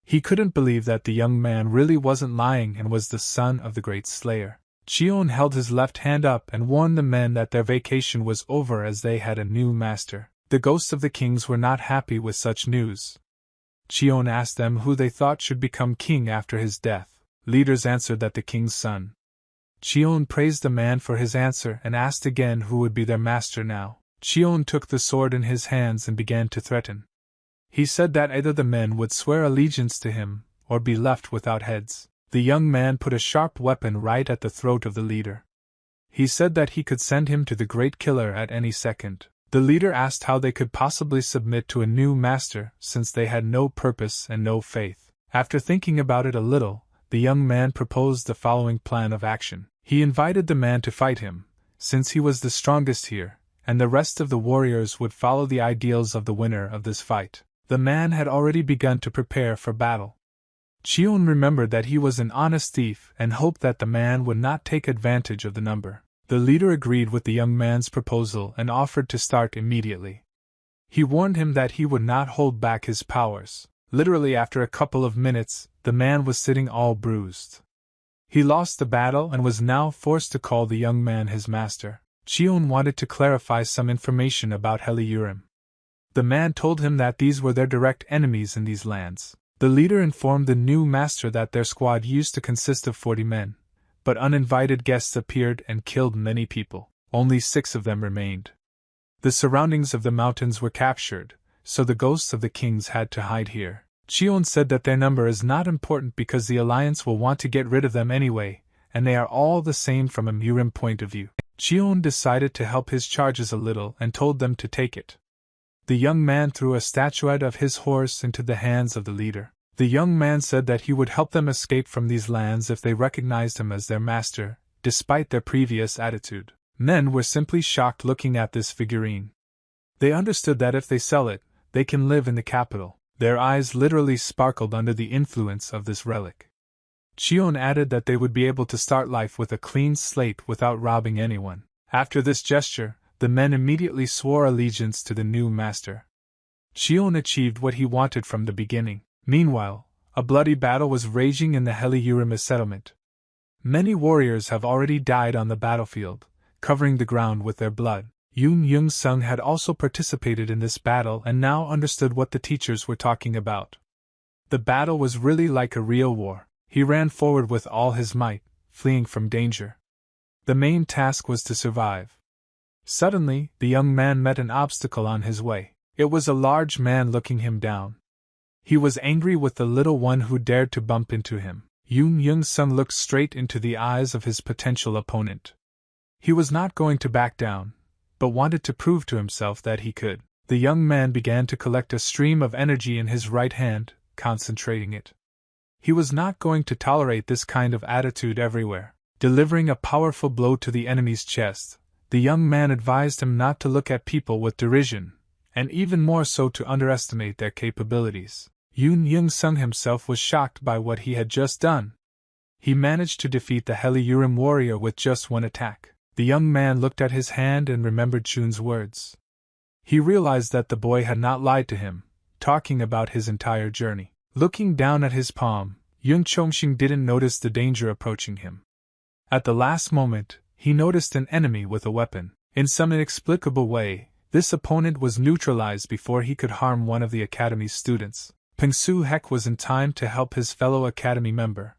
He couldn't believe that the young man really wasn't lying and was the son of the great slayer. Qion held his left hand up and warned the men that their vacation was over as they had a new master. The ghosts of the kings were not happy with such news. Qion asked them who they thought should become king after his death. Leaders answered that the king's son. Qion praised the man for his answer and asked again who would be their master now. Qion took the sword in his hands and began to threaten. He said that either the men would swear allegiance to him, or be left without heads. The young man put a sharp weapon right at the throat of the leader. He said that he could send him to the great killer at any second. The leader asked how they could possibly submit to a new master since they had no purpose and no faith. After thinking about it a little, the young man proposed the following plan of action. He invited the man to fight him, since he was the strongest here, and the rest of the warriors would follow the ideals of the winner of this fight. The man had already begun to prepare for battle. Qion remembered that he was an honest thief and hoped that the man would not take advantage of the number. The leader agreed with the young man's proposal and offered to start immediately. He warned him that he would not hold back his powers. Literally after a couple of minutes, the man was sitting all bruised. He lost the battle and was now forced to call the young man his master. Qion wanted to clarify some information about Heliurim. The man told him that these were their direct enemies in these lands. The leader informed the new master that their squad used to consist of 40 men, but uninvited guests appeared and killed many people. Only 6 of them remained. The surroundings of the mountains were captured, so the ghosts of the kings had to hide here. Qion said that their number is not important because the alliance will want to get rid of them anyway, and they are all the same from a Murim point of view. Qion decided to help his charges a little and told them to take it. The young man threw a statuette of his horse into the hands of the leader. The young man said that he would help them escape from these lands if they recognized him as their master, despite their previous attitude. Men were simply shocked looking at this figurine. They understood that if they sell it, they can live in the capital. Their eyes literally sparkled under the influence of this relic. Qion added that they would be able to start life with a clean slate without robbing anyone. After this gesture, the men immediately swore allegiance to the new master. Cheon achieved what he wanted from the beginning. Meanwhile, a bloody battle was raging in the Heli-Urima settlement. Many warriors have already died on the battlefield, covering the ground with their blood. Yoon Young-sung had also participated in this battle and now understood what the teachers were talking about. The battle was really like a real war. He ran forward with all his might, fleeing from danger. The main task was to survive. Suddenly, the young man met an obstacle on his way. It was a large man looking him down. He was angry with the little one who dared to bump into him. Yoon Young-sung looked straight into the eyes of his potential opponent. He was not going to back down, but wanted to prove to himself that he could. The young man began to collect a stream of energy in his right hand, concentrating it. He was not going to tolerate this kind of attitude everywhere. Delivering a powerful blow to the enemy's chest, the young man advised him not to look at people with derision, and even more so to underestimate their capabilities. Yoon Young-sung himself was shocked by what he had just done. He managed to defeat the Heli-Urim warrior with just one attack. The young man looked at his hand and remembered Chun's words. He realized that the boy had not lied to him, talking about his entire journey. Looking down at his palm, Yoon Chongxing didn't notice the danger approaching him. At the last moment, he noticed an enemy with a weapon. In some inexplicable way, this opponent was neutralized before he could harm one of the academy's students. Peng Su-hek was in time to help his fellow academy member.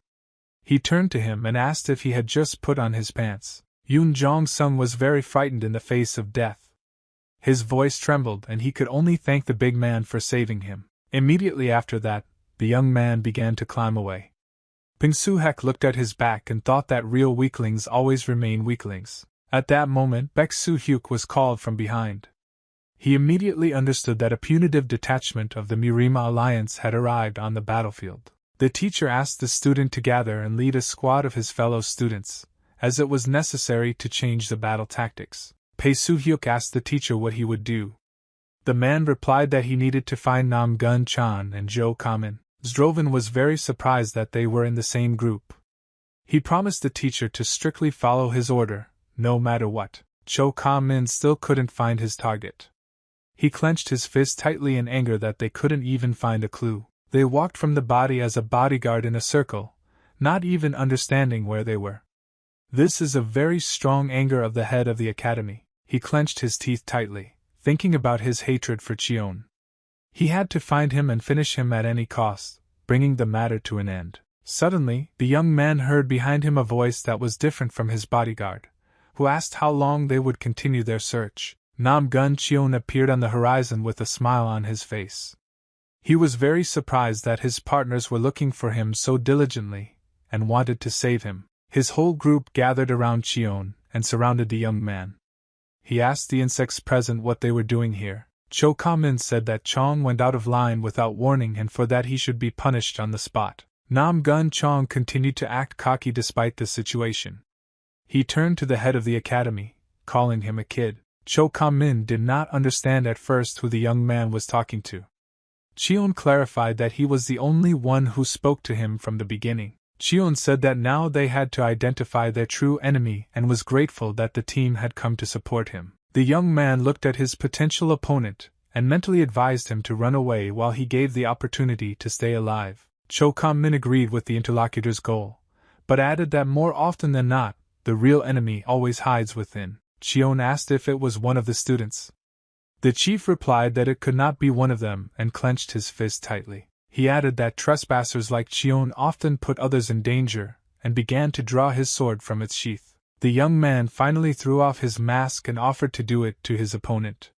He turned to him and asked if he had just put on his pants. Yoon Jong-sung was very frightened in the face of death. His voice trembled and he could only thank the big man for saving him. Immediately after that, the young man began to climb away. Peng Su-hek looked at his back and thought that real weaklings always remain weaklings. At that moment, Baek Su-hyuk was called from behind. He immediately understood that a punitive detachment of the Murima Alliance had arrived on the battlefield. The teacher asked the student to gather and lead a squad of his fellow students, as it was necessary to change the battle tactics. Bae Su-hyuk asked the teacher what he would do. The man replied that he needed to find Nam Gun-chan and Jo Kamin. Zdrovin was very surprised that they were in the same group. He promised the teacher to strictly follow his order, no matter what. Jo Kamin still couldn't find his target. He clenched his fist tightly in anger that they couldn't even find a clue. They walked from the body as a bodyguard in a circle, not even understanding where they were. This is a very strong anger of the head of the academy. He clenched his teeth tightly, thinking about his hatred for Cheon. He had to find him and finish him at any cost, bringing the matter to an end. Suddenly, the young man heard behind him a voice that was different from his bodyguard, who asked how long they would continue their search. Nam Gun-cheon appeared on the horizon with a smile on his face. He was very surprised that his partners were looking for him so diligently, and wanted to save him. His whole group gathered around Cheon and surrounded the young man. He asked the insects present what they were doing here. Cho Kamin said that Chong went out of line without warning and for that he should be punished on the spot. Nam Gun-chong continued to act cocky despite the situation. He turned to the head of the academy, calling him a kid. Cho Kamin did not understand at first who the young man was talking to. Cheon clarified that he was the only one who spoke to him from the beginning. Cheon said that now they had to identify their true enemy and was grateful that the team had come to support him. The young man looked at his potential opponent and mentally advised him to run away while he gave the opportunity to stay alive. Cho Kam-min agreed with the interlocutor's goal, but added that more often than not, the real enemy always hides within. Cheon asked if it was one of the students. The chief replied that it could not be one of them and clenched his fist tightly. He added that trespassers like Cheon often put others in danger and began to draw his sword from its sheath. The young man finally threw off his mask and offered to do it to his opponent.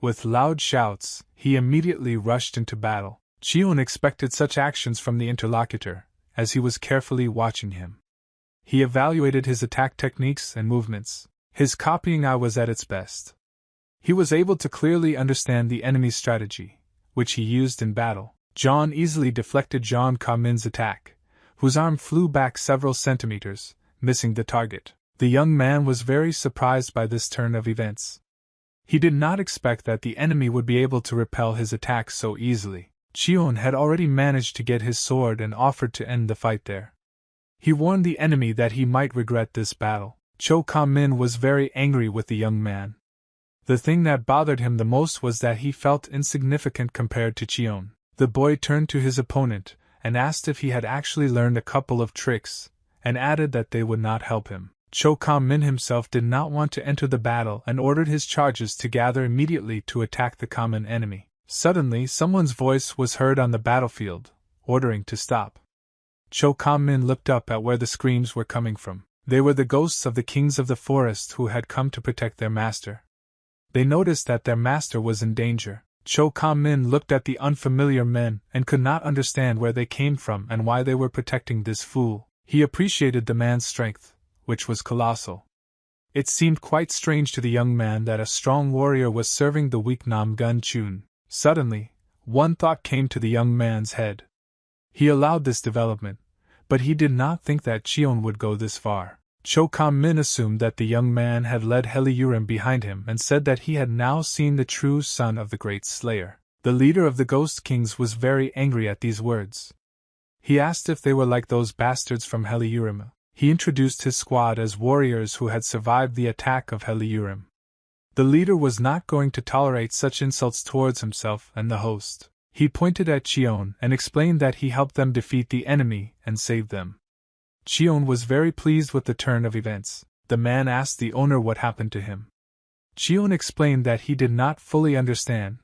With loud shouts, he immediately rushed into battle. Cheon expected such actions from the interlocutor, as he was carefully watching him. He evaluated his attack techniques and movements. His copying eye was at its best. He was able to clearly understand the enemy's strategy, which he used in battle. John easily deflected John Ka-min's attack, whose arm flew back several centimeters, missing the target. The young man was very surprised by this turn of events. He did not expect that the enemy would be able to repel his attack so easily. Cheon had already managed to get his sword and offered to end the fight there. He warned the enemy that he might regret this battle. Cho Ka-min was very angry with the young man. The thing that bothered him the most was that he felt insignificant compared to Cheon. The boy turned to his opponent and asked if he had actually learned a couple of tricks, and added that they would not help him. Cho Kam-min himself did not want to enter the battle and ordered his charges to gather immediately to attack the common enemy. Suddenly, someone's voice was heard on the battlefield, ordering to stop. Cho Kam-min looked up at where the screams were coming from. They were the ghosts of the kings of the forest who had come to protect their master. They noticed that their master was in danger. Cho Kam-min looked at the unfamiliar men and could not understand where they came from and why they were protecting this fool. He appreciated the man's strength, which was colossal. It seemed quite strange to the young man that a strong warrior was serving the weak Nam Gun Chun. Suddenly, one thought came to the young man's head. He allowed this development, but he did not think that Cheon would go this far. Cho Kam-min assumed that the young man had led Heliurim behind him and said that he had now seen the true son of the great slayer. The leader of the Ghost Kings was very angry at these words. He asked if they were like those bastards from Heliurim. He introduced his squad as warriors who had survived the attack of Heliurim. The leader was not going to tolerate such insults towards himself and the host. He pointed at Cheon and explained that he helped them defeat the enemy and save them. Cheon was very pleased with the turn of events. The man asked the owner what happened to him. Cheon explained that he did not fully understand,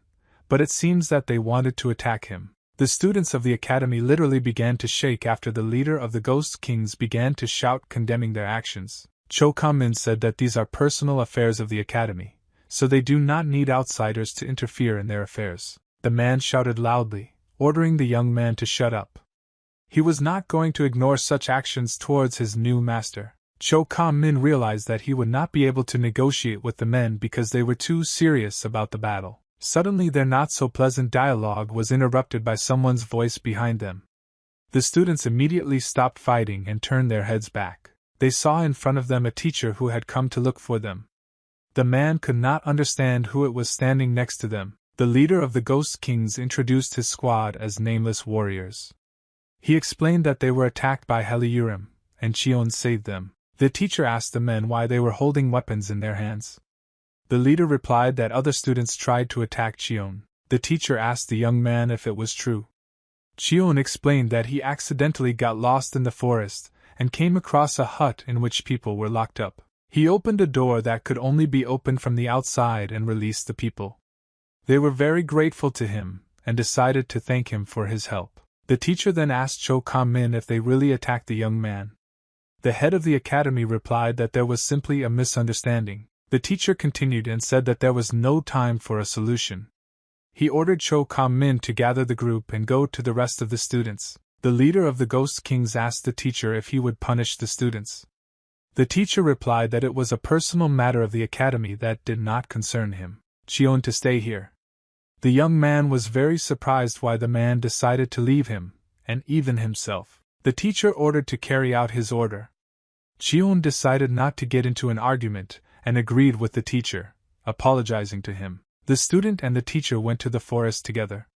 but it seems that they wanted to attack him. The students of the academy literally began to shake after the leader of the Ghost Kings began to shout, condemning their actions. Cho Kam-min said that these are personal affairs of the academy, so they do not need outsiders to interfere in their affairs. The man shouted loudly, ordering the young man to shut up. He was not going to ignore such actions towards his new master. Cho Kam-min realized that he would not be able to negotiate with the men because they were too serious about the battle. Suddenly their not-so-pleasant dialogue was interrupted by someone's voice behind them. The students immediately stopped fighting and turned their heads back. They saw in front of them a teacher who had come to look for them. The man could not understand who it was standing next to them. The leader of the Ghost Kings introduced his squad as nameless warriors. He explained that they were attacked by Heliurim, and Cheon saved them. The teacher asked the men why they were holding weapons in their hands. The leader replied that other students tried to attack Cheon. The teacher asked the young man if it was true. Cheon explained that he accidentally got lost in the forest and came across a hut in which people were locked up. He opened a door that could only be opened from the outside and released the people. They were very grateful to him and decided to thank him for his help. The teacher then asked Cho Kam-min if they really attacked the young man. The head of the academy replied that there was simply a misunderstanding. The teacher continued and said that there was no time for a solution. He ordered Cho Kam-min to gather the group and go to the rest of the students. The leader of the Ghost Kings asked the teacher if he would punish the students. The teacher replied that it was a personal matter of the academy that did not concern him. Cheon to stay here. The young man was very surprised why the man decided to leave him, and even himself. The teacher ordered to carry out his order. Cheon decided not to get into an argument, and agreed with the teacher, apologizing to him. The student and the teacher went to the forest together.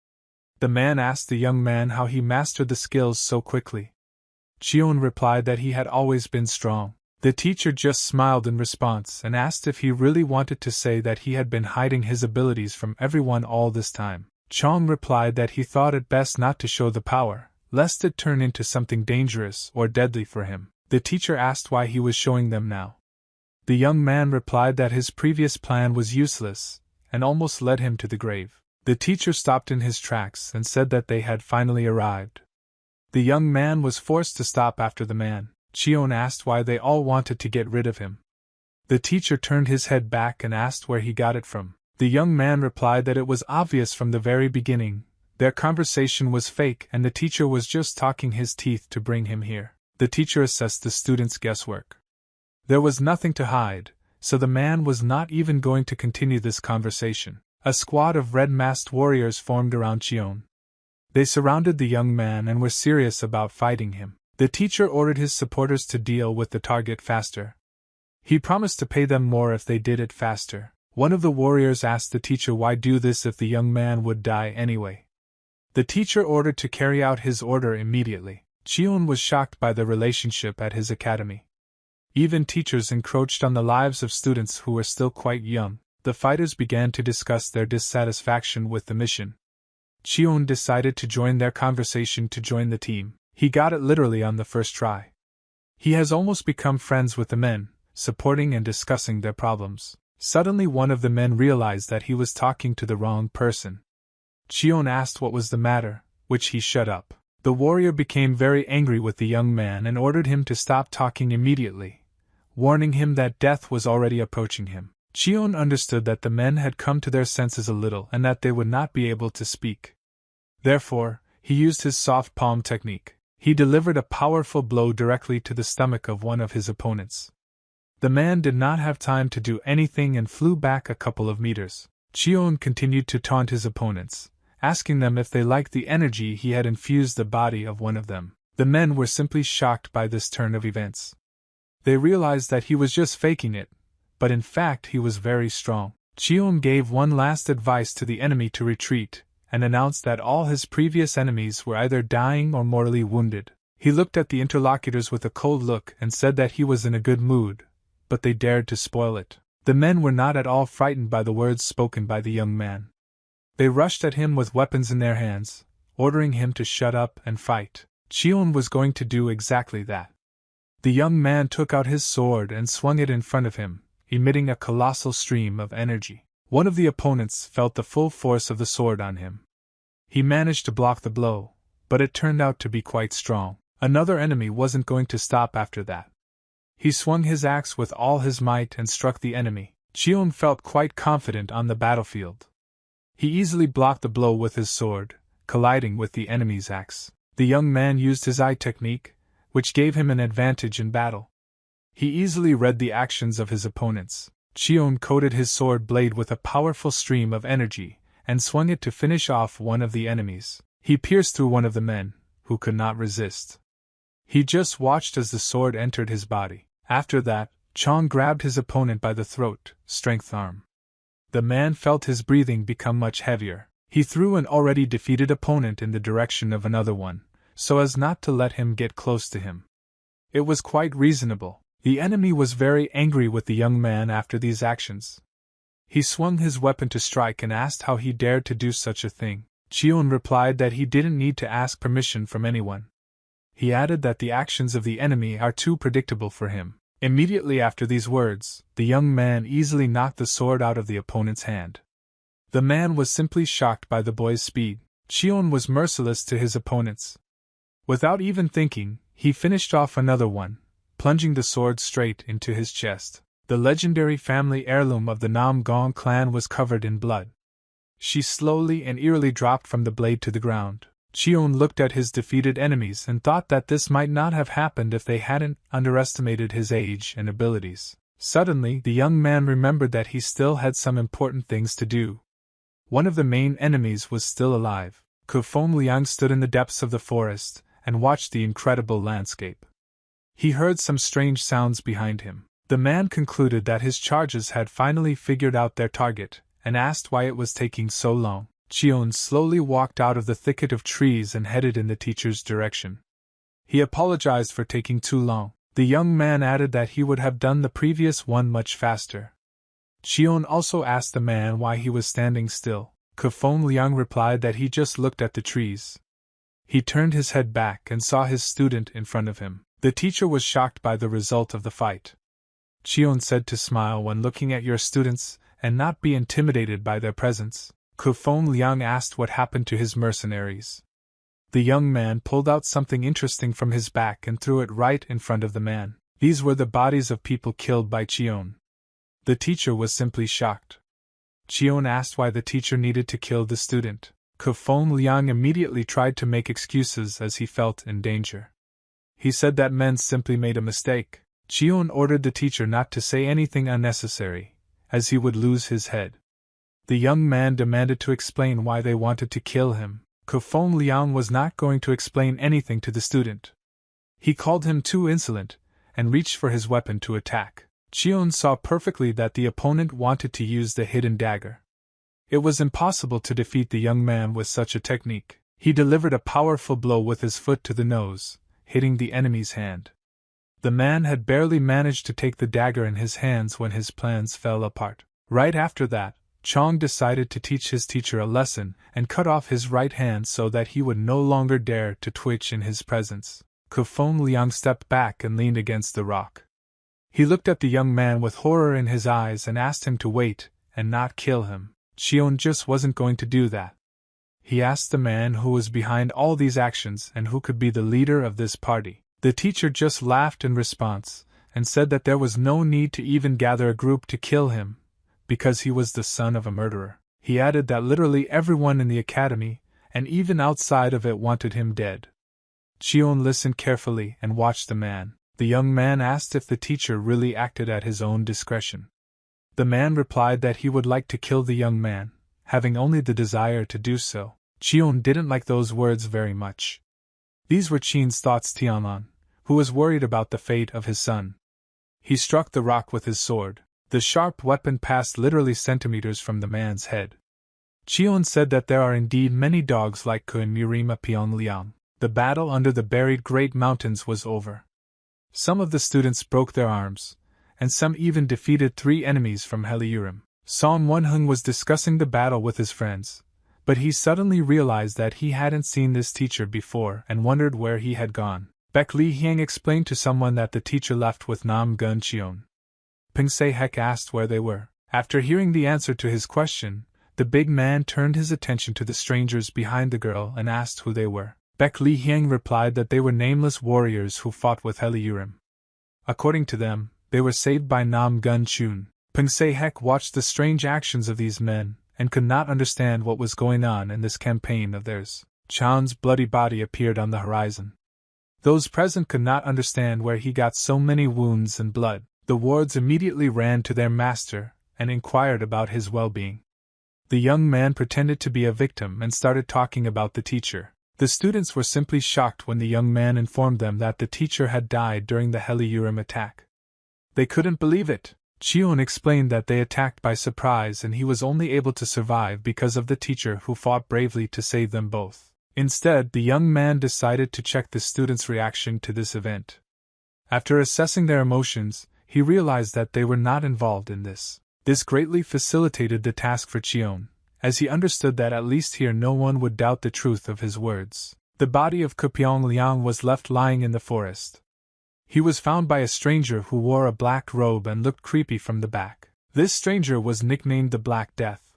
The man asked the young man how he mastered the skills so quickly. Cheon replied that he had always been strong. The teacher just smiled in response and asked if he really wanted to say that he had been hiding his abilities from everyone all this time. Chong replied that he thought it best not to show the power, lest it turn into something dangerous or deadly for him. The teacher asked why he was showing them now. The young man replied that his previous plan was useless, and almost led him to the grave. The teacher stopped in his tracks and said that they had finally arrived. The young man was forced to stop after the man. Cheon asked why they all wanted to get rid of him. The teacher turned his head back and asked where he got it from. The young man replied that it was obvious from the very beginning. Their conversation was fake and the teacher was just talking his teeth to bring him here. The teacher assessed the students' guesswork. There was nothing to hide, so the man was not even going to continue this conversation. A squad of red-masked warriors formed around Cheon. They surrounded the young man and were serious about fighting him. The teacher ordered his supporters to deal with the target faster. He promised to pay them more if they did it faster. One of the warriors asked the teacher why do this if the young man would die anyway. The teacher ordered to carry out his order immediately. Cheon was shocked by the relationship at his academy. Even teachers encroached on the lives of students who were still quite young. the fighters began to discuss their dissatisfaction with the mission. Cheon decided to join their conversation to join the team. He got it literally on the first try. He has almost become friends with the men, supporting and discussing their problems. Suddenly one of the men realized that he was talking to the wrong person. Cheon asked what was the matter, which he shut up. The warrior became very angry with the young man and ordered him to stop talking immediately, warning him that death was already approaching him. Cheon understood that the men had come to their senses a little and that they would not be able to speak. Therefore, he used his soft palm technique. He delivered a powerful blow directly to the stomach of one of his opponents. The man did not have time to do anything and flew back a couple of meters. Cheon continued to taunt his opponents, asking them if they liked the energy he had infused the body of one of them. The men were simply shocked by this turn of events. They realized that he was just faking it, but in fact he was very strong. Cheon gave one last advice to the enemy to retreat, and announced that all his previous enemies were either dying or mortally wounded. He looked at the interlocutors with a cold look and said that he was in a good mood, but they dared to spoil it. The men were not at all frightened by the words spoken by the young man. They rushed at him with weapons in their hands, ordering him to shut up and fight. Cheon was going to do exactly that. The young man took out his sword and swung it in front of him, emitting a colossal stream of energy. One of the opponents felt the full force of the sword on him. He managed to block the blow, but it turned out to be quite strong. Another enemy wasn't going to stop after that. He swung his axe with all his might and struck the enemy. Cheon felt quite confident on the battlefield. He easily blocked the blow with his sword, colliding with the enemy's axe. The young man used his eye technique, which gave him an advantage in battle. He easily read the actions of his opponents. Cheon coated his sword blade with a powerful stream of energy, and swung it to finish off one of the enemies. He pierced through one of the men, who could not resist. He just watched as the sword entered his body. After that, Chong grabbed his opponent by the throat, strength arm. The man felt his breathing become much heavier. He threw an already defeated opponent in the direction of another one, so as not to let him get close to him. It was quite reasonable. The enemy was very angry with the young man after these actions. He swung his weapon to strike and asked how he dared to do such a thing. Cheon replied that he didn't need to ask permission from anyone. He added that the actions of the enemy are too predictable for him. Immediately after these words, the young man easily knocked the sword out of the opponent's hand. The man was simply shocked by the boy's speed. Cheon was merciless to his opponents. Without even thinking, he finished off another one, plunging the sword straight into his chest. The legendary family heirloom of the Nam Gong clan was covered in blood. She slowly and eerily dropped from the blade to the ground. Cheon looked at his defeated enemies and thought that this might not have happened if they hadn't underestimated his age and abilities. Suddenly, the young man remembered that he still had some important things to do. One of the main enemies was still alive. Kufeng Liang stood in the depths of the forest and watched the incredible landscape. He heard some strange sounds behind him. The man concluded that his charges had finally figured out their target, and asked why it was taking so long. Cheon slowly walked out of the thicket of trees and headed in the teacher's direction. He apologized for taking too long. The young man added that he would have done the previous one much faster. Cheon also asked the man why he was standing still. Kufeng Liang replied that he just looked at the trees. He turned his head back and saw his student in front of him. The teacher was shocked by the result of the fight. Cheon said to smile when looking at your students and not be intimidated by their presence. Kufeng Liang asked what happened to his mercenaries. The young man pulled out something interesting from his back and threw it right in front of the man. These were the bodies of people killed by Cheon. The teacher was simply shocked. Cheon asked why the teacher needed to kill the student. Kufeng Liang immediately tried to make excuses as he felt in danger. He said that men simply made a mistake. Cheon ordered the teacher not to say anything unnecessary, as he would lose his head. The young man demanded to explain why they wanted to kill him. Kufeng Liang was not going to explain anything to the student. He called him too insolent, and reached for his weapon to attack. Cheon saw perfectly that the opponent wanted to use the hidden dagger. It was impossible to defeat the young man with such a technique. He delivered a powerful blow with his foot to the nose, hitting the enemy's hand. The man had barely managed to take the dagger in his hands when his plans fell apart. Right after that, Chong decided to teach his teacher a lesson and cut off his right hand so that he would no longer dare to twitch in his presence. Kufeng Liang stepped back and leaned against the rock. He looked at the young man with horror in his eyes and asked him to wait and not kill him. Cheon just wasn't going to do that. He asked the man who was behind all these actions and who could be the leader of this party. The teacher just laughed in response and said that there was no need to even gather a group to kill him, because he was the son of a murderer. He added that literally everyone in the academy, and even outside of it, wanted him dead. Cheon listened carefully and watched the man. The young man asked if the teacher really acted at his own discretion. The man replied that he would like to kill the young man, having only the desire to do so. Cheon didn't like those words very much. These were Qin's thoughts. Tianlan, who was worried about the fate of his son. He struck the rock with his sword. The sharp weapon passed literally centimeters from the man's head. Cheon said that there are indeed many dogs like Kun Murima Pyongyang. The battle under the buried Great Mountains was over. Some of the students broke their arms, and some even defeated 3 enemies from Heliurim. Song Wonhung was discussing the battle with his friends, but he suddenly realized that he hadn't seen this teacher before and wondered where he had gone. Baek Li Hyang explained to someone that the teacher left with Nam Gun Cheon. Peng Se Hek asked where they were. After hearing the answer to his question, the big man turned his attention to the strangers behind the girl and asked who they were. Baek Li Hyang replied that they were nameless warriors who fought with Heliurim. According to them, they were saved by Nam Gun Chun. Peng Se Hek watched the strange actions of these men and could not understand what was going on in this campaign of theirs. Chan's bloody body appeared on the horizon. Those present could not understand where he got so many wounds and blood. The wards immediately ran to their master and inquired about his well-being. The young man pretended to be a victim and started talking about the teacher. The students were simply shocked when the young man informed them that the teacher had died during the Heliurim attack. They couldn't believe it. Cheon explained that they attacked by surprise and he was only able to survive because of the teacher who fought bravely to save them both. Instead, the young man decided to check the students' reaction to this event. After assessing their emotions, he realized that they were not involved in this. This greatly facilitated the task for Cheon, as he understood that at least here no one would doubt the truth of his words. The body of Kupyong Liang was left lying in the forest. He was found by a stranger who wore a black robe and looked creepy from the back. This stranger was nicknamed the Black Death.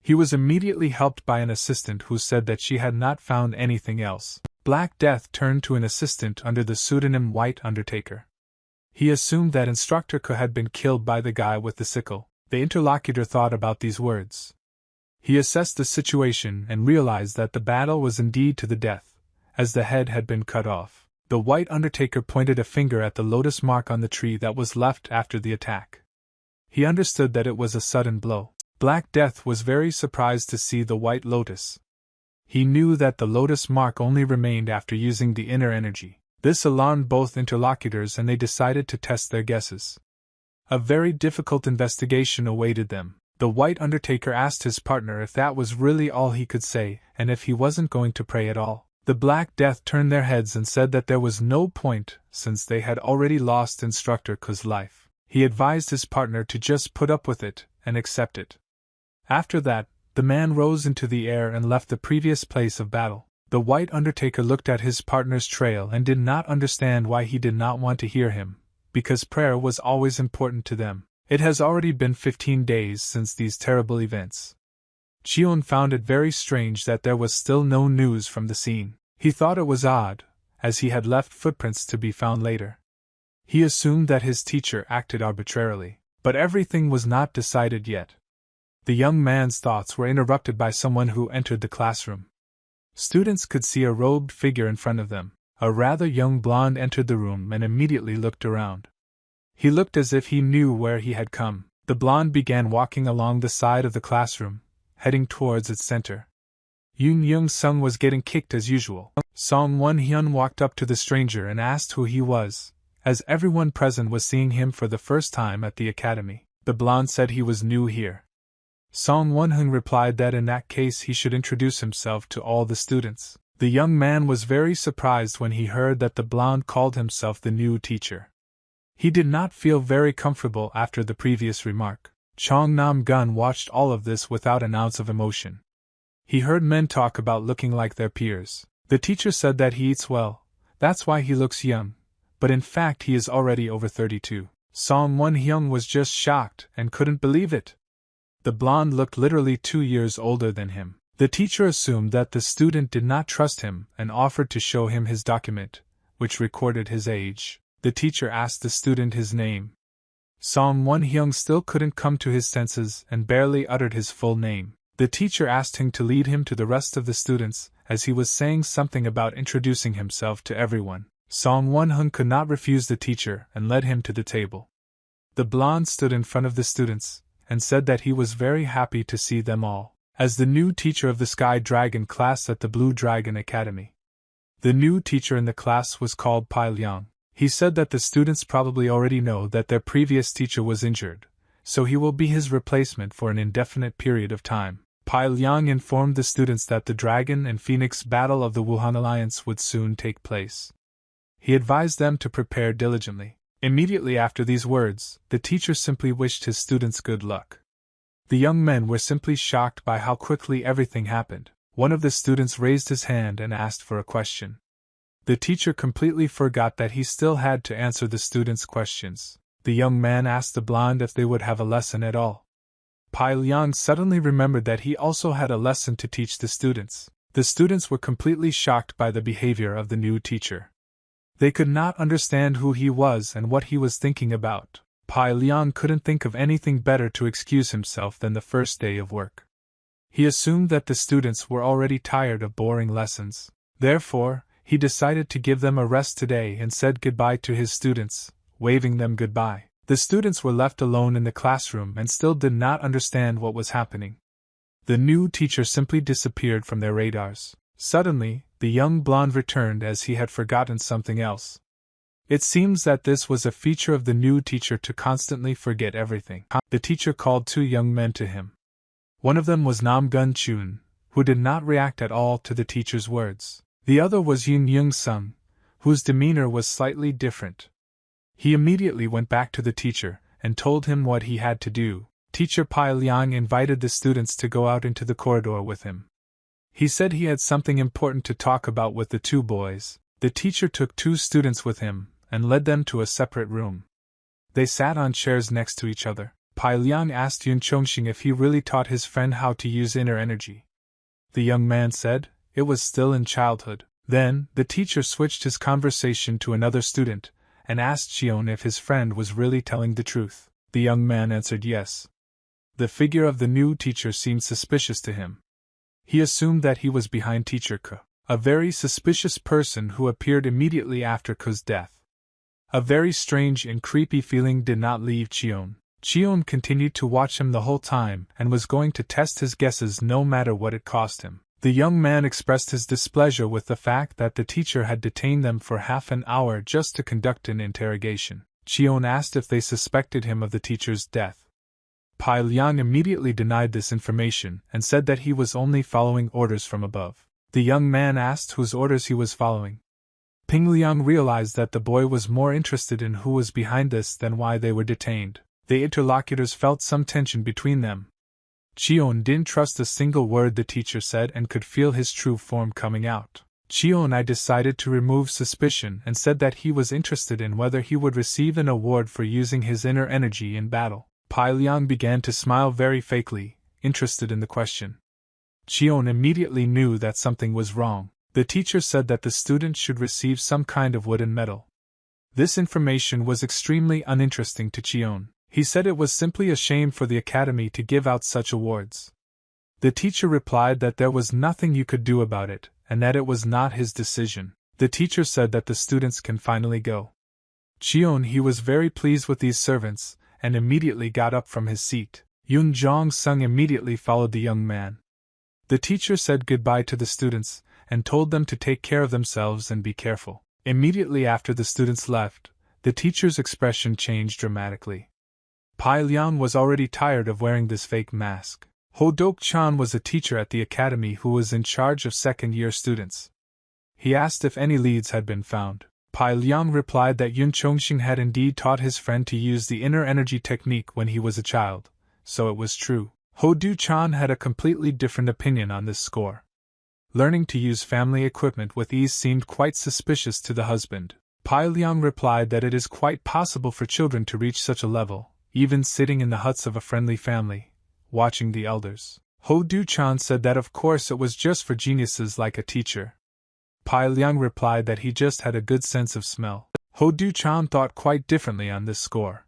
He was immediately helped by an assistant who said that she had not found anything else. Black Death turned to an assistant under the pseudonym White Undertaker. He assumed that Instructor Ko had been killed by the guy with the sickle. The interlocutor thought about these words. He assessed the situation and realized that the battle was indeed to the death, as the head had been cut off. The White Undertaker pointed a finger at the lotus mark on the tree that was left after the attack. He understood that it was a sudden blow. Black Death was very surprised to see the white lotus. He knew that the lotus mark only remained after using the inner energy. This alarmed both interlocutors and they decided to test their guesses. A very difficult investigation awaited them. The White Undertaker asked his partner if that was really all he could say and if he wasn't going to pray at all. The Black Death turned their heads and said that there was no point since they had already lost Instructor Ko's life. He advised his partner to just put up with it and accept it. After that, the man rose into the air and left the previous place of battle. The White Undertaker looked at his partner's trail and did not understand why he did not want to hear him, because prayer was always important to them. It has already been 15 days since these terrible events. Cheon found it very strange that there was still no news from the scene. He thought it was odd, as he had left footprints to be found later. He assumed that his teacher acted arbitrarily, but everything was not decided yet. The young man's thoughts were interrupted by someone who entered the classroom. Students could see a robed figure in front of them. A rather young blonde entered the room and immediately looked around. He looked as if he knew where he had come. The blonde began walking along the side of the classroom, heading towards its center. Yoon Young-sung was getting kicked as usual. Song Won-hyun walked up to the stranger and asked who he was, as everyone present was seeing him for the first time at the academy. The blonde said he was new here. Song Won-hyun replied that in that case he should introduce himself to all the students. The young man was very surprised when he heard that the blonde called himself the new teacher. He did not feel very comfortable after the previous remark. Chong Nam-gun watched all of this without an ounce of emotion. He heard men talk about looking like their peers. The teacher said that he eats well, that's why he looks young, but in fact he is already over 32. Song Won-hyung was just shocked and couldn't believe it. The blonde looked literally 2 years older than him. The teacher assumed that the student did not trust him and offered to show him his document, which recorded his age. The teacher asked the student his name. Song Won-hyung still couldn't come to his senses and barely uttered his full name. The teacher asked him to lead him to the rest of the students, as he was saying something about introducing himself to everyone. Song Won-hyung could not refuse the teacher and led him to the table. The blonde stood in front of the students and said that he was very happy to see them all, as the new teacher of the Sky Dragon class at the Blue Dragon Academy. The new teacher in the class was called Pai Liang. He said that the students probably already know that their previous teacher was injured, so he will be his replacement for an indefinite period of time. Pai Liang informed the students that the Dragon and Phoenix battle of the Wuhan Alliance would soon take place. He advised them to prepare diligently. Immediately after these words, the teacher simply wished his students good luck. The young men were simply shocked by how quickly everything happened. One of the students raised his hand and asked for a question. The teacher completely forgot that he still had to answer the students' questions. The young man asked the blonde if they would have a lesson at all. Pai Liang suddenly remembered that he also had a lesson to teach the students. The students were completely shocked by the behavior of the new teacher. They could not understand who he was and what he was thinking about. Pai Liang couldn't think of anything better to excuse himself than the first day of work. He assumed that the students were already tired of boring lessons. Therefore, he decided to give them a rest today and said goodbye to his students, waving them goodbye. The students were left alone in the classroom and still did not understand what was happening. The new teacher simply disappeared from their radars. Suddenly, the young blonde returned as he had forgotten something else. It seems that this was a feature of the new teacher to constantly forget everything. The teacher called 2 young men to him. One of them was Nam Gun-chun, who did not react at all to the teacher's words. The other was Yoon Young-sung, whose demeanor was slightly different. He immediately went back to the teacher and told him what he had to do. Teacher Pai Liang invited the students to go out into the corridor with him. He said he had something important to talk about with the 2 boys. The teacher took 2 students with him and led them to a separate room. They sat on chairs next to each other. Pai Liang asked Yoon Chongxing if he really taught his friend how to use inner energy. The young man said it was still in childhood. Then, the teacher switched his conversation to another student and asked Cheon if his friend was really telling the truth. The young man answered yes. The figure of the new teacher seemed suspicious to him. He assumed that he was behind Teacher Ke, a very suspicious person who appeared immediately after Ke's death. A very strange and creepy feeling did not leave Cheon. Cheon continued to watch him the whole time and was going to test his guesses no matter what it cost him. The young man expressed his displeasure with the fact that the teacher had detained them for half an hour just to conduct an interrogation. Cheon asked if they suspected him of the teacher's death. Pai Liang immediately denied this information and said that he was only following orders from above. The young man asked whose orders he was following. Ping Liang realized that the boy was more interested in who was behind this than why they were detained. The interlocutors felt some tension between them. Cheon didn't trust a single word the teacher said and could feel his true form coming out. Cheon decided to remove suspicion and said that he was interested in whether he would receive an award for using his inner energy in battle. Pai Liang began to smile very fakely, interested in the question. Cheon immediately knew that something was wrong. The teacher said that the student should receive some kind of wooden medal. This information was extremely uninteresting to Cheon. He said it was simply a shame for the academy to give out such awards. The teacher replied that there was nothing you could do about it, and that it was not his decision. The teacher said that the students can finally go. Cheon he was very pleased with these servants, and immediately got up from his seat. Yoon Jong-sung immediately followed the young man. The teacher said goodbye to the students, and told them to take care of themselves and be careful. Immediately after the students left, the teacher's expression changed dramatically. Pai Liang was already tired of wearing this fake mask. Ho Dok-chan was a teacher at the academy who was in charge of second-year students. He asked if any leads had been found. Pai Liang replied that Yoon Chongxing had indeed taught his friend to use the inner energy technique when he was a child, so it was true. Ho Du-chan had a completely different opinion on this score. Learning to use family equipment with ease seemed quite suspicious to the husband. Pai Liang replied that it is quite possible for children to reach such a level, even sitting in the huts of a friendly family, watching the elders. Ho Du-chan said that of course it was just for geniuses like a teacher. Pai Liang replied that he just had a good sense of smell. Ho Du-chan thought quite differently on this score.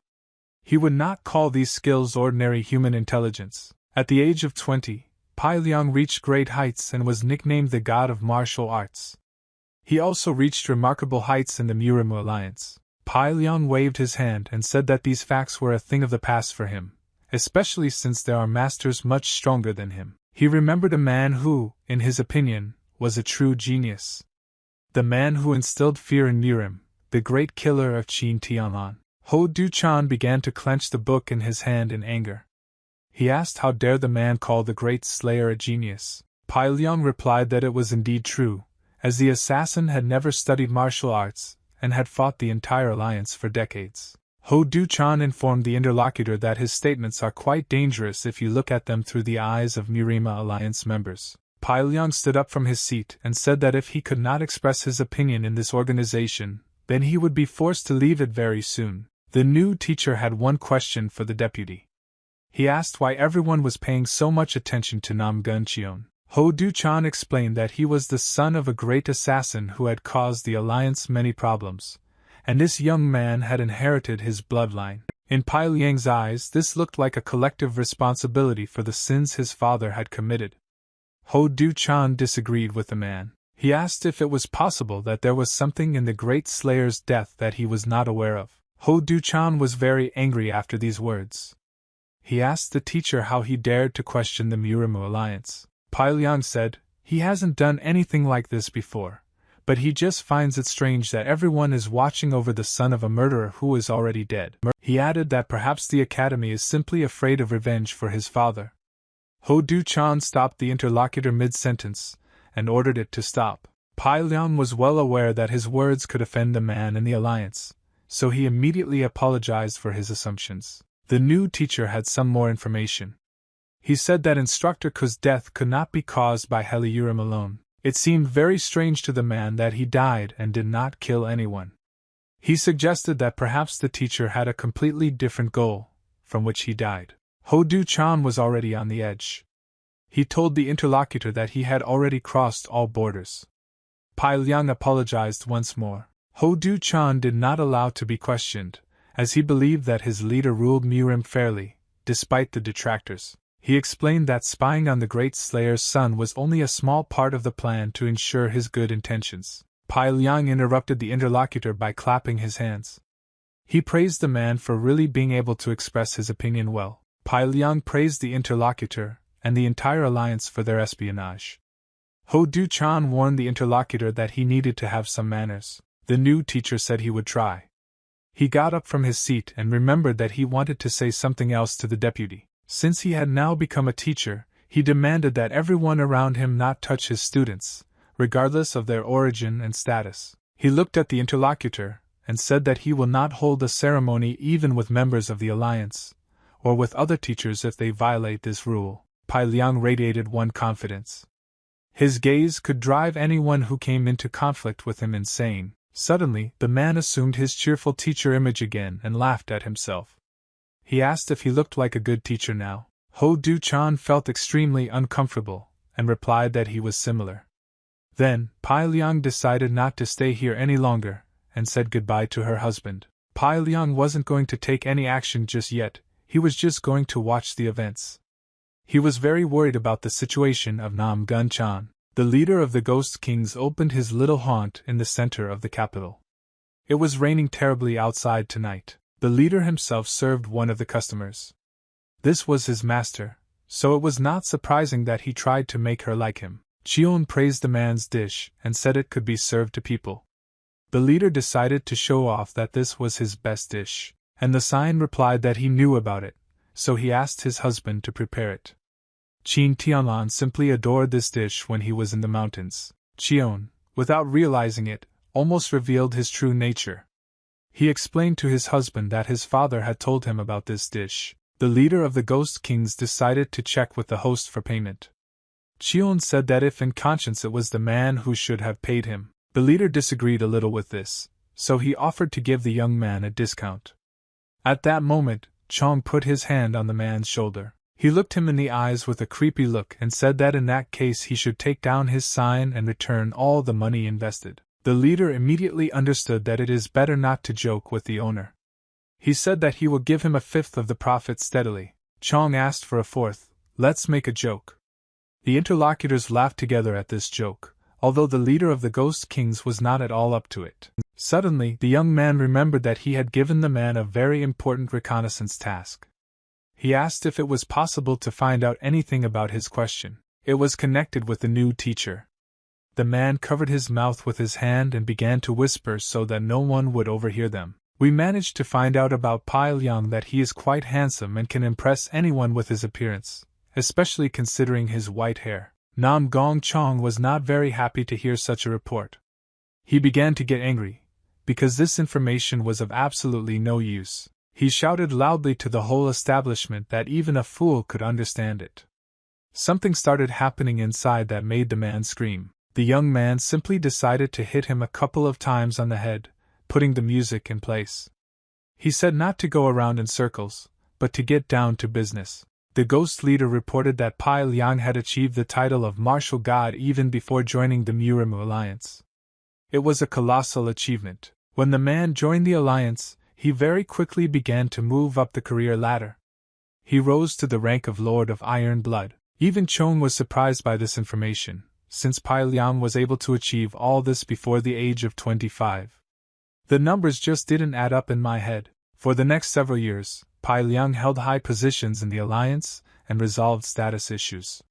He would not call these skills ordinary human intelligence. At the age of 20, Pai Liang reached great heights and was nicknamed the god of martial arts. He also reached remarkable heights in the Murimu alliance. Pai Liang waved his hand and said that these facts were a thing of the past for him, especially since there are masters much stronger than him. He remembered a man who, in his opinion, was a true genius. The man who instilled fear in Murim, the great killer of Qin Tianlan. Ho Du-chan began to clench the book in his hand in anger. He asked how dare the man call the great slayer a genius. Pai Liang replied that it was indeed true, as the assassin had never studied martial arts, and had fought the entire alliance for decades. Ho Du-chan informed the interlocutor that his statements are quite dangerous if you look at them through the eyes of Murima alliance members. Pai Liang stood up from his seat and said that if he could not express his opinion in this organization, then he would be forced to leave it very soon. The new teacher had one question for the deputy. He asked why everyone was paying so much attention to Nam Gun-cheon. Ho Du-chan explained that he was the son of a great assassin who had caused the alliance many problems, and this young man had inherited his bloodline. In Pai Liang's eyes, this looked like a collective responsibility for the sins his father had committed. Ho Du-chan disagreed with the man. He asked if it was possible that there was something in the great slayer's death that he was not aware of. Ho Du-chan was very angry after these words. He asked the teacher how he dared to question the Murimu alliance. Pai Liang said, he hasn't done anything like this before, but he just finds it strange that everyone is watching over the son of a murderer who is already dead. He added that perhaps the academy is simply afraid of revenge for his father. Ho Du-chan stopped the interlocutor mid-sentence, and ordered it to stop. Pai Liang was well aware that his words could offend the man in the alliance, so he immediately apologized for his assumptions. The new teacher had some more information. He said that Instructor Ku's death could not be caused by Heliurim alone. It seemed very strange to the man that he died and did not kill anyone. He suggested that perhaps the teacher had a completely different goal, from which he died. Ho Du-chan was already on the edge. He told the interlocutor that he had already crossed all borders. Pai Liang apologized once more. Ho Du-chan did not allow to be questioned, as he believed that his leader ruled Murim fairly, despite the detractors. He explained that spying on the great slayer's son was only a small part of the plan to ensure his good intentions. Pai Liang interrupted the interlocutor by clapping his hands. He praised the man for really being able to express his opinion well. Pai Liang praised the interlocutor and the entire alliance for their espionage. Ho Du-chan warned the interlocutor that he needed to have some manners. The new teacher said he would try. He got up from his seat and remembered that he wanted to say something else to the deputy. Since he had now become a teacher, he demanded that everyone around him not touch his students, regardless of their origin and status. He looked at the interlocutor and said that he will not hold a ceremony even with members of the alliance, or with other teachers if they violate this rule. Pai Liang radiated one confidence. His gaze could drive anyone who came into conflict with him insane. Suddenly, the man assumed his cheerful teacher image again and laughed at himself. He asked if he looked like a good teacher now. Ho Du-chan felt extremely uncomfortable, and replied that he was similar. Then, Pai Liang decided not to stay here any longer, and said goodbye to her husband. Pai Liang wasn't going to take any action just yet, he was just going to watch the events. He was very worried about the situation of Nam Gun-chan. The leader of the Ghost Kings opened his little haunt in the center of the capital. It was raining terribly outside tonight. The leader himself served one of the customers. This was his master, so it was not surprising that he tried to make her like him. Cheon praised the man's dish and said it could be served to people. The leader decided to show off that this was his best dish, and the sign replied that he knew about it, so he asked his husband to prepare it. Qin Tianlan simply adored this dish when he was in the mountains. Cheon, without realizing it, almost revealed his true nature. He explained to his husband that his father had told him about this dish. The leader of the Ghost Kings decided to check with the host for payment. Cheon said that if in conscience it was the man who should have paid him. The leader disagreed a little with this, so he offered to give the young man a discount. At that moment, Chong put his hand on the man's shoulder. He looked him in the eyes with a creepy look and said that in that case he should take down his sign and return all the money invested. The leader immediately understood that it is better not to joke with the owner. He said that he will give him a fifth of the profit steadily. Chong asked for a fourth. Let's make a joke. The interlocutors laughed together at this joke, although the leader of the Ghost Kings was not at all up to it. Suddenly, the young man remembered that he had given the man a very important reconnaissance task. He asked if it was possible to find out anything about his question. It was connected with the new teacher. The man covered his mouth with his hand and began to whisper so that no one would overhear them. We managed to find out about Pai Liang that he is quite handsome and can impress anyone with his appearance, especially considering his white hair. Nam Gong Chong was not very happy to hear such a report. He began to get angry, because this information was of absolutely no use. He shouted loudly to the whole establishment that even a fool could understand it. Something started happening inside that made the man scream. The young man simply decided to hit him a couple of times on the head, putting the music in place. He said not to go around in circles, but to get down to business. The ghost leader reported that Pai Liang had achieved the title of martial god even before joining the Murimu alliance. It was a colossal achievement. When the man joined the alliance, he very quickly began to move up the career ladder. He rose to the rank of Lord of Iron Blood. Even Chong was surprised by this information, since Pai Liang was able to achieve all this before the age of 25. The numbers just didn't add up in my head. For the next several years, Pai Liang held high positions in the alliance and resolved status issues.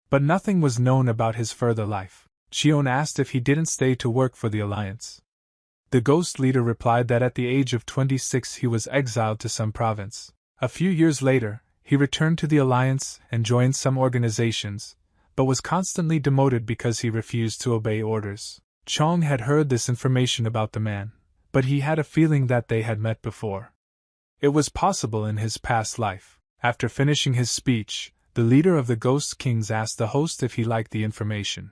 But nothing was known about his further life. Cheon asked if he didn't stay to work for the alliance. The ghost leader replied that at the age of 26 he was exiled to some province. A few years later, he returned to the alliance and joined some organizations, but was constantly demoted because he refused to obey orders. Chong had heard this information about the man, but he had a feeling that they had met before. It was possible in his past life. After finishing his speech, the leader of the Ghost Kings asked the host if he liked the information.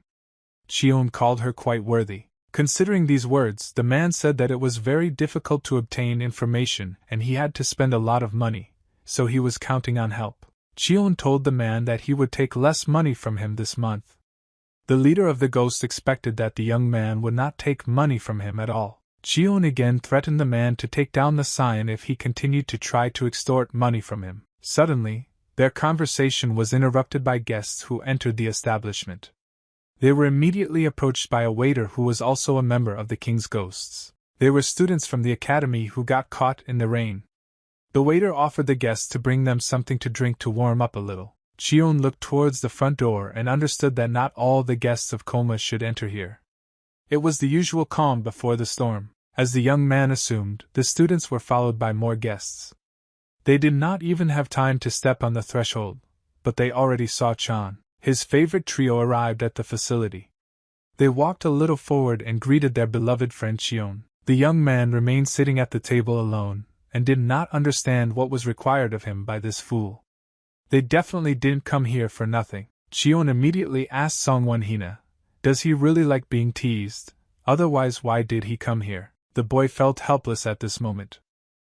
Cheon called her quite worthy. Considering these words, the man said that it was very difficult to obtain information and he had to spend a lot of money, so he was counting on help. Cheon told the man that he would take less money from him this month. The leader of the ghost expected that the young man would not take money from him at all. Cheon again threatened the man to take down the sign if he continued to try to extort money from him. Suddenly, their conversation was interrupted by guests who entered the establishment. They were immediately approached by a waiter who was also a member of the King's Ghosts. They were students from the academy who got caught in the rain. The waiter offered the guests to bring them something to drink to warm up a little. Cheon looked towards the front door and understood that not all the guests of Coma should enter here. It was the usual calm before the storm. As the young man assumed, the students were followed by more guests. They did not even have time to step on the threshold, but they already saw Chan. His favorite trio arrived at the facility. They walked a little forward and greeted their beloved friend Cheon. The young man remained sitting at the table alone, and did not understand what was required of him by this fool. They definitely didn't come here for nothing. Cheon immediately asked Songwon Hina, "Does he really like being teased? Otherwise why did he come here?" The boy felt helpless at this moment.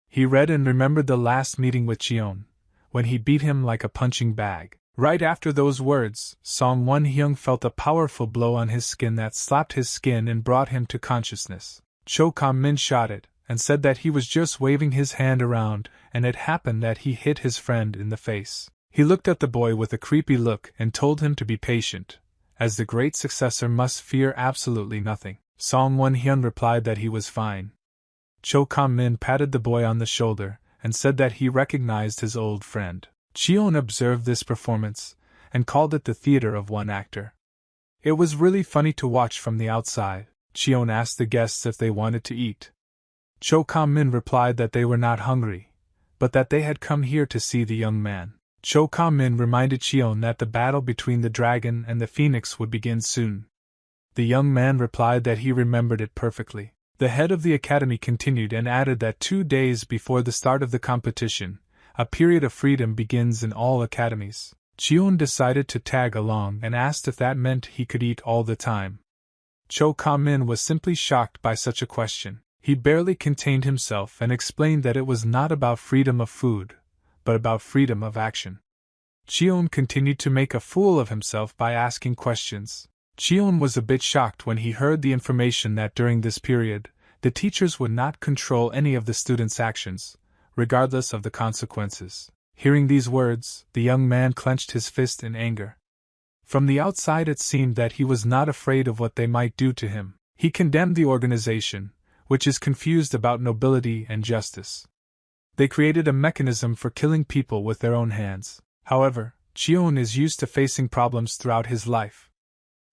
He read and remembered the last meeting with Cheon, when he beat him like a punching bag. Right after those words, Song Won-hyung felt a powerful blow on his skin that slapped his skin and brought him to consciousness. Cho Kam-min shouted, and said that he was just waving his hand around, and it happened that he hit his friend in the face. He looked at the boy with a creepy look and told him to be patient, as the great successor must fear absolutely nothing. Song Won-hyun replied that he was fine. Cho Kam-min patted the boy on the shoulder, and said that he recognized his old friend. Cheon observed this performance, and called it the theater of one actor. It was really funny to watch from the outside. Cheon asked the guests if they wanted to eat. Cho Kam-min replied that they were not hungry, but that they had come here to see the young man. Cho Kam-min reminded Cheon that the battle between the dragon and the phoenix would begin soon. The young man replied that he remembered it perfectly. The head of the academy continued and added that 2 days before the start of the competition, A period of freedom begins in all academies. Cheon decided to tag along and asked if that meant he could eat all the time. Cho Ka-min was simply shocked by such a question. He barely contained himself and explained that it was not about freedom of food, but about freedom of action. Cheon continued to make a fool of himself by asking questions. Cheon was a bit shocked when he heard the information that during this period, the teachers would not control any of the students' actions, regardless of the consequences. Hearing these words, the young man clenched his fist in anger. From the outside it seemed that he was not afraid of what they might do to him. He condemned the organization, which is confused about nobility and justice. They created a mechanism for killing people with their own hands. However, Cheon is used to facing problems throughout his life.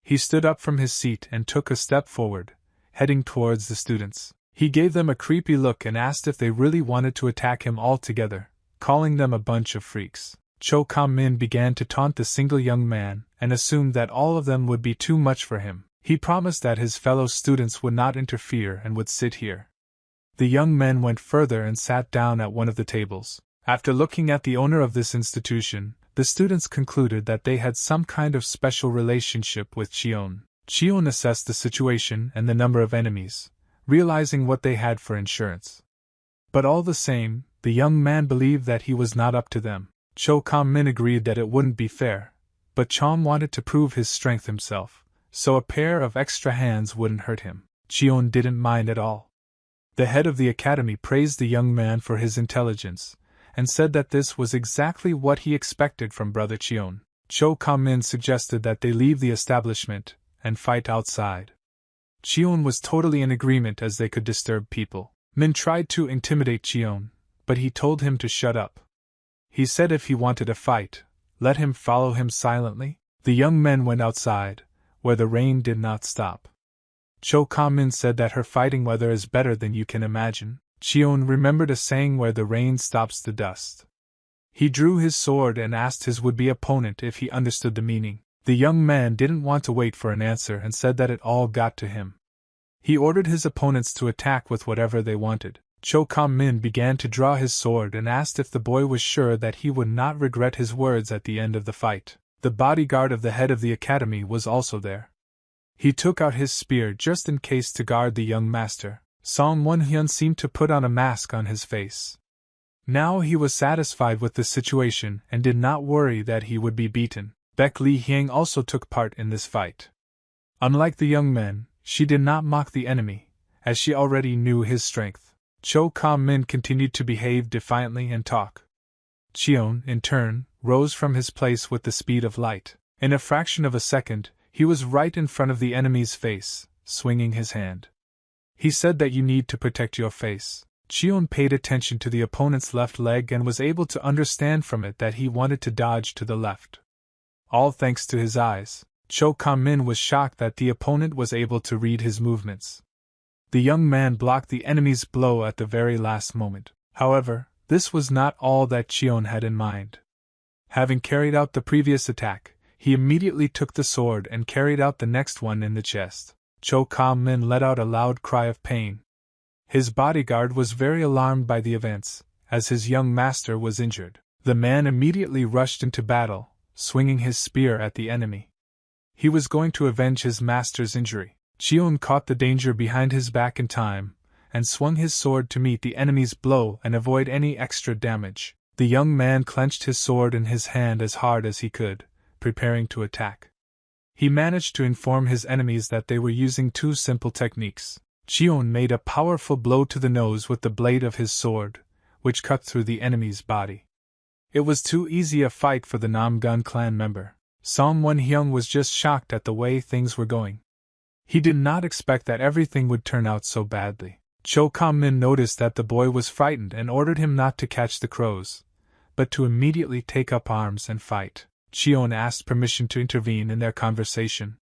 He stood up from his seat and took a step forward, heading towards the students. He gave them a creepy look and asked if they really wanted to attack him all together, calling them a bunch of freaks. Cho Ka-min began to taunt the single young man and assumed that all of them would be too much for him. He promised that his fellow students would not interfere and would sit here. The young men went further and sat down at one of the tables. After looking at the owner of this institution, the students concluded that they had some kind of special relationship with Cheon. Cheon assessed the situation and the number of enemies, realizing what they had for insurance. But all the same, the young man believed that he was not up to them. Cho Ka-min agreed that it wouldn't be fair, but Chom wanted to prove his strength himself, so a pair of extra hands wouldn't hurt him. Cheon didn't mind at all. The head of the academy praised the young man for his intelligence, and said that this was exactly what he expected from brother Cheon. Cho Ka-min suggested that they leave the establishment and fight outside. Cheon was totally in agreement as they could disturb people. Min tried to intimidate Cheon, but he told him to shut up. He said if he wanted a fight, let him follow him silently. The young men went outside, where the rain did not stop. Cho Ka-min said that her fighting weather is better than you can imagine. Cheon remembered a saying where the rain stops the dust. He drew his sword and asked his would-be opponent if he understood the meaning. The young man didn't want to wait for an answer and said that it all got to him. He ordered his opponents to attack with whatever they wanted. Cho Ka-min began to draw his sword and asked if the boy was sure that he would not regret his words at the end of the fight. The bodyguard of the head of the academy was also there. He took out his spear just in case to guard the young master. Song Won-hyun seemed to put on a mask on his face. Now he was satisfied with the situation and did not worry that he would be beaten. Baek Lee-hyang also took part in this fight. Unlike the young men, she did not mock the enemy, as she already knew his strength. Cho Ka-min continued to behave defiantly and talk. Cheon, in turn, rose from his place with the speed of light. In a fraction of a second, he was right in front of the enemy's face, swinging his hand. He said that you need to protect your face. Cheon paid attention to the opponent's left leg and was able to understand from it that he wanted to dodge to the left. All thanks to his eyes. Cho Ka-min was shocked that the opponent was able to read his movements. The young man blocked the enemy's blow at the very last moment. However, this was not all that Cheon had in mind. Having carried out the previous attack, he immediately took the sword and carried out the next one in the chest. Cho Ka-min let out a loud cry of pain. His bodyguard was very alarmed by the events, as his young master was injured. The man immediately rushed into battle, swinging his spear at the enemy. He was going to avenge his master's injury. Cheon caught the danger behind his back in time, and swung his sword to meet the enemy's blow and avoid any extra damage. The young man clenched his sword in his hand as hard as he could, preparing to attack. He managed to inform his enemies that they were using two simple techniques. Cheon made a powerful blow to the nose with the blade of his sword, which cut through the enemy's body. It was too easy a fight for the Namgun clan member. Song Won-hyun was just shocked at the way things were going. He did not expect that everything would turn out so badly. Cho Ka-min noticed that the boy was frightened and ordered him not to catch the crows, but to immediately take up arms and fight. Cheon asked permission to intervene in their conversation.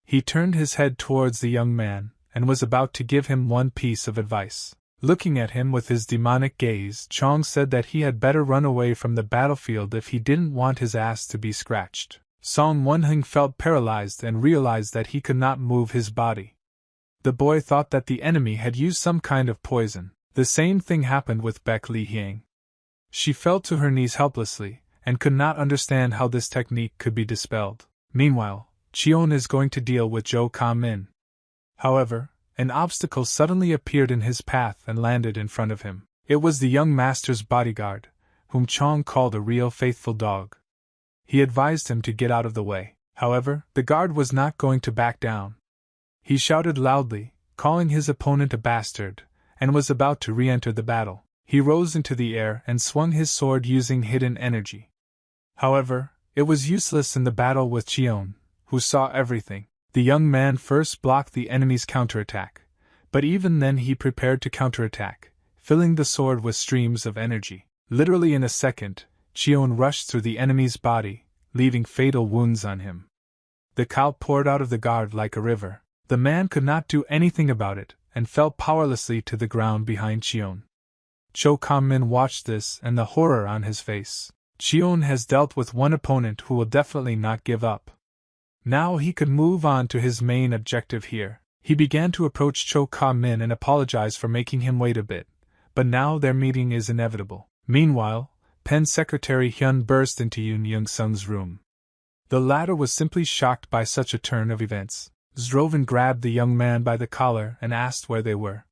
He turned his head towards the young man, and was about to give him one piece of advice. Looking at him with his demonic gaze, Chong said that he had better run away from the battlefield if he didn't want his ass to be scratched. Song Won-hyun felt paralyzed and realized that he could not move his body. The boy thought that the enemy had used some kind of poison. The same thing happened with Baek Lee-hyang. She fell to her knees helplessly, and could not understand how this technique could be dispelled. Meanwhile, Cheon is going to deal with Jo Ka-min. However, an obstacle suddenly appeared in his path and landed in front of him. It was the young master's bodyguard, whom Chong called a real faithful dog. He advised him to get out of the way. However, the guard was not going to back down. He shouted loudly, calling his opponent a bastard, and was about to re-enter the battle. He rose into the air and swung his sword using hidden energy. However, it was useless in the battle with Cheon, who saw everything. The young man first blocked the enemy's counterattack, but even then he prepared to counterattack, filling the sword with streams of energy. Literally in a second, Cheon rushed through the enemy's body, leaving fatal wounds on him. The Kao poured out of the guard like a river. The man could not do anything about it, and fell powerlessly to the ground behind Cheon. Jo Ka-min watched this and the horror on his face. Cheon has dealt with one opponent who will definitely not give up. Now he could move on to his main objective here. He began to approach Jo Ka-min and apologize for making him wait a bit, but now their meeting is inevitable. Meanwhile, Pen Secretary Hyun burst into Yoon Young-sung's room. The latter was simply shocked by such a turn of events. Zdrovin grabbed the young man by the collar and asked where they were.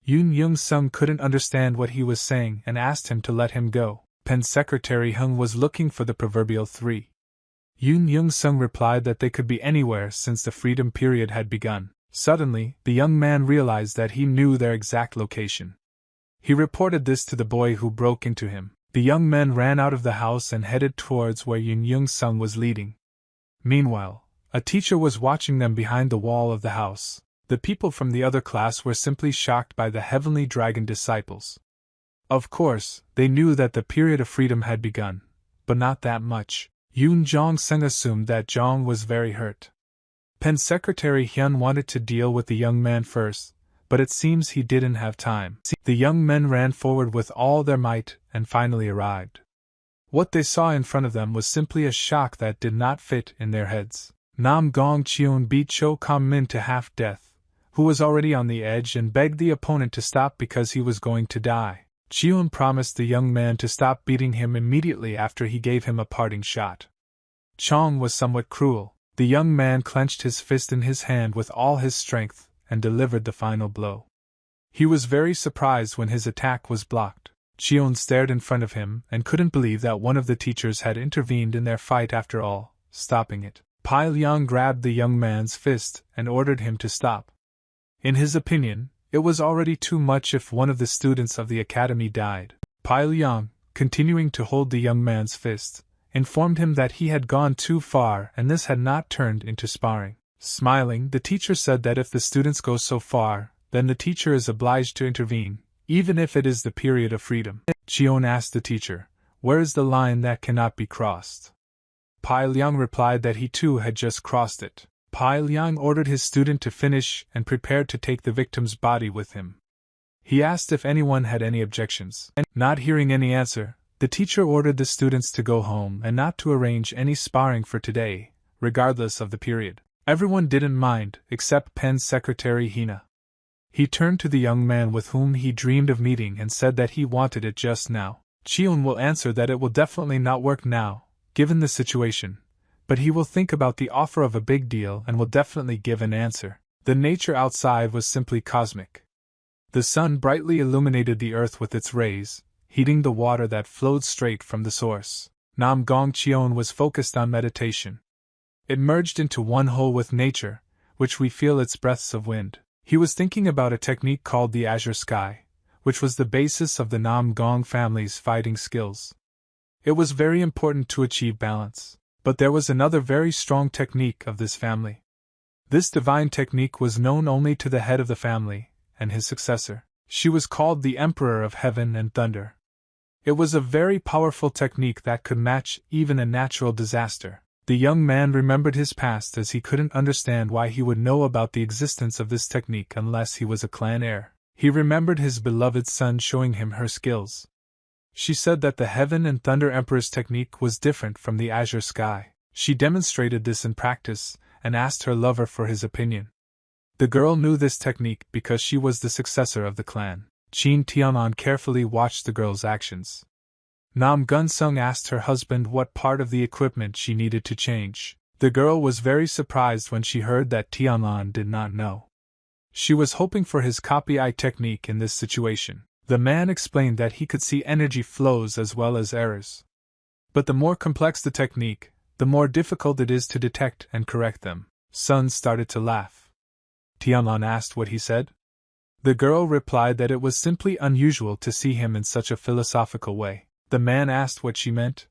Yoon Young-sung couldn't understand what he was saying and asked him to let him go. Pen Secretary Hung was looking for the proverbial three. Yoon Young-sung replied that they could be anywhere since the freedom period had begun. Suddenly, the young man realized that he knew their exact location. He reported this to the boy who broke into him. The young men ran out of the house and headed towards where Yoon Young-sung was leading. Meanwhile, a teacher was watching them behind the wall of the house. The people from the other class were simply shocked by the Heavenly Dragon disciples. Of course, they knew that the period of freedom had begun, but not that much. Yoon Jong-sung assumed that Jong was very hurt. Pen Secretary Hyun wanted to deal with the young man first, but it seems he didn't have time. The young men ran forward with all their might and finally arrived. What they saw in front of them was simply a shock that did not fit in their heads. Nam Gong Cheon beat Jo Ka-min to half-death, who was already on the edge, and begged the opponent to stop because he was going to die. Cheon promised the young man to stop beating him immediately after he gave him a parting shot. Chong was somewhat cruel. The young man clenched his fist in his hand with all his strength and delivered the final blow. He was very surprised when his attack was blocked. Cheon stared in front of him and couldn't believe that one of the teachers had intervened in their fight after all, stopping it. Pai Liang grabbed the young man's fist and ordered him to stop. In his opinion, it was already too much if one of the students of the academy died. Pai Liang, continuing to hold the young man's fist, informed him that he had gone too far and this had not turned into sparring. Smiling, the teacher said that if the students go so far, then the teacher is obliged to intervene, even if it is the period of freedom. Cheon asked the teacher, "Where is the line that cannot be crossed?" Pai Liang replied that he too had just crossed it. Pai Liang ordered his student to finish and prepared to take the victim's body with him. He asked if anyone had any objections. Not hearing any answer, the teacher ordered the students to go home and not to arrange any sparring for today, regardless of the period. Everyone didn't mind, except Pen's secretary Hina. He turned to the young man with whom he dreamed of meeting and said that he wanted it just now. Cheon will answer that it will definitely not work now, given the situation, but he will think about the offer of a big deal and will definitely give an answer. The nature outside was simply cosmic. The sun brightly illuminated the earth with its rays, heating the water that flowed straight from the source. Nam Gong Cheon was focused on meditation. It merged into one whole with nature, which we feel its breaths of wind. He was thinking about a technique called the Azure Sky, which was the basis of the Nam Gong family's fighting skills. It was very important to achieve balance, but there was another very strong technique of this family. This divine technique was known only to the head of the family and his successor. She was called the Emperor of Heaven and Thunder. It was a very powerful technique that could match even a natural disaster. The young man remembered his past as he couldn't understand why he would know about the existence of this technique unless he was a clan heir. He remembered his beloved son showing him her skills. She said that the Heaven and Thunder Emperor's technique was different from the Azure Sky. She demonstrated this in practice and asked her lover for his opinion. The girl knew this technique because she was the successor of the clan. Chin Tianan carefully watched the girl's actions. Nam Gun-sung asked her husband what part of the equipment she needed to change. The girl was very surprised when she heard that Tianlan did not know. She was hoping for his copy eye technique in this situation. The man explained that he could see energy flows as well as errors. But the more complex the technique, the more difficult it is to detect and correct them. Sun started to laugh. Tianlan asked what he said. The girl replied that it was simply unusual to see him in such a philosophical way. The man asked what she meant.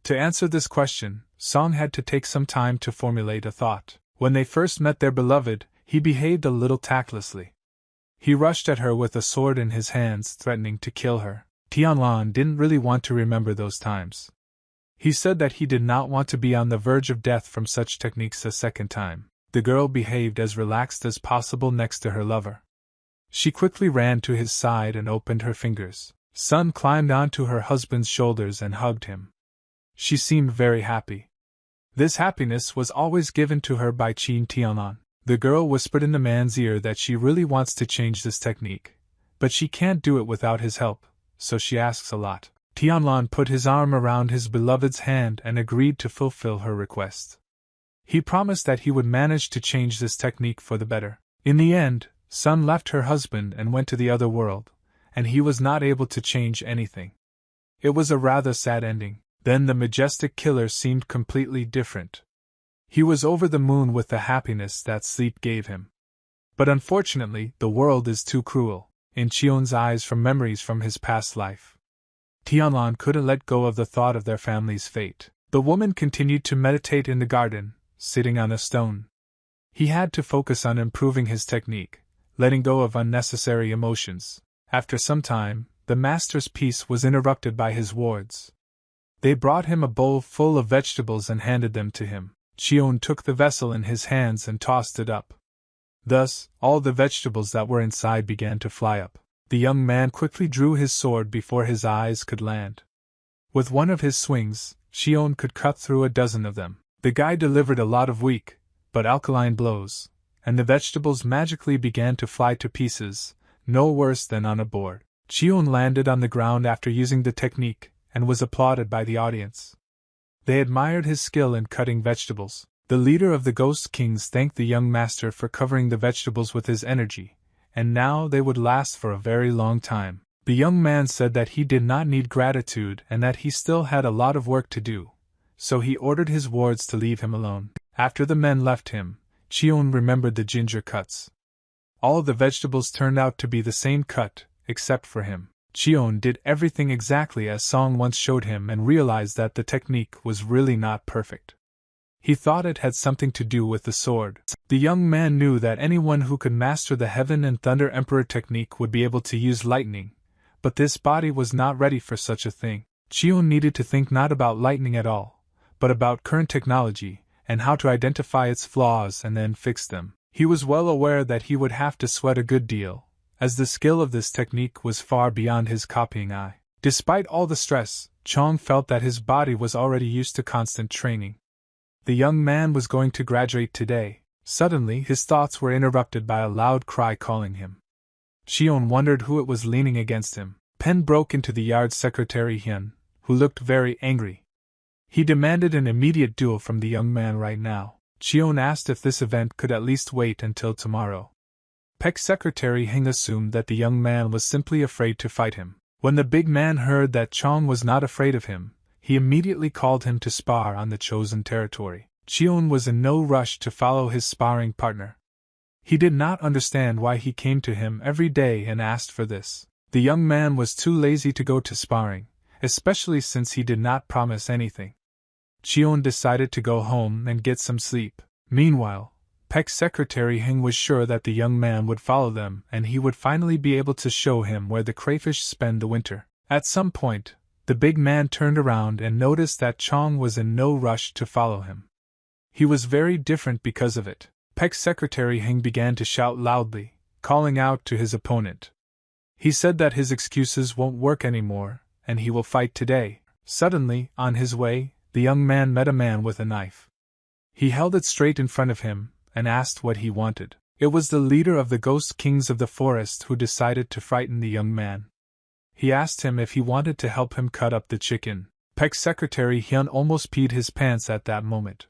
To answer this question, Song had to take some time to formulate a thought. When they first met their beloved, he behaved a little tactlessly. He rushed at her with a sword in his hands, threatening to kill her. Tianlan didn't really want to remember those times. He said that he did not want to be on the verge of death from such techniques a second time. The girl behaved as relaxed as possible next to her lover. She quickly ran to his side and opened her fingers. Sun climbed onto her husband's shoulders and hugged him. She seemed very happy. This happiness was always given to her by Qin Tianlan. The girl whispered in the man's ear that she really wants to change this technique, but she can't do it without his help, so she asks a lot. Tianlan put his arm around his beloved's hand and agreed to fulfill her request. He promised that he would manage to change this technique for the better. In the end, Sun left her husband and went to the other world, and he was not able to change anything. It was a rather sad ending. Then the majestic killer seemed completely different. He was over the moon with the happiness that sleep gave him. But unfortunately, the world is too cruel. In Chion's eyes from memories from his past life, Tianlan couldn't let go of the thought of their family's fate. The woman continued to meditate in the garden, sitting on a stone. He had to focus on improving his technique, letting go of unnecessary emotions. After some time, the master's peace was interrupted by his wards. They brought him a bowl full of vegetables and handed them to him. Chion took the vessel in his hands and tossed it up. Thus, all the vegetables that were inside began to fly up. The young man quickly drew his sword before his eyes could land. With one of his swings, Chion could cut through a dozen of them. The guy delivered a lot of weak, but alkaline blows, and the vegetables magically began to fly to pieces, no worse than on a board. Chion landed on the ground after using the technique, and was applauded by the audience. They admired his skill in cutting vegetables. The leader of the Ghost Kings thanked the young master for covering the vegetables with his energy, and now they would last for a very long time. The young man said that he did not need gratitude and that he still had a lot of work to do, so he ordered his wards to leave him alone. After the men left him, Chion remembered the ginger cuts. All the vegetables turned out to be the same cut, except for him. Chion did everything exactly as Song once showed him and realized that the technique was really not perfect. He thought it had something to do with the sword. The young man knew that anyone who could master the Heaven and Thunder Emperor technique would be able to use lightning, but this body was not ready for such a thing. Chion needed to think not about lightning at all, but about current technology, and how to identify its flaws and then fix them. He was well aware that he would have to sweat a good deal, as the skill of this technique was far beyond his copying eye. Despite all the stress, Chong felt that his body was already used to constant training. The young man was going to graduate today. Suddenly his thoughts were interrupted by a loud cry calling him. Chion wondered who it was leaning against him. Pen broke into the yard secretary Hyun, who looked very angry. He demanded an immediate duel from the young man right now. Chion asked if this event could at least wait until tomorrow. Peck's secretary Hing assumed that the young man was simply afraid to fight him. When the big man heard that Chong was not afraid of him, he immediately called him to spar on the chosen territory. Chion was in no rush to follow his sparring partner. He did not understand why he came to him every day and asked for this. The young man was too lazy to go to sparring, especially since he did not promise anything. Chion decided to go home and get some sleep. Meanwhile, Peck's secretary Hing was sure that the young man would follow them and he would finally be able to show him where the crayfish spend the winter. At some point, the big man turned around and noticed that Chong was in no rush to follow him. He was very different because of it. Peck's secretary Hing began to shout loudly, calling out to his opponent. He said that his excuses won't work anymore, and he will fight today. Suddenly, on his way, the young man met a man with a knife. He held it straight in front of him and asked what he wanted. It was the leader of the Ghost Kings of the forest who decided to frighten the young man. He asked him if he wanted to help him cut up the chicken. Peck's secretary Hyun almost peed his pants at that moment.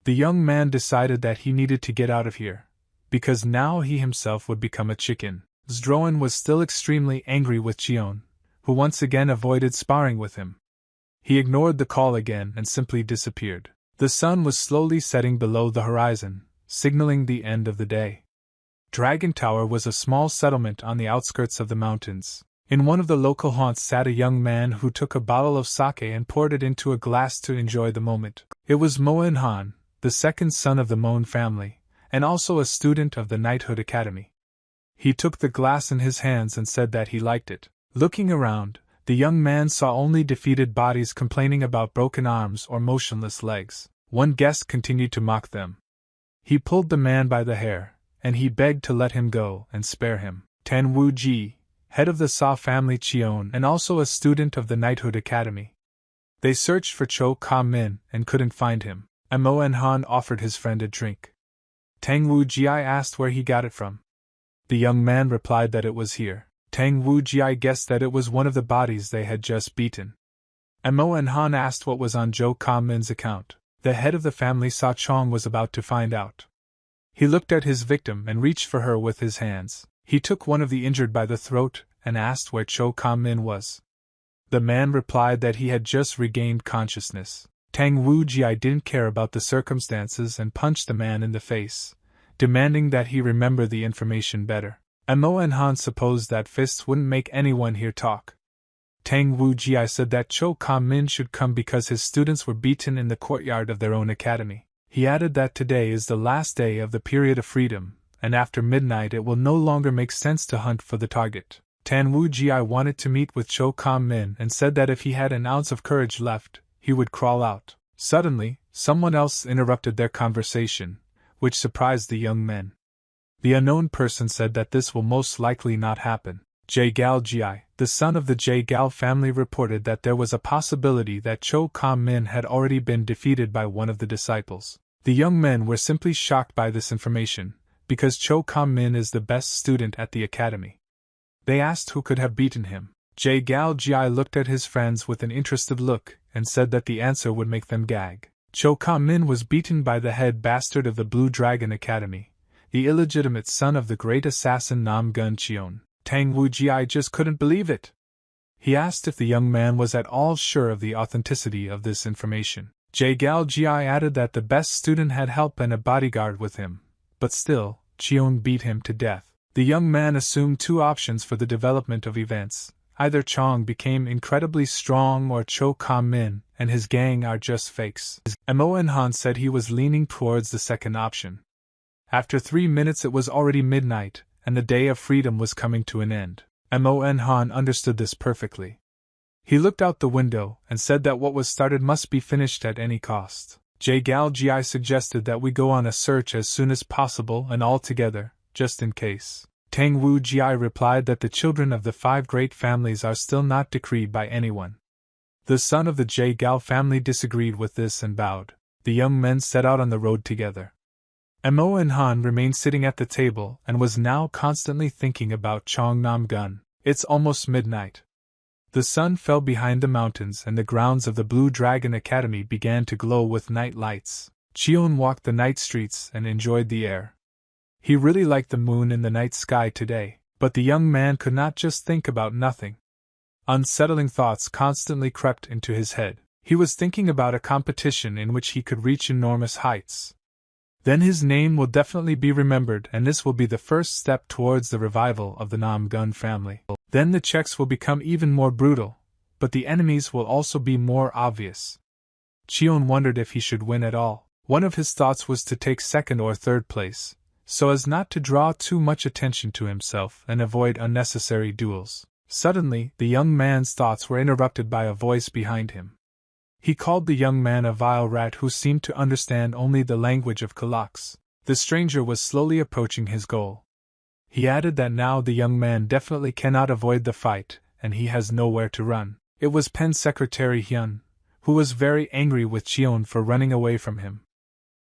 The young man decided that he needed to get out of here, because now he himself would become a chicken. Zdroen was still extremely angry with Cheon, who once again avoided sparring with him. He ignored the call again and simply disappeared. The sun was slowly setting below the horizon, signaling the end of the day. Dragon Tower was a small settlement on the outskirts of the mountains. In one of the local haunts sat a young man who took a bottle of sake and poured it into a glass to enjoy the moment. It was Moen Han, the second son of the Moen family, and also a student of the Knighthood Academy. He took the glass in his hands and said that he liked it. Looking around, the young man saw only defeated bodies complaining about broken arms or motionless legs. One guest continued to mock them. He pulled the man by the hair, and he begged to let him go and spare him. Tan Wu Ji, head of the Sa family Cheon and also a student of the Knighthood Academy. They searched for Cho Ka Min and couldn't find him. Mo En Han offered his friend a drink. Tang Wu Ji asked where he got it from. The young man replied that it was here. Tang Wu Ji guessed that it was one of the bodies they had just beaten. Mo En Han asked what was on Cho Ka Min's account. The head of the family Sa Chong was about to find out. He looked at his victim and reached for her with his hands. He took one of the injured by the throat and asked where Cho Ka Min was. The man replied that he had just regained consciousness. Tang Wu Ji didn't care about the circumstances and punched the man in the face, demanding that he remember the information better. Mo En Han supposed that fists wouldn't make anyone here talk. Tang Wu Ji said that Cho Ka Min should come because his students were beaten in the courtyard of their own academy. He added that today is the last day of the period of freedom, and after midnight it will no longer make sense to hunt for the target. Tan Wu Ji wanted to meet with Cho Ka Min and said that if he had an ounce of courage left, he would crawl out. Suddenly, someone else interrupted their conversation, which surprised the young men. The unknown person said that this will most likely not happen. Jae Gal Ji, the son of the Jae Gal family, reported that there was a possibility that Cho Ka Min had already been defeated by one of the disciples. The young men were simply shocked by this information, because Cho Ka Min is the best student at the academy. They asked who could have beaten him. Jae Gal Ji looked at his friends with an interested look and said that the answer would make them gag. Cho Ka Min was beaten by the head bastard of the Blue Dragon Academy, the illegitimate son of the great assassin Nam Gun Cheon. Tang Wu Ji just couldn't believe it. He asked if the young man was at all sure of the authenticity of this information. Jae Gal Ji added that the best student had help and a bodyguard with him, but still, Cheon beat him to death. The young man assumed two options for the development of events. Either Chong became incredibly strong or Cho Ka Min and his gang are just fakes. Mo En Han said he was leaning towards the second option. After 3 minutes it was already midnight, and the day of freedom was coming to an end. Mo En Han understood this perfectly. He looked out the window and said that what was started must be finished at any cost. Jae Gal Ji suggested that we go on a search as soon as possible and all together, just in case. Tang Wu Ji replied that the children of the 5 great families are still not decreed by anyone. The son of the Jae Gal family disagreed with this and bowed. The young men set out on the road together. Mo En Han remained sitting at the table and was now constantly thinking about Chong Nam Gun. It's almost midnight. The sun fell behind the mountains and the grounds of the Blue Dragon Academy began to glow with night lights. Cheon walked the night streets and enjoyed the air. He really liked the moon in the night sky today, but the young man could not just think about nothing. Unsettling thoughts constantly crept into his head. He was thinking about a competition in which he could reach enormous heights. Then his name will definitely be remembered and this will be the first step towards the revival of the Nam Gun family. Then the checks will become even more brutal, but the enemies will also be more obvious. Cheon wondered if he should win at all. One of his thoughts was to take second or third place, so as not to draw too much attention to himself and avoid unnecessary duels. Suddenly, the young man's thoughts were interrupted by a voice behind him. He called the young man a vile rat who seemed to understand only the language of Kalax. The stranger was slowly approaching his goal. He added that now the young man definitely cannot avoid the fight, and he has nowhere to run. It was Pen's secretary Hyun, who was very angry with Cheon for running away from him.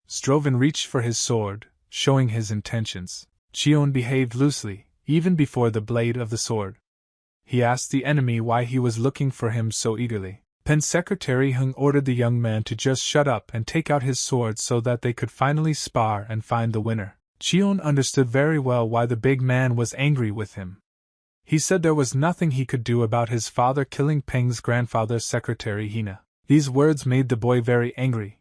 Stroven reached for his sword, showing his intentions. Cheon behaved loosely, even before the blade of the sword. He asked the enemy why he was looking for him so eagerly. Pen Secretary Hung ordered the young man to just shut up and take out his sword so that they could finally spar and find the winner. Cheon understood very well why the big man was angry with him. He said there was nothing he could do about his father killing Peng's grandfather, Secretary Hina. These words made the boy very angry.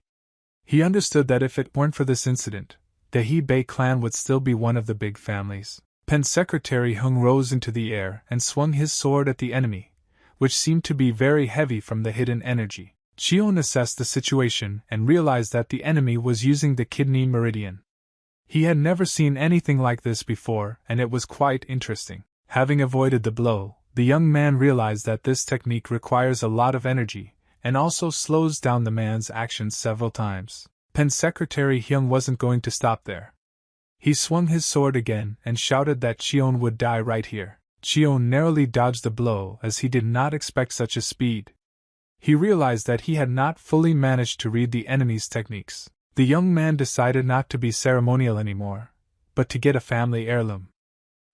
He understood that if it weren't for this incident, the Hebei clan would still be one of the big families. Pen Secretary Hung rose into the air and swung his sword at the enemy, which seemed to be very heavy from the hidden energy. Cheon assessed the situation and realized that the enemy was using the kidney meridian. He had never seen anything like this before, and it was quite interesting. Having avoided the blow, the young man realized that this technique requires a lot of energy, and also slows down the man's actions several times. Pen Secretary Hyung wasn't going to stop there. He swung his sword again and shouted that Cheon would die right here. Cheon narrowly dodged the blow as he did not expect such a speed. He realized that he had not fully managed to read the enemy's techniques. The young man decided not to be ceremonial anymore, but to get a family heirloom.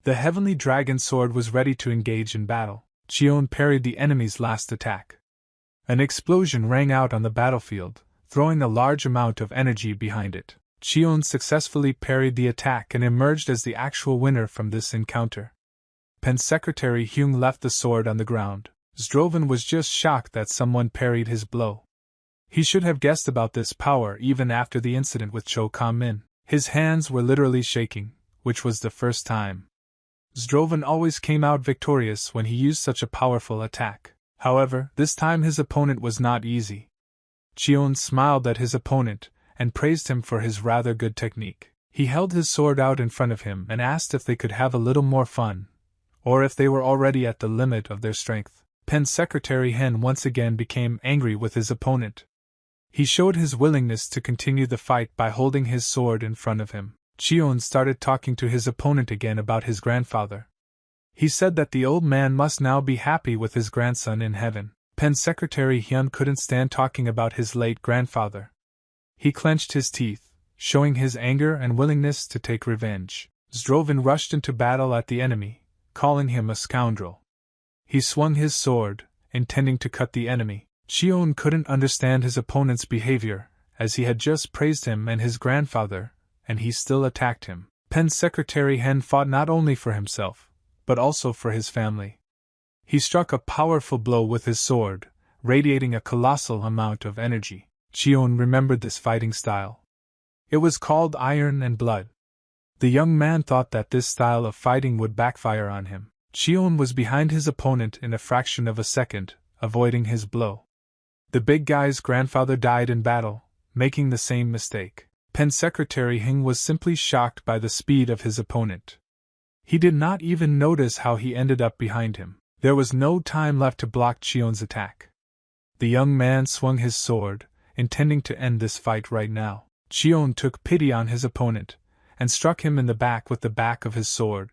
The heavenly dragon sword was ready to engage in battle. Cheon parried the enemy's last attack. An explosion rang out on the battlefield, throwing a large amount of energy behind it. Cheon successfully parried the attack and emerged as the actual winner from this encounter. Pen Secretary Hyung left the sword on the ground. Zdrovan was just shocked that someone parried his blow. He should have guessed about this power even after the incident with Cho Kam-min. His hands were literally shaking, which was the first time. Zdrovan always came out victorious when he used such a powerful attack. However, this time his opponent was not easy. Cheon smiled at his opponent and praised him for his rather good technique. He held his sword out in front of him and asked if they could have a little more fun, or if they were already at the limit of their strength. Pen Secretary Hen once again became angry with his opponent. He showed his willingness to continue the fight by holding his sword in front of him. Cheon started talking to his opponent again about his grandfather. He said that the old man must now be happy with his grandson in heaven. Pen Secretary Hyun couldn't stand talking about his late grandfather. He clenched his teeth, showing his anger and willingness to take revenge. Zdrovan rushed into battle at the enemy, calling him a scoundrel. He swung his sword, intending to cut the enemy. Cheon couldn't understand his opponent's behavior, as he had just praised him and his grandfather, and he still attacked him. Pen Secretary Hen fought not only for himself, but also for his family. He struck a powerful blow with his sword, radiating a colossal amount of energy. Cheon remembered this fighting style. It was called Iron and Blood. The young man thought that this style of fighting would backfire on him. Cheon was behind his opponent in a fraction of a second, avoiding his blow. The big guy's grandfather died in battle, making the same mistake. Pen Secretary Hing was simply shocked by the speed of his opponent. He did not even notice how he ended up behind him. There was no time left to block Cheon's attack. The young man swung his sword, intending to end this fight right now. Cheon took pity on his opponent, and struck him in the back with the back of his sword.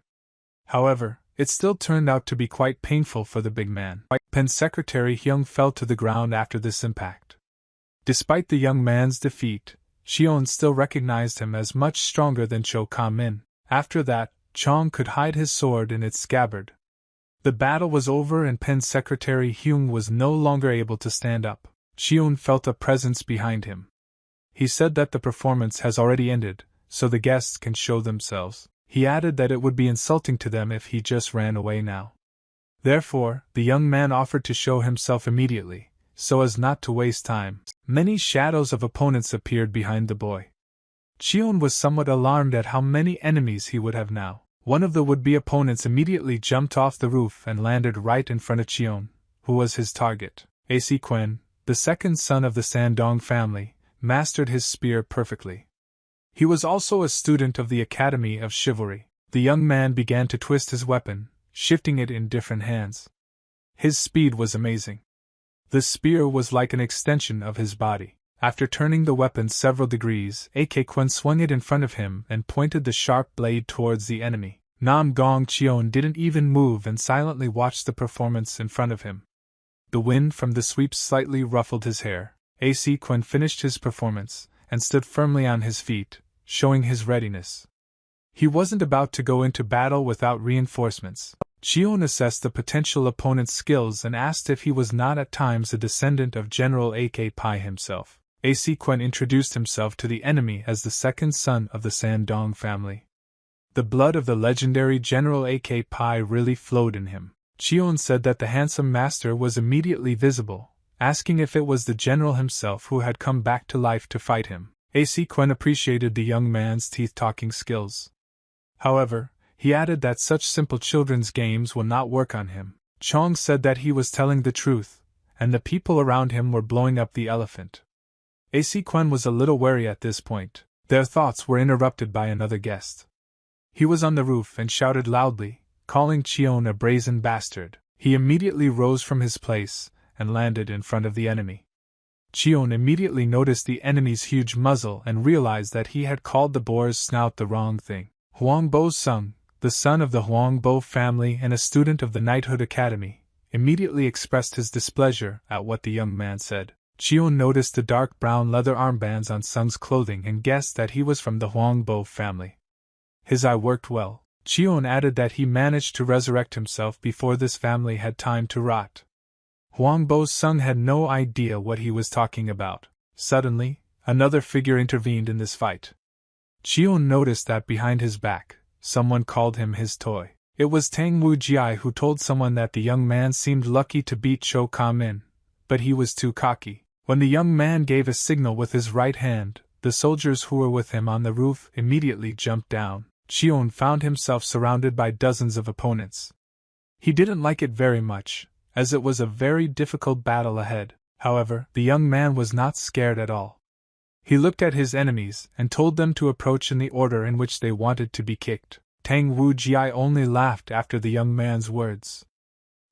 However, it still turned out to be quite painful for the big man. Pen Secretary Hyung fell to the ground after this impact. Despite the young man's defeat, Cheon still recognized him as much stronger than Cho Kam-min. After that, Chong could hide his sword in its scabbard. The battle was over and Pen Secretary Hyung was no longer able to stand up. Cheon felt a presence behind him. He said that the performance has already ended, so the guests can show themselves. He added that it would be insulting to them if he just ran away now. Therefore, the young man offered to show himself immediately, so as not to waste time. Many shadows of opponents appeared behind the boy. Cheon was somewhat alarmed at how many enemies he would have now. One of the would-be opponents immediately jumped off the roof and landed right in front of Cheon, who was his target. A.C. Quen, the second son of the Sandong family, mastered his spear perfectly. He was also a student of the Academy of Chivalry. The young man began to twist his weapon, shifting it in different hands. His speed was amazing. The spear was like an extension of his body. After turning the weapon several degrees, A.K. Quen swung it in front of him and pointed the sharp blade towards the enemy. Nam Gong Cheon didn't even move and silently watched the performance in front of him. The wind from the sweep slightly ruffled his hair. A.C. Quen finished his performance and stood firmly on his feet, showing his readiness. He wasn't about to go into battle without reinforcements. Cheon assessed the potential opponent's skills and asked if he was not at times a descendant of General A.K. Pai himself. A.C. Quen introduced himself to the enemy as the second son of the Sandong family. The blood of the legendary General A.K. Pai really flowed in him. Cheon said that the handsome master was immediately visible, asking if it was the general himself who had come back to life to fight him. A.C. Quen appreciated the young man's teeth-talking skills. However, he added that such simple children's games will not work on him. Chong said that he was telling the truth, and the people around him were blowing up the elephant. A.C. Quen was a little wary at this point. Their thoughts were interrupted by another guest. He was on the roof and shouted loudly, calling Cheon a brazen bastard. He immediately rose from his place and landed in front of the enemy. Cheon immediately noticed the enemy's huge muzzle and realized that he had called the boar's snout the wrong thing. Huang Bo-sung, the son of the Huang Bo family and a student of the Knighthood Academy, immediately expressed his displeasure at what the young man said. Cheon noticed the dark brown leather armbands on Sung's clothing and guessed that he was from the Huang Bo family. His eye worked well. Cheon added that he managed to resurrect himself before this family had time to rot. Huang Bo-sung had no idea what he was talking about. Suddenly, another figure intervened in this fight. Cheon noticed that behind his back, someone called him his toy. It was Tang Wu-jiai who told someone that the young man seemed lucky to beat Cho Ka-min, but he was too cocky. When the young man gave a signal with his right hand, the soldiers who were with him on the roof immediately jumped down. Cheon found himself surrounded by dozens of opponents. He didn't like it very much, as it was a very difficult battle ahead. However, the young man was not scared at all. He looked at his enemies and told them to approach in the order in which they wanted to be kicked. Tang Wu-jiai only laughed after the young man's words.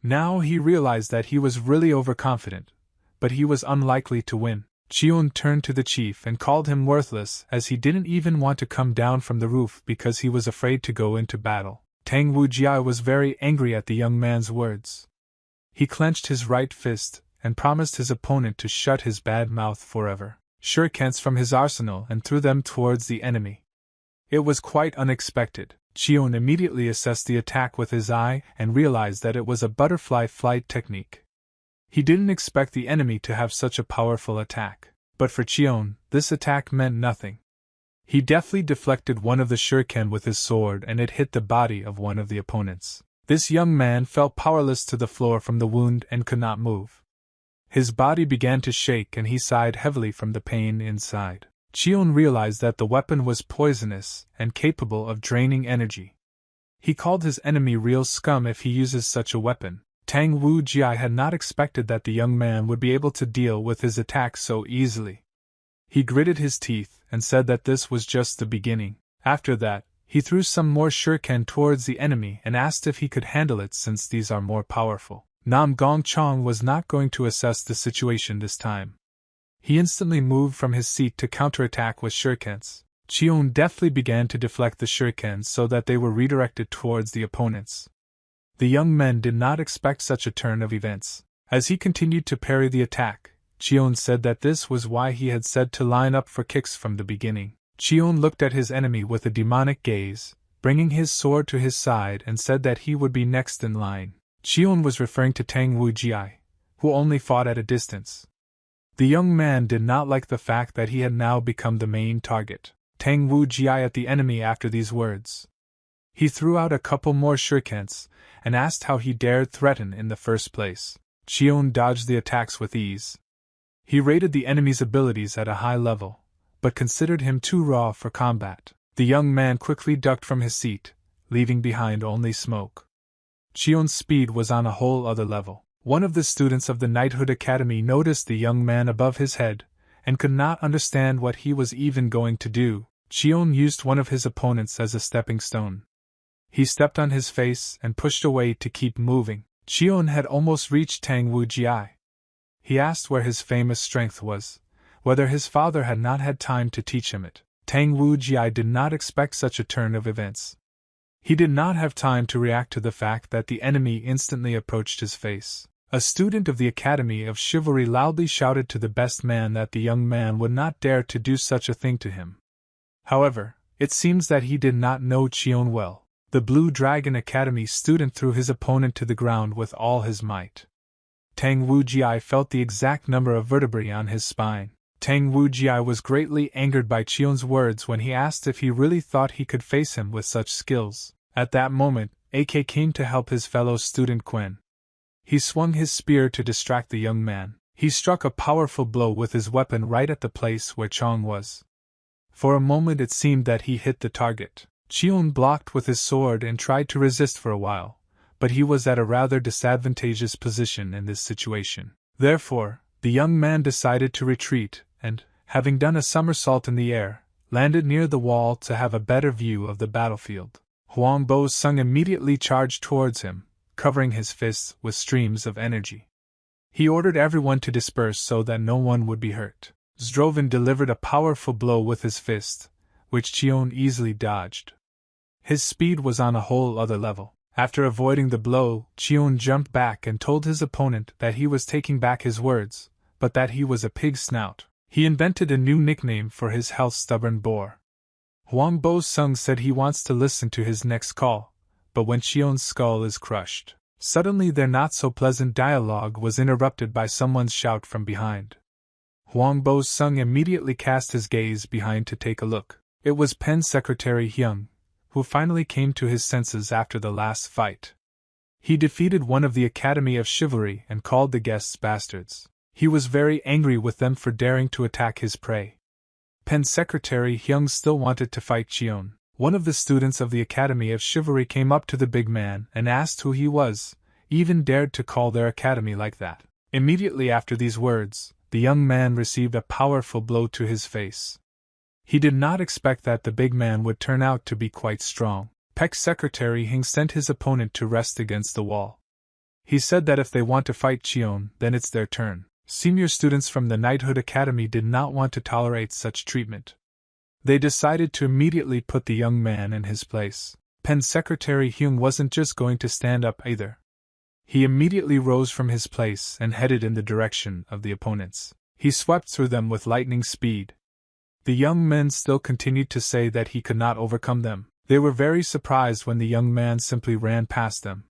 Now he realized that he was really overconfident, but he was unlikely to win. Cheon turned to the chief and called him worthless, as he didn't even want to come down from the roof because he was afraid to go into battle. Tang Wu-jiai was very angry at the young man's words. He clenched his right fist and promised his opponent to shut his bad mouth forever. Shurikens from his arsenal and threw them towards the enemy. It was quite unexpected. Cheon immediately assessed the attack with his eye and realized that it was a butterfly flight technique. He didn't expect the enemy to have such a powerful attack, but for Cheon, this attack meant nothing. He deftly deflected one of the shuriken with his sword and it hit the body of one of the opponents. This young man fell powerless to the floor from the wound and could not move. His body began to shake and he sighed heavily from the pain inside. Cheon realized that the weapon was poisonous and capable of draining energy. He called his enemy real scum if he uses such a weapon. Tang Wu-jiai had not expected that the young man would be able to deal with his attack so easily. He gritted his teeth and said that this was just the beginning. After that, he threw some more shuriken towards the enemy and asked if he could handle it since these are more powerful. Nam Gong Chong was not going to assess the situation this time. He instantly moved from his seat to counterattack with shurikens. Cheon deftly began to deflect the shurikens so that they were redirected towards the opponents. The young men did not expect such a turn of events. As he continued to parry the attack, Cheon said that this was why he had said to line up for kicks from the beginning. Cheon looked at his enemy with a demonic gaze, bringing his sword to his side and said that he would be next in line. Cheon was referring to Tang Wu-jiai, who only fought at a distance. The young man did not like the fact that he had now become the main target. Tang Wu-jiai at the enemy after these words. He threw out a couple more shurikens and asked how he dared threaten in the first place. Cheon dodged the attacks with ease. He rated the enemy's abilities at a high level, but considered him too raw for combat. The young man quickly ducked from his seat, leaving behind only smoke. Cheon's speed was on a whole other level. One of the students of the Knighthood Academy noticed the young man above his head, and could not understand what he was even going to do. Cheon used one of his opponents as a stepping stone. He stepped on his face and pushed away to keep moving. Cheon had almost reached Tang Wu-jiai. He asked where his famous strength was, whether his father had not had time to teach him it. Tang Wu-jiai did not expect such a turn of events. He did not have time to react to the fact that the enemy instantly approached his face. A student of the Academy of Chivalry loudly shouted to the best man that the young man would not dare to do such a thing to him. However, it seems that he did not know Cheon well. The Blue Dragon Academy student threw his opponent to the ground with all his might. Tang Wujiai felt the exact number of vertebrae on his spine. Tang Wujiai was greatly angered by Chion's words when he asked if he really thought he could face him with such skills. At that moment, AK came to help his fellow student Quen. He swung his spear to distract the young man. He struck a powerful blow with his weapon right at the place where Chong was. For a moment it seemed that he hit the target. Chion blocked with his sword and tried to resist for a while, but he was at a rather disadvantageous position in this situation. Therefore, the young man decided to retreat and, having done a somersault in the air, landed near the wall to have a better view of the battlefield. Huang Bo's Sung immediately charged towards him, covering his fists with streams of energy. He ordered everyone to disperse so that no one would be hurt. Zdrovin delivered a powerful blow with his fist, which Chion easily dodged. His speed was on a whole other level. After avoiding the blow, Chion jumped back and told his opponent that he was taking back his words, but that he was a pig snout. He invented a new nickname for his health, Stubborn Boar. Huang Bo Sung said he wants to listen to his next call, but when Chion's skull is crushed. Suddenly their not-so-pleasant dialogue was interrupted by someone's shout from behind. Huang Bo Sung immediately cast his gaze behind to take a look. It was Pen Secretary Hyung, who finally came to his senses after the last fight. He defeated one of the Academy of Chivalry and called the guests bastards. He was very angry with them for daring to attack his prey. Pen Secretary Hyung still wanted to fight Chion. One of the students of the Academy of Chivalry came up to the big man and asked who he was, even dared to call their academy like that. Immediately after these words, the young man received a powerful blow to his face. He did not expect that the big man would turn out to be quite strong. Pek Secretary Hing sent his opponent to rest against the wall. He said that if they want to fight Chion, then it's their turn. Senior students from the Knighthood Academy did not want to tolerate such treatment. They decided to immediately put the young man in his place. Pen Secretary Hyung wasn't just going to stand up either. He immediately rose from his place and headed in the direction of the opponents. He swept through them with lightning speed. The young men still continued to say that he could not overcome them. They were very surprised when the young man simply ran past them.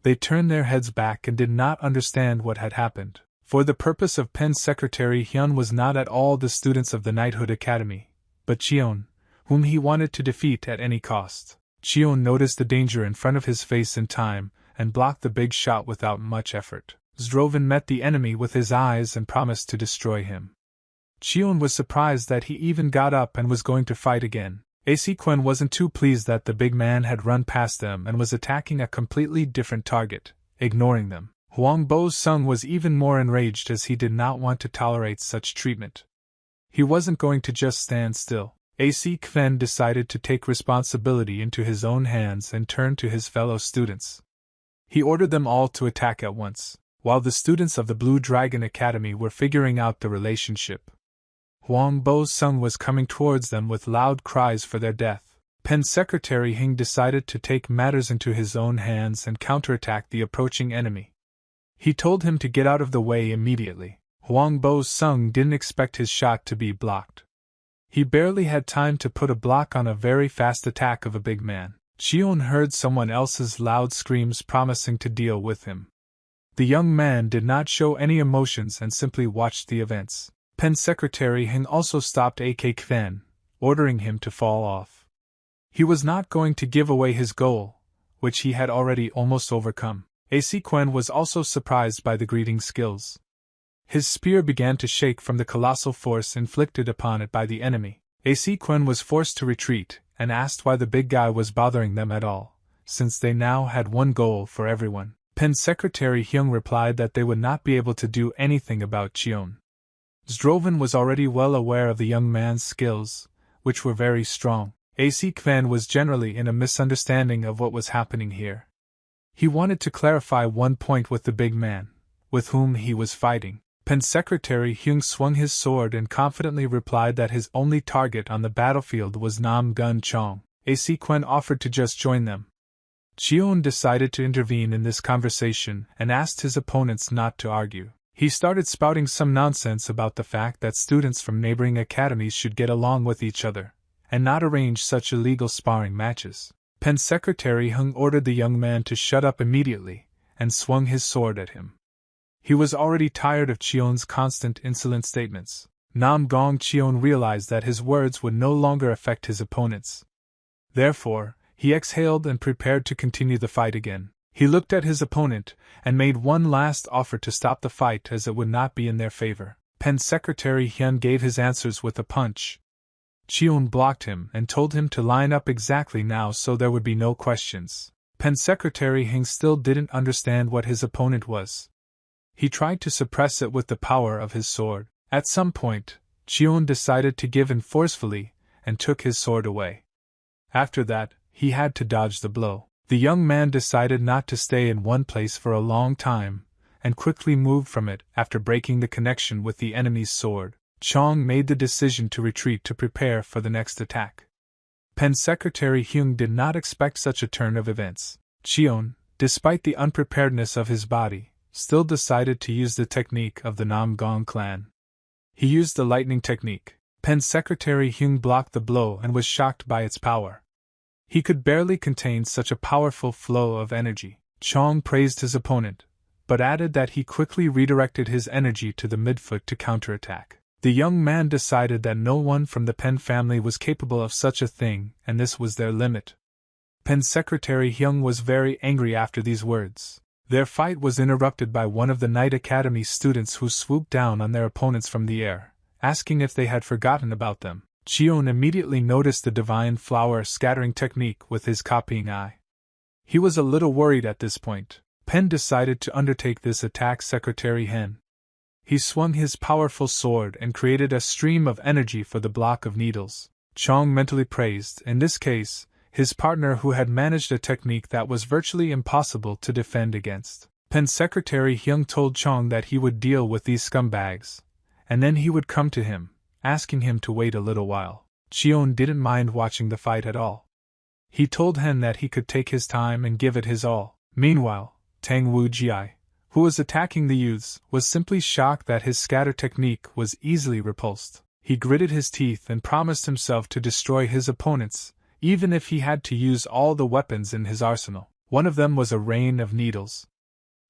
They turned their heads back and did not understand what had happened. For the purpose of Pen Secretary Hyun was not at all the students of the Knighthood Academy, but Chion, whom he wanted to defeat at any cost. Chion noticed the danger in front of his face in time, and blocked the big shot without much effort. Zdrovin met the enemy with his eyes and promised to destroy him. Chion was surprised that he even got up and was going to fight again. AC Quen wasn't too pleased that the big man had run past them and was attacking a completely different target, ignoring them. Huang Bo Sung was even more enraged as he did not want to tolerate such treatment. He wasn't going to just stand still. AC Quen decided to take responsibility into his own hands and turn to his fellow students. He ordered them all to attack at once, while the students of the Blue Dragon Academy were figuring out the relationship. Huang Bo Sung was coming towards them with loud cries for their death. Pen Secretary Hing decided to take matters into his own hands and counterattack the approaching enemy. He told him to get out of the way immediately. Huang Bo Sung didn't expect his shot to be blocked. He barely had time to put a block on a very fast attack of a big man. Chion heard someone else's loud screams promising to deal with him. The young man did not show any emotions and simply watched the events. Pen Secretary Hing also stopped AK Quen, ordering him to fall off. He was not going to give away his goal, which he had already almost overcome. AC Quen was also surprised by the greeting skills. His spear began to shake from the colossal force inflicted upon it by the enemy. AC Quen was forced to retreat, and asked why the big guy was bothering them at all, since they now had one goal for everyone. Pen Secretary Hyung replied that they would not be able to do anything about Chion. Zdrovin was already well aware of the young man's skills, which were very strong. AC Quen was generally in a misunderstanding of what was happening here. He wanted to clarify one point with the big man, with whom he was fighting. Pen Secretary Hyung swung his sword and confidently replied that his only target on the battlefield was Nam Gun Chong. AC Quen offered to just join them. Chion decided to intervene in this conversation and asked his opponents not to argue. He started spouting some nonsense about the fact that students from neighboring academies should get along with each other, and not arrange such illegal sparring matches. Pen's secretary Hung ordered the young man to shut up immediately, and swung his sword at him. He was already tired of Cheon's constant insolent statements. Nam Gong Cheon realized that his words would no longer affect his opponents. Therefore, he exhaled and prepared to continue the fight again. He looked at his opponent, and made one last offer to stop the fight as it would not be in their favor. Pen's secretary Hyun gave his answers with a punch. Cheon blocked him and told him to line up exactly now so there would be no questions. Pen's secretary Hing still didn't understand what his opponent was. He tried to suppress it with the power of his sword. At some point, Cheon decided to give in forcefully, and took his sword away. After that, he had to dodge the blow. The young man decided not to stay in one place for a long time, and quickly moved from it after breaking the connection with the enemy's sword. Chong made the decision to retreat to prepare for the next attack. Pen's secretary Hyung did not expect such a turn of events. Cheon, despite the unpreparedness of his body, still decided to use the technique of the Nam Gong clan. He used the lightning technique. Pen's secretary Hyung blocked the blow and was shocked by its power. He could barely contain such a powerful flow of energy. Chong praised his opponent, but added that he quickly redirected his energy to the midfoot to counterattack. The young man decided that no one from the Pen family was capable of such a thing, and this was their limit. Pen's secretary Hyung was very angry after these words. Their fight was interrupted by one of the Night Academy students who swooped down on their opponents from the air, asking if they had forgotten about them. Cheon immediately noticed the divine flower scattering technique with his copying eye. He was a little worried at this point. Pen decided to undertake this attack Secretary Hen. He swung his powerful sword and created a stream of energy for the block of needles. Chong mentally praised, in this case, his partner who had managed a technique that was virtually impossible to defend against. Pen's secretary Hyung told Chong that he would deal with these scumbags, and then he would come to him, asking him to wait a little while. Cheon didn't mind watching the fight at all. He told Hen that he could take his time and give it his all. Meanwhile, Tang Wu Jiai, who was attacking the youths, was simply shocked that his scatter technique was easily repulsed. He gritted his teeth and promised himself to destroy his opponents, even if he had to use all the weapons in his arsenal. One of them was a rain of needles.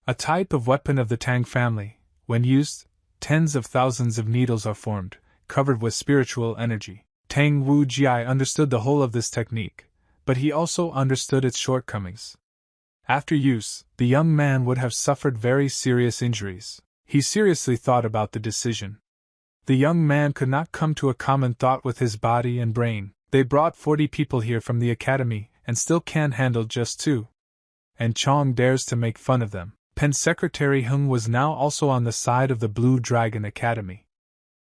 A type of weapon of the Tang family. When used, tens of thousands of needles are formed, covered with spiritual energy. Tang Wu Jiai understood the whole of this technique, but he also understood its shortcomings. After use, the young man would have suffered very serious injuries. He seriously thought about the decision. The young man could not come to a common thought with his body and brain. They brought 40 people here from the academy and still can't handle just 2. And Chong dares to make fun of them. Pen's secretary Hung was now also on the side of the Blue Dragon Academy.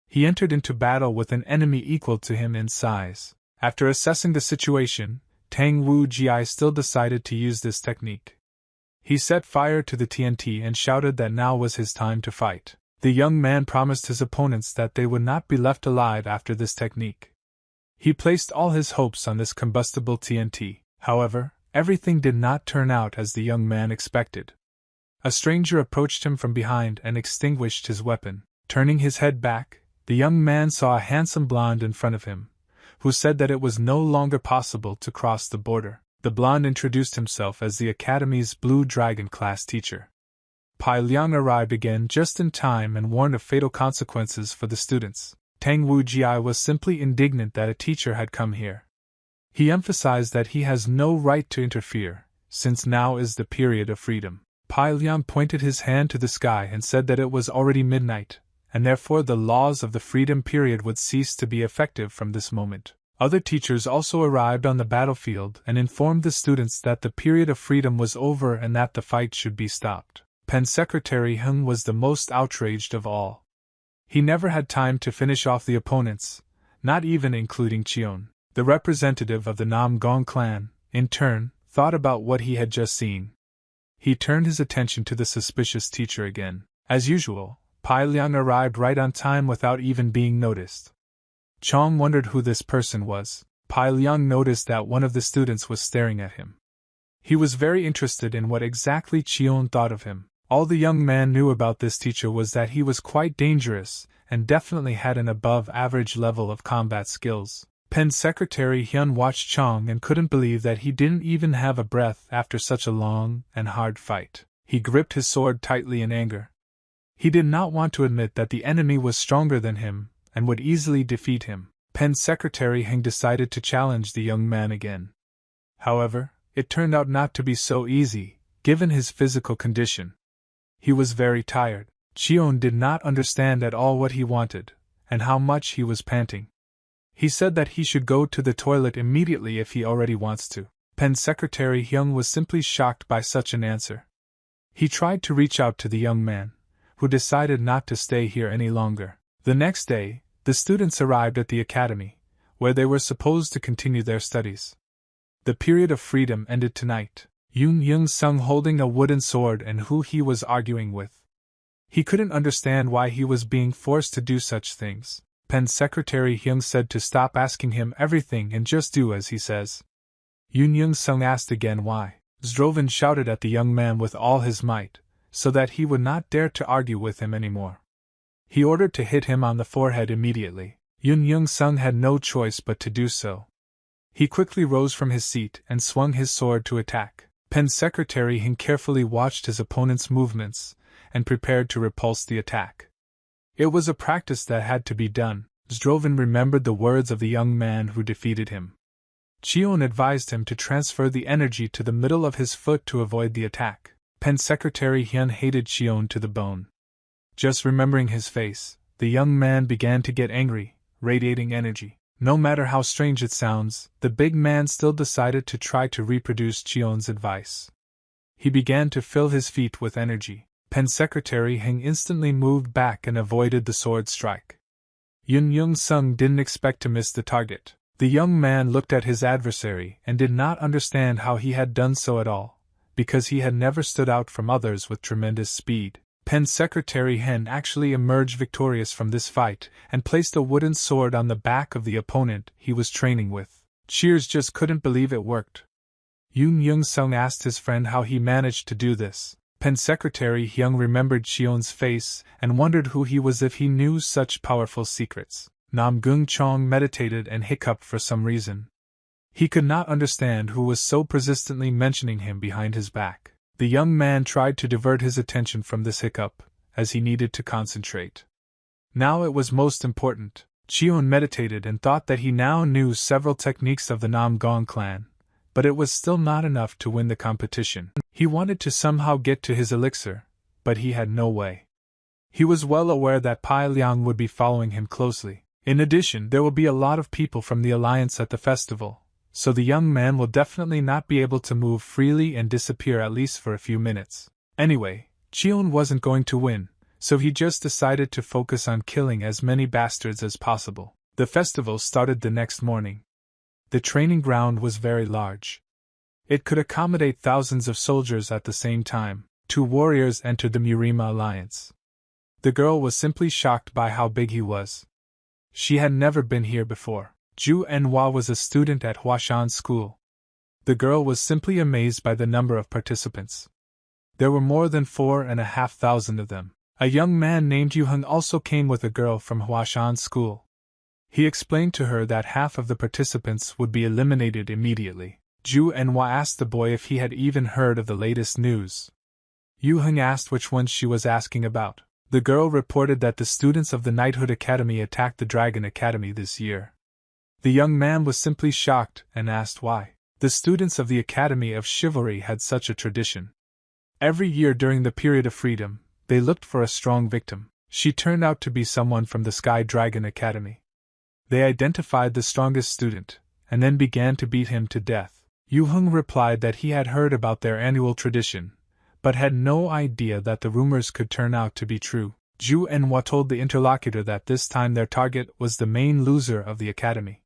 He entered into battle with an enemy equal to him in size. After assessing the situation, Tang Wu Jiai still decided to use this technique. He set fire to the TNT and shouted that now was his time to fight. The young man promised his opponents that they would not be left alive after this technique. He placed all his hopes on this combustible TNT. However, everything did not turn out as the young man expected. A stranger approached him from behind and extinguished his weapon. Turning his head back, the young man saw a handsome blonde in front of him, who said that it was no longer possible to cross the border. The blonde introduced himself as the Academy's Blue Dragon class teacher. Pai Liang arrived again just in time and warned of fatal consequences for the students. Tang Wu Jiai was simply indignant that a teacher had come here. He emphasized that he has no right to interfere, since now is the period of freedom. Pai Liang pointed his hand to the sky and said that it was already midnight, and therefore the laws of the freedom period would cease to be effective from this moment. Other teachers also arrived on the battlefield and informed the students that the period of freedom was over and that the fight should be stopped. Pen's secretary Hung was the most outraged of all. He never had time to finish off the opponents, not even including Cheon. The representative of the Nam Gong clan, in turn, thought about what he had just seen. He turned his attention to the suspicious teacher again. As usual, Pai Liang arrived right on time without even being noticed. Chong wondered who this person was. Pai Liang noticed that one of the students was staring at him. He was very interested in what exactly Cheon thought of him. All the young man knew about this teacher was that he was quite dangerous and definitely had an above-average level of combat skills. Pen Secretary Hyun watched Chong and couldn't believe that he didn't even have a breath after such a long and hard fight. He gripped his sword tightly in anger. He did not want to admit that the enemy was stronger than him and would easily defeat him. Pen Secretary Hyun decided to challenge the young man again. However, it turned out not to be so easy, given his physical condition. He was very tired. Cheon did not understand at all what he wanted, and how much he was panting. He said that he should go to the toilet immediately if he already wants to. Pen Secretary Hyung was simply shocked by such an answer. He tried to reach out to the young man, who decided not to stay here any longer. The next day, the students arrived at the academy, where they were supposed to continue their studies. The period of freedom ended tonight. Yoon Young-sung holding a wooden sword and who he was arguing with. He couldn't understand why he was being forced to do such things. Pen Secretary Hyung said to stop asking him everything and just do as he says. Yoon Young-sung asked again why. Zdrovin shouted at the young man with all his might, so that he would not dare to argue with him anymore. He ordered to hit him on the forehead immediately. Yoon Young-sung had no choice but to do so. He quickly rose from his seat and swung his sword to attack. Pen Secretary Hyun carefully watched his opponent's movements and prepared to repulse the attack. It was a practice that had to be done. Zdrovin remembered the words of the young man who defeated him. Cheon advised him to transfer the energy to the middle of his foot to avoid the attack. Pen Secretary Hyun hated Cheon to the bone. Just remembering his face, the young man began to get angry, radiating energy. No matter how strange it sounds, the big man still decided to try to reproduce Cheon's advice. He began to fill his feet with energy. Pen Secretary Hyun instantly moved back and avoided the sword strike. Yoon Young-sung didn't expect to miss the target. The young man looked at his adversary and did not understand how he had done so at all, because he had never stood out from others with tremendous speed. Pen Secretary Hyun actually emerged victorious from this fight and placed a wooden sword on the back of the opponent he was training with. Cheers just couldn't believe it worked. Yoon Young-sung asked his friend how he managed to do this. Pen Secretary Hyung remembered Cheon's face and wondered who he was if he knew such powerful secrets. Nam Gung Chong meditated and hiccuped for some reason. He could not understand who was so persistently mentioning him behind his back. The young man tried to divert his attention from this hiccup, as he needed to concentrate. Now it was most important. Cheon meditated and thought that he now knew several techniques of the Nam Gong clan, but it was still not enough to win the competition. He wanted to somehow get to his elixir, but he had no way. He was well aware that Pai Liang would be following him closely. In addition, there will be a lot of people from the Alliance at the festival, so the young man will definitely not be able to move freely and disappear at least for a few minutes. Anyway, Cheon wasn't going to win, so he just decided to focus on killing as many bastards as possible. The festival started the next morning. The training ground was very large. It could accommodate thousands of soldiers at the same time. 2 warriors entered the Murima Alliance. The girl was simply shocked by how big he was. She had never been here before. Ju Enhwa was a student at Huashan School. The girl was simply amazed by the number of participants. There were more than 4,500 of them. A young man named Yu Hung also came with a girl from Huashan School. He explained to her that half of the participants would be eliminated immediately. Ju Enhwa asked the boy if he had even heard of the latest news. Yu Hung asked which ones she was asking about. The girl reported that the students of the Knighthood Academy attacked the Dragon Academy this year. The young man was simply shocked and asked why. The students of the Academy of Chivalry had such a tradition. Every year during the period of freedom, they looked for a strong victim. She turned out to be someone from the Sky Dragon Academy. They identified the strongest student, and then began to beat him to death. Yu Hung replied that he had heard about their annual tradition, but had no idea that the rumors could turn out to be true. Ju Enhwa told the interlocutor that this time their target was the main loser of the academy.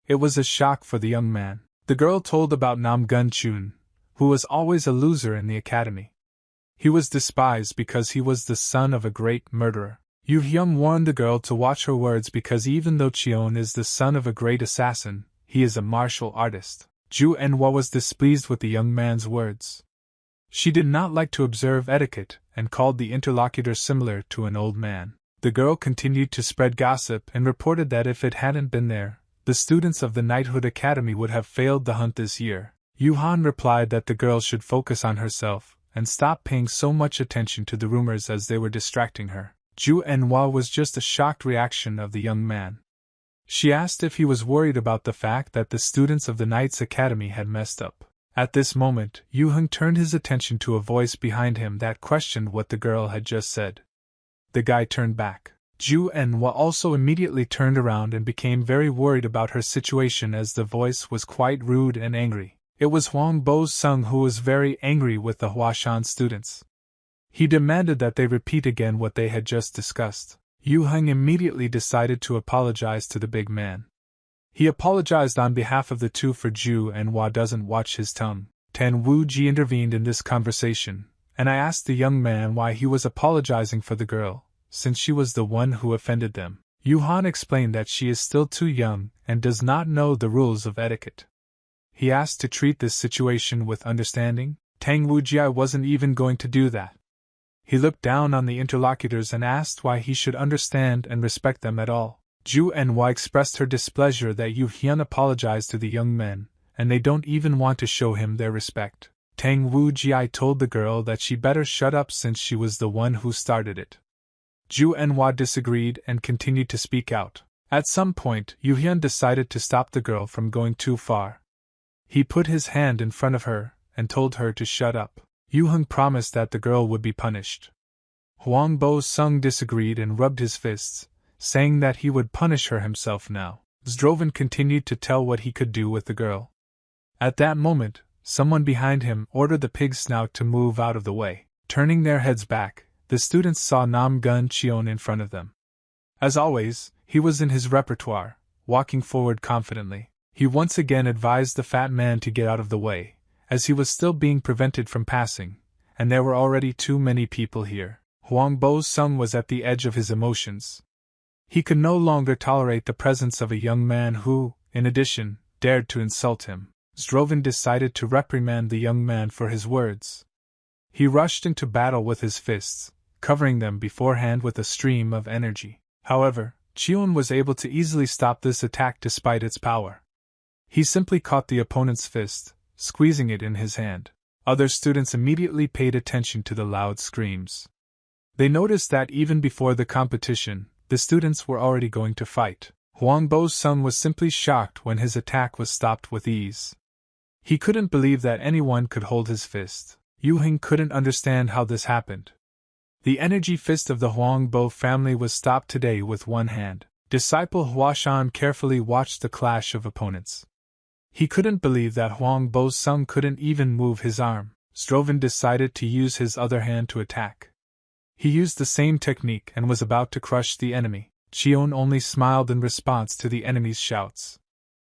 It was a shock for the young man. The girl told about Nam Gun Chun, who was always a loser in the academy. He was despised because he was the son of a great murderer. Yu Hyung warned the girl to watch her words because even though Cheon is the son of a great assassin, he is a martial artist. Ju Enhwa was displeased with the young man's words. She did not like to observe etiquette and called the interlocutor similar to an old man. The girl continued to spread gossip and reported that if it hadn't been there, the students of the Knighthood Academy would have failed the hunt this year. Yuhan replied that the girl should focus on herself and stop paying so much attention to the rumors as they were distracting her. Ju Enhwa was just a shocked reaction of the young man. She asked if he was worried about the fact that the students of the Knights Academy had messed up. At this moment, Yu Heng turned his attention to a voice behind him that questioned what the girl had just said. The guy turned back. Ju Enhwa also immediately turned around and became very worried about her situation as the voice was quite rude and angry. It was Huang Bo-sung who was very angry with the Huashan students. He demanded that they repeat again what they had just discussed. Yu Heng immediately decided to apologize to the big man. He apologized on behalf of the two for Ju Enhwa doesn't watch his tongue. Tan Wu Ji intervened in this conversation, and I asked the young man why he was apologizing for the girl, since she was the one who offended them. Yuhan explained that she is still too young and does not know the rules of etiquette. He asked to treat this situation with understanding. Tang Wujia wasn't even going to do that. He looked down on the interlocutors and asked why he should understand and respect them at all. Ju Enhwa expressed her displeasure that Yu Hyun apologized to the young men, and they don't even want to show him their respect. Tang Wujia told the girl that she better shut up since she was the one who started it. Ju Enhwa disagreed and continued to speak out. At some point, Yu Hyun decided to stop the girl from going too far. He put his hand in front of her and told her to shut up. Yu Heng promised that the girl would be punished. Huang Bo-sung disagreed and rubbed his fists, saying that he would punish her himself now. Zdrovan continued to tell what he could do with the girl. At that moment, someone behind him ordered the pig's snout to move out of the way. Turning their heads back, the students saw Nam Gun Cheon in front of them. As always, he was in his repertoire, walking forward confidently. He once again advised the fat man to get out of the way, as he was still being prevented from passing, and there were already too many people here. Huang Bo-sung was at the edge of his emotions. He could no longer tolerate the presence of a young man who, in addition, dared to insult him. Zdrovan decided to reprimand the young man for his words. He rushed into battle with his fists, covering them beforehand with a stream of energy. However, Cheon was able to easily stop this attack despite its power. He simply caught the opponent's fist, squeezing it in his hand. Other students immediately paid attention to the loud screams. They noticed that even before the competition, the students were already going to fight. Huang Bo-sung was simply shocked when his attack was stopped with ease. He couldn't believe that anyone could hold his fist. Yu Heng couldn't understand how this happened. The energy fist of the Huang Bo family was stopped today with one hand. Disciple Huashan carefully watched the clash of opponents. He couldn't believe that Huang Bo-sung couldn't even move his arm. Zdrovan decided to use his other hand to attack. He used the same technique and was about to crush the enemy. Cheon only smiled in response to the enemy's shouts.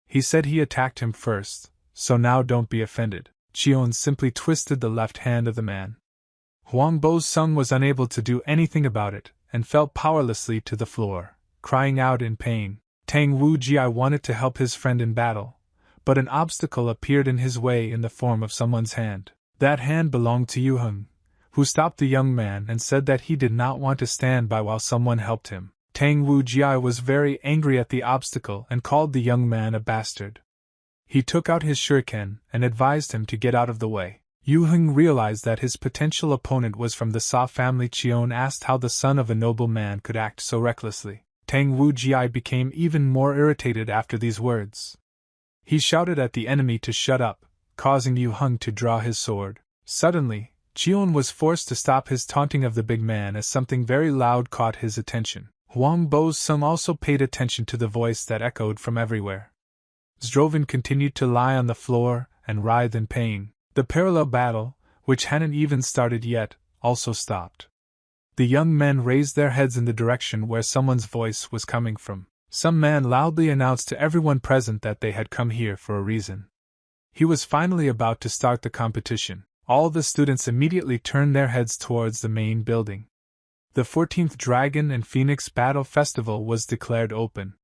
He said he attacked him first, so now don't be offended. Cheon simply twisted the left hand of the man. Huang Bo-sung was unable to do anything about it, and fell powerlessly to the floor, crying out in pain. Tang Wujia wanted to help his friend in battle, but an obstacle appeared in his way in the form of someone's hand. That hand belonged to Yu Heng, who stopped the young man and said that he did not want to stand by while someone helped him. Tang Wujia was very angry at the obstacle and called the young man a bastard. He took out his shuriken and advised him to get out of the way. Yu Heng realized that his potential opponent was from the Sa family. Cheon asked how the son of a noble man could act so recklessly. Tang Wujia became even more irritated after these words. He shouted at the enemy to shut up, causing Yu Heng to draw his sword. Suddenly, Cheon was forced to stop his taunting of the big man as something very loud caught his attention. Huang Bo-sung also paid attention to the voice that echoed from everywhere. Zdrovan continued to lie on the floor and writhe in pain. The parallel battle, which hadn't even started yet, also stopped. The young men raised their heads in the direction where someone's voice was coming from. Some man loudly announced to everyone present that they had come here for a reason. He was finally about to start the competition. All the students immediately turned their heads towards the main building. The 14th Dragon and Phoenix Battle Festival was declared open.